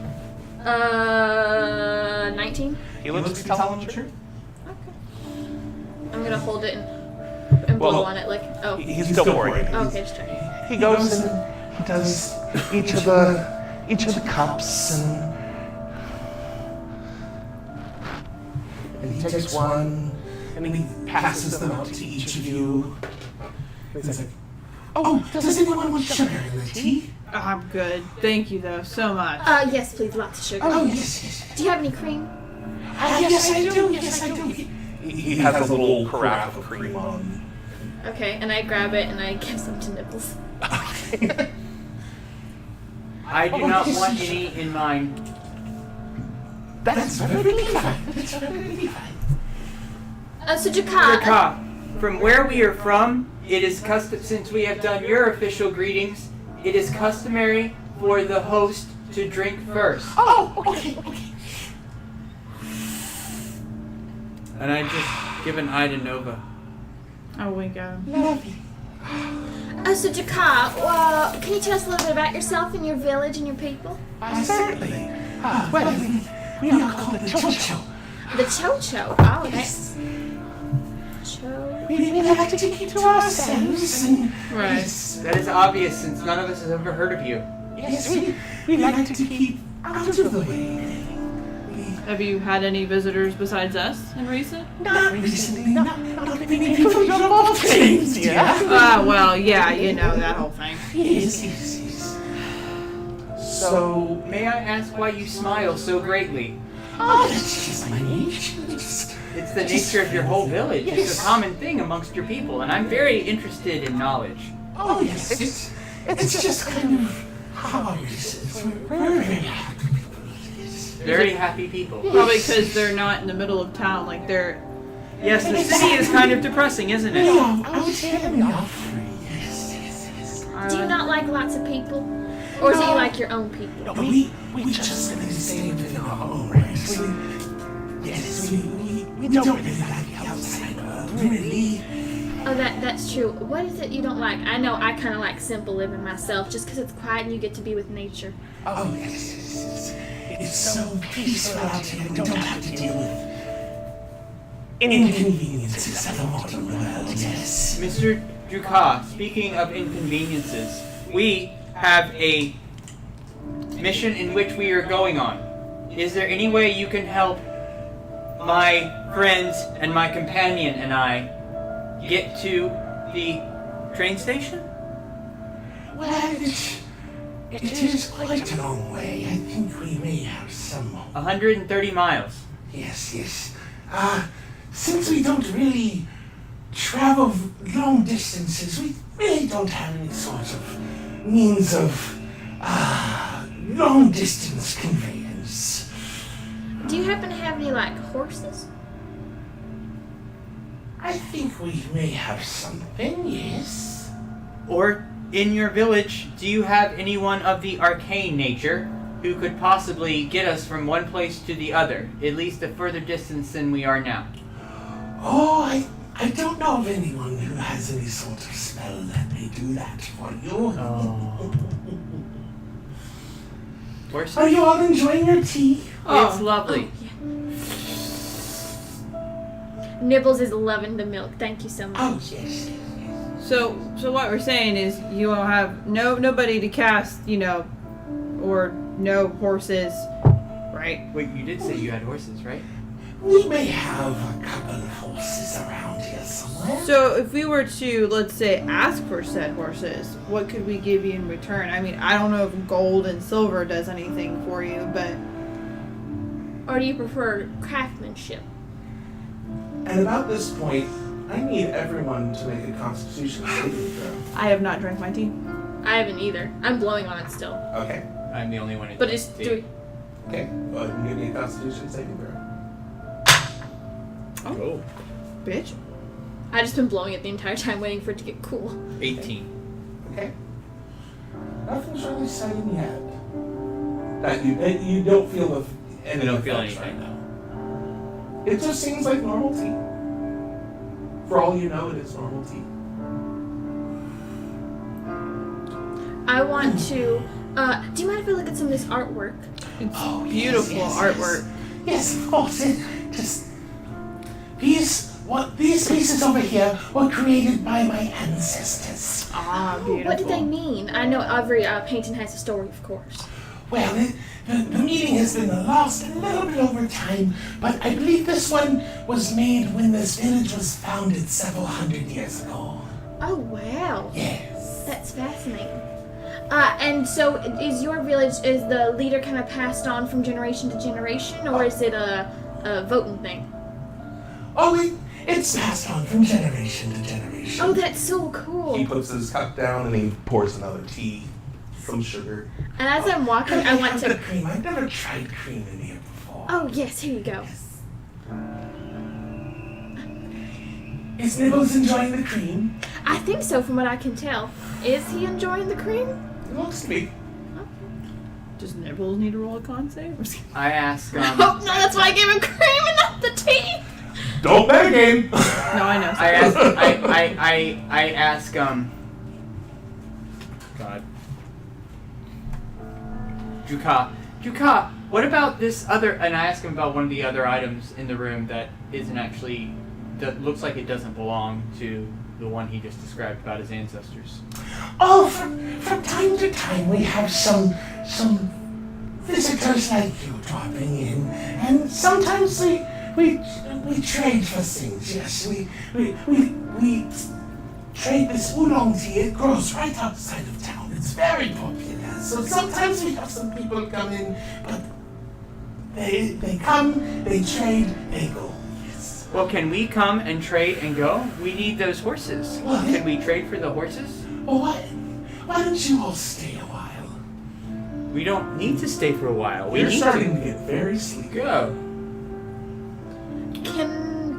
19. He looks to be telling the truth. I'm gonna hold it and blow on it like. Oh. He's still pouring. Okay, just checking. He goes and does each of the cups and he takes one and he passes them out to each of you. He's like, "Oh, does anyone want sugar in the tea?" I'm good. Thank you though so much. Yes, please, lots of sugar. Oh, yes. Do you have any cream? Yes, I do. He has a little carafe of cream on. Okay, and I grab it and I give some to Nibbles. I do not want any in mine. That's perfectly fine. So Jakar. Ka, from where we are from, it is custom. Since we have done your official greetings, it is customary for the host to drink first. Oh, okay. And I just give an eye to Nova. I'll wink at him. So Jakar, can you tell us a little bit about yourself and your village and your people? Certainly. Well, we are called the Chocho. The Chocho. Oh, that's. Cho. We like to keep to ourselves. And Right. That is obvious since none of us has ever heard of you. yes, we like to keep out of the way. Have you had any visitors besides us in recent? Not recently, not many people of all things, yeah. Well, yeah, you know that whole thing. Yes. So, May I ask why you smile so greatly? that's just my nature. It's the nature of your whole village. It's a common thing amongst your people, and I'm very interested in knowledge. Oh, yes, it's just kind of how it is. We're very happy people. Very happy people. Probably because they're not in the middle of town, like they're. Yes, the city is kind of depressing, isn't it? Yeah, I would say that we are free. Yes. Do you not like lots of people? Or do you like your own people? No, we just really stay within our own ranks. We don't really like the outside world, really. Oh, that's true. What is it you don't like? I know I kind of like simple living myself, just because it's quiet and you get to be with nature. Oh, yes. It's so peaceful out here. We don't have to deal with inconveniences of the modern world, yes. Mr. Druka, speaking of inconveniences, we have a mission in which we are going on. Is there any way you can help my friends and my companion and I get to the train station? Well, it is quite a long way. I think we may have some. 130 miles. Yes. Since we don't really travel long distances, we really don't have any sort of means of long distance conveyance. Do you happen to have any, like, horses? I think we may have something, yes. Or in your village, do you have anyone of the arcane nature who could possibly get us from one place to the other, at least a further distance than we are now? Oh, I don't know of anyone who has any sort of spell that may do that for you. Are you all enjoying your tea? It's lovely. Nibbles is loving the milk. Thank you so much. Oh, yes. So what we're saying is you all have nobody to cast, or no horses, right? Wait, you did say you had horses, right? We may have a couple of horses around here somewhere. So if we were to, let's say, ask for said horses, what could we give you in return? I mean, I don't know if gold and silver does anything for you, but... Or do you prefer craftsmanship? At about this point, I need everyone to make a Constitution saving throw. I have not drank my tea. I haven't either. I'm blowing on it still. Okay. I'm the only one who But drinks it's tea. doing. Okay. Go ahead and give me a Constitution saving throw. Oh. Bitch. I just been blowing it the entire time, waiting for it to get cool. 18. Okay. Nothing's really saying yet. That you don't feel the. I don't feel effects anything. right now. It just seems like normal tea. For all you know, it is normal tea. I want to. Do you mind if I look at some of this artwork? It's beautiful artwork. Yes, of course. These pieces over here were created by my ancestors. Ah, Oh, beautiful. what did they mean? I know every painting has a story, of course. Well, the meaning has been lost a little bit over time, but I believe this one was made when this village was founded several hundred years ago. Oh, wow. Yes. That's fascinating. And so is your village, is the leader kind of passed on from generation to generation, or is it a voting thing? Oh, it's passed on from generation to generation. Oh, that's so cool. He puts his cup down and he pours another tea, some sugar. And as I'm walking, I want the to... cream. I've never tried cream in here before. Oh, yes, here you go. Is Nibbles enjoying the cream? I think so, from what I can tell. Is he enjoying the cream? It looks to be. Does Nibbles need to roll a con save? I ask, Oh, no, that's why I gave him cream and not the tea. Don't bet again. No, I know. I ask, God. Juka, what about this other, and I ask him about one of the other items in the room that isn't actually, that looks like it doesn't belong to the one he just described about his ancestors. Oh, from time to time we have some visitors like you dropping in, and sometimes we trade for things. Yes, we trade this oolong tea. It grows right outside of town. It's very popular. So sometimes we have some people come in, but they come, they trade, they go. Yes. Well, can we come and trade and go? We need those horses. What? Can we trade for the horses? Well, why don't you all stay a while? We don't need to stay for a while. We We're need starting to to get very sleepy. go.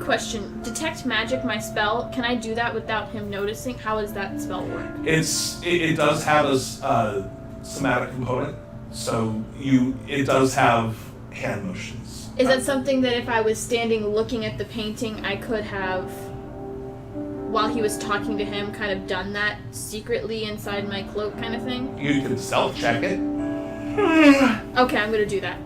Question, detect magic, my spell, can I do that without him noticing? How does that spell work? It does have a somatic component, so it does have hand motions. Is that something that if I was standing looking at the painting, I could have, while he was talking to him, kind of done that secretly inside my cloak kind of thing? You can self check it. Okay, I'm gonna do that.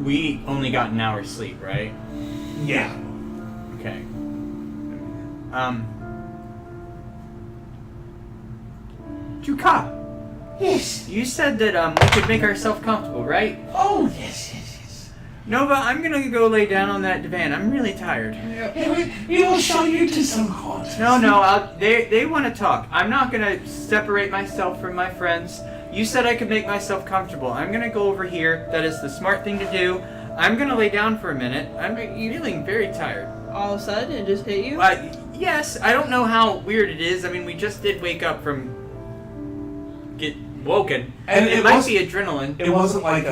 We only got an hour's sleep, right? Yeah. Okay. Juka, Yes. you said that we could make ourselves comfortable, right? Oh, yes. Nova, I'm gonna go lay down on that divan. I'm really tired. We will show you to some quarters. No, they want to talk. I'm not gonna separate myself from my friends. You said I could make myself comfortable. I'm gonna go over here. That is the smart thing to do. I'm gonna lay down for a minute. I'm feeling very tired. All of a sudden, it just hit you? Yes, I don't know how weird it is. I mean, we just did wake up from get woken, And it might be adrenaline. It wasn't like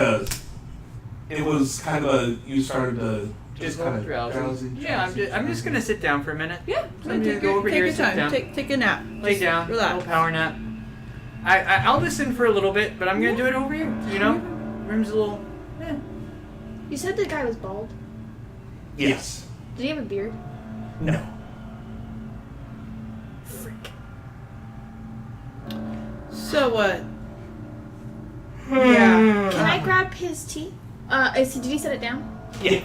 it was kind of you started to just kind of drowsy. Yeah, I'm just gonna sit down for a minute. Yeah, I'm gonna go over take here, your sit time. down, Take a nap. lay Just down, relax. little power nap. I'll listen for a little bit, but I'm gonna do it over here. You know, room's a little. You said the guy was bald. Yes. Did he have a beard? No. Frick. So what? Yeah. Can I grab his tea? Did he set it down? Yeah.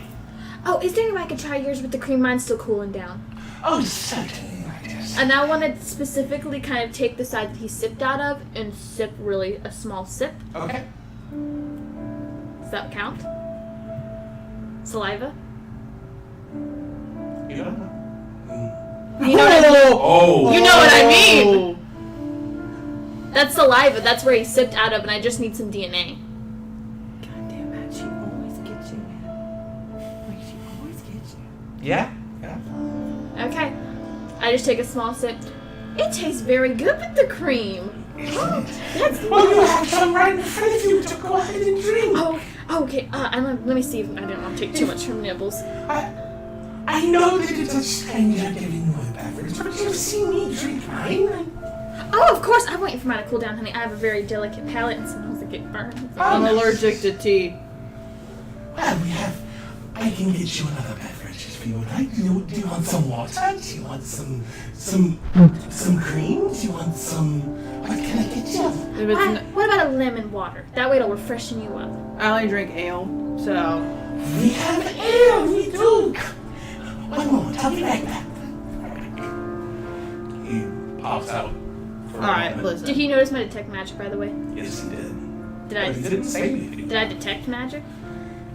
Oh, is there any way I could try yours with the cream? Mine's still cooling down. Oh, certainly, my dear. And I want to specifically kind of take the side that he sipped out of and sip really a small sip. Okay. Does that count? Saliva? You don't know. You know what I mean? Oh. You know what I mean! That's saliva. That's where he sipped out of, and I just need some DNA. God damn it, she always gets you, man. Like, she always gets you. Yeah. Okay. I just take a small sip. It tastes very good with the cream. That's Well, you have some right in front of you to go ahead and drink. Oh, okay. Let me see if I don't want to take too much from Nibbles. I know that it's a stranger giving you a beverage, but you've seen me drink mine. Oh, of course. I'm waiting for mine to cool down, honey. I have a very delicate palate, and sometimes I get burned. I'm allergic to tea. Well, I can get you another beverage if you would like. Do you want some water? Do you want some cream? Do you want some... What can I get you? If it's What about a lemon water? That way it'll refreshen you up. I only drink ale, so. We have ale, we do. One moment, I'll be right back. He pops out. Alright, listen. Did he notice my detect magic, by the way? Yes, he did. Did But he didn't say anything. Did I detect magic?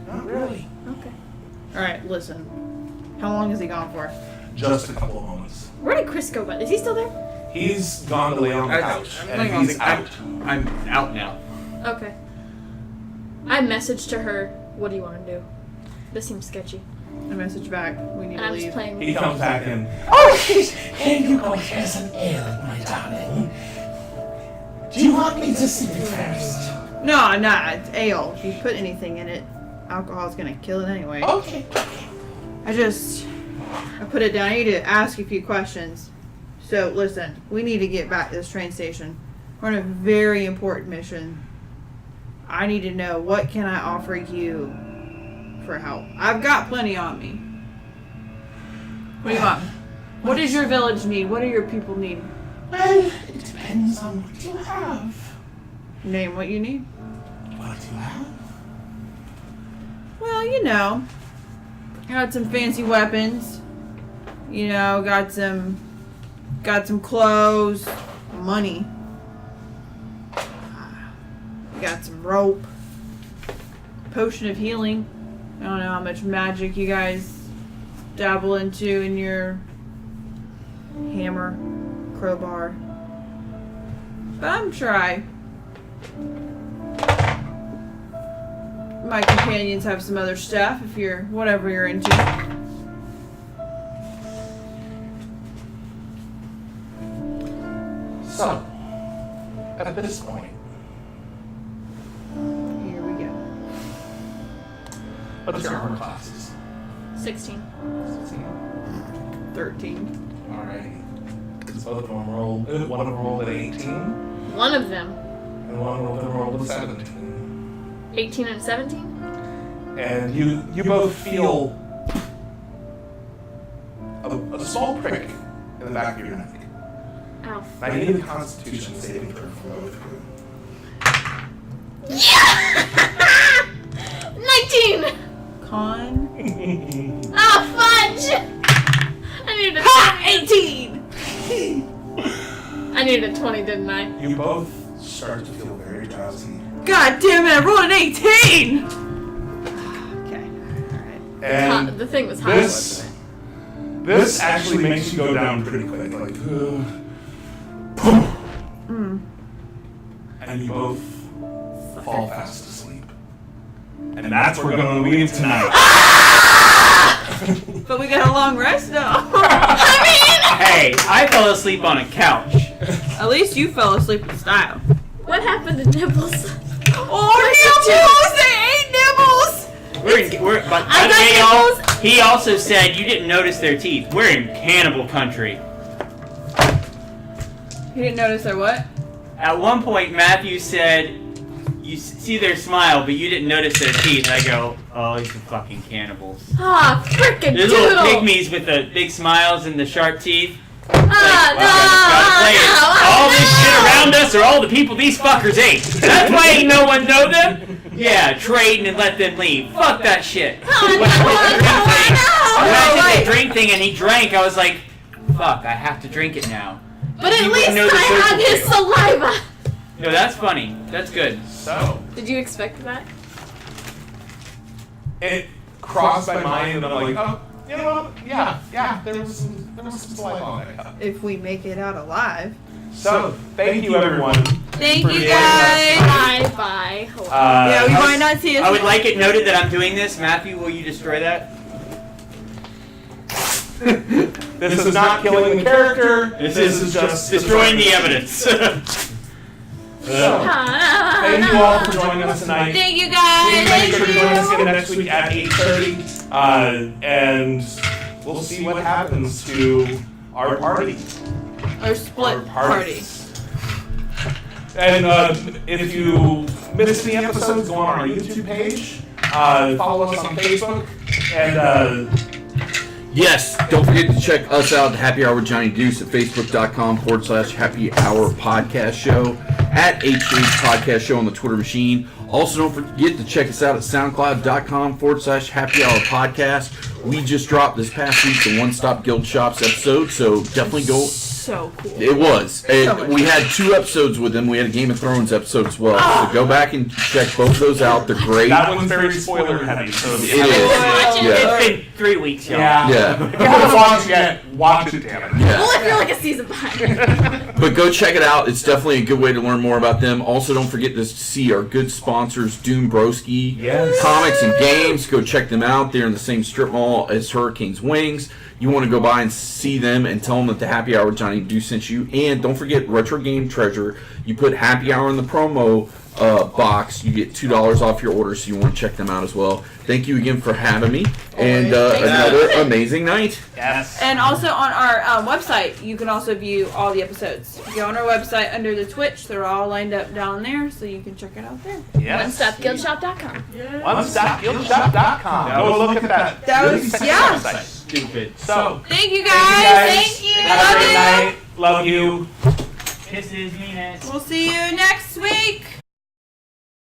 Not really. Okay. Alright, listen. How long is he gone for? Just a couple of moments. Where did Chris go? But is he still there? He's gone to lay on the couch, and he's out. I'm out now. Okay. I messaged to her. What do you want to do? This seems sketchy. I message back. We need And to I'm just leave. playing. He comes back in. Oh, here you go. Here's some ale, my darling. Do you want me to sip it first? No, it's ale. If you put anything in it, alcohol's gonna kill it anyway. Okay. I put it down. I need to ask you a few questions. So, listen, we need to get back to this train station. We're on a very important mission. I need to know, what can I offer you for help? I've got plenty on me. What do you want? What does your village need? What do your people need? Well, it depends on what you have. Name what you need. What do you have? Well, I got some fancy weapons. Got some clothes, money. Got some rope, potion of healing. I don't know how much magic you guys dabble into in your hammer, crowbar, but I'm sure my companions have some other stuff if you're whatever you're into. So, at this point, Here we go. what's your armor classes? 16. 13. Alright. Because both of them rolled. One of them rolled at 18, One of them. and one of them rolled at 17. 18 and 17? And you both feel a small prick in the back of your neck. Ow. I need a Constitution saving throw from both of you. 19! Con. Oh, fudge! I needed a 18! I needed a 20, didn't I? You both start to feel very drowsy. God damn it, I rolled an 18! Okay, alright. And The thing was high. this actually makes you go down pretty quick. Like, and you both fall fast asleep. And that's where we're going to leave tonight. But we got a long rest though. Hey, I fell asleep on a couch. At least you fell asleep in style. What happened to Nibbles? Oh, Nibbles! They ate Nibbles! But I got y'all, he also said you didn't notice their teeth. We're in cannibal country. You didn't notice their what? At one point, Matthew said, you see their smile, but you didn't notice their teeth. I go, oh, these are fucking cannibals. Ah, frickin' They're little doodle! pygmies with the big smiles and the sharp teeth. Ah, All this shit around us are all the people these fuckers ate. That's why ain't no one know them. Yeah, trading and let them leave. Fuck that shit. When I did the drink thing and he drank, I was like, fuck, I have to drink it now. But He at wouldn't least know the I social have his cue. saliva. No, that's funny. That's good. So Did you expect that? it crossed my mind, and I'm like, oh, you know what? Yeah. There was some saliva on that cup. If we make it out alive. So thank you, everyone. Thank for you joining us guys. tonight. Bye. Hello. Yeah, we might not see us. I would like it noted that I'm doing this. Matthew, will you destroy that? This is not killing the character. This is just Destroying the evidence. Thank you all for joining us tonight. Thank you Please guys. make sure to join us again next week at 8:30, and we'll see what happens to our party. Or split Our party. And if you missed any episodes, go on our YouTube page, follow us on Facebook, and Yes, don't forget to check us out at Happy Hour with Johnny Deuce at Facebook.com/Happy Hour Podcast Show, at HH Podcast Show on the Twitter machine. Also, don't forget to check us out at SoundCloud.com/Happy Hour Podcast. We just dropped this past week the One Stop Guild Shops episode, so definitely go. So cool. It was. So much We had 2 episodes with them. We had a Game of Thrones episode as well. So go back and check both of those out. They're great. that one's very spoiler heavy. So It is. It's Yeah. been 3 weeks, y'all. Yeah. If you haven't watched yet, watch it, damn it. Yeah. Well, if you're like a season behind. But go check it out. It's definitely a good way to learn more about them. Also, don't forget to see our good sponsors, Doom Broski, Yes. Comics and Games. Go check them out. They're in the same strip mall as Hurricane's Wings. You want to go by and see them and tell them that the Happy Hour with Johnny Deuce sent you. And don't forget Retro Game Treasure. You put Happy Hour in the promo box, you get $2 off your order, so you want to check them out as well. Thank you again for having me. And another amazing night. Yes. And also on our website, you can also view all the episodes. If you go on our website under the Twitch, they're all lined up down there, so you can check it out there. Yes. OneStopGuildShop.com. OneStopGuildShop.com. Go look at that. That really was- sexy yeah. website. Stupid. So, Thank you thank guys. you guys. Thank you. Have a Love great you. night. Love you. Kisses, mean it. We'll see you next week.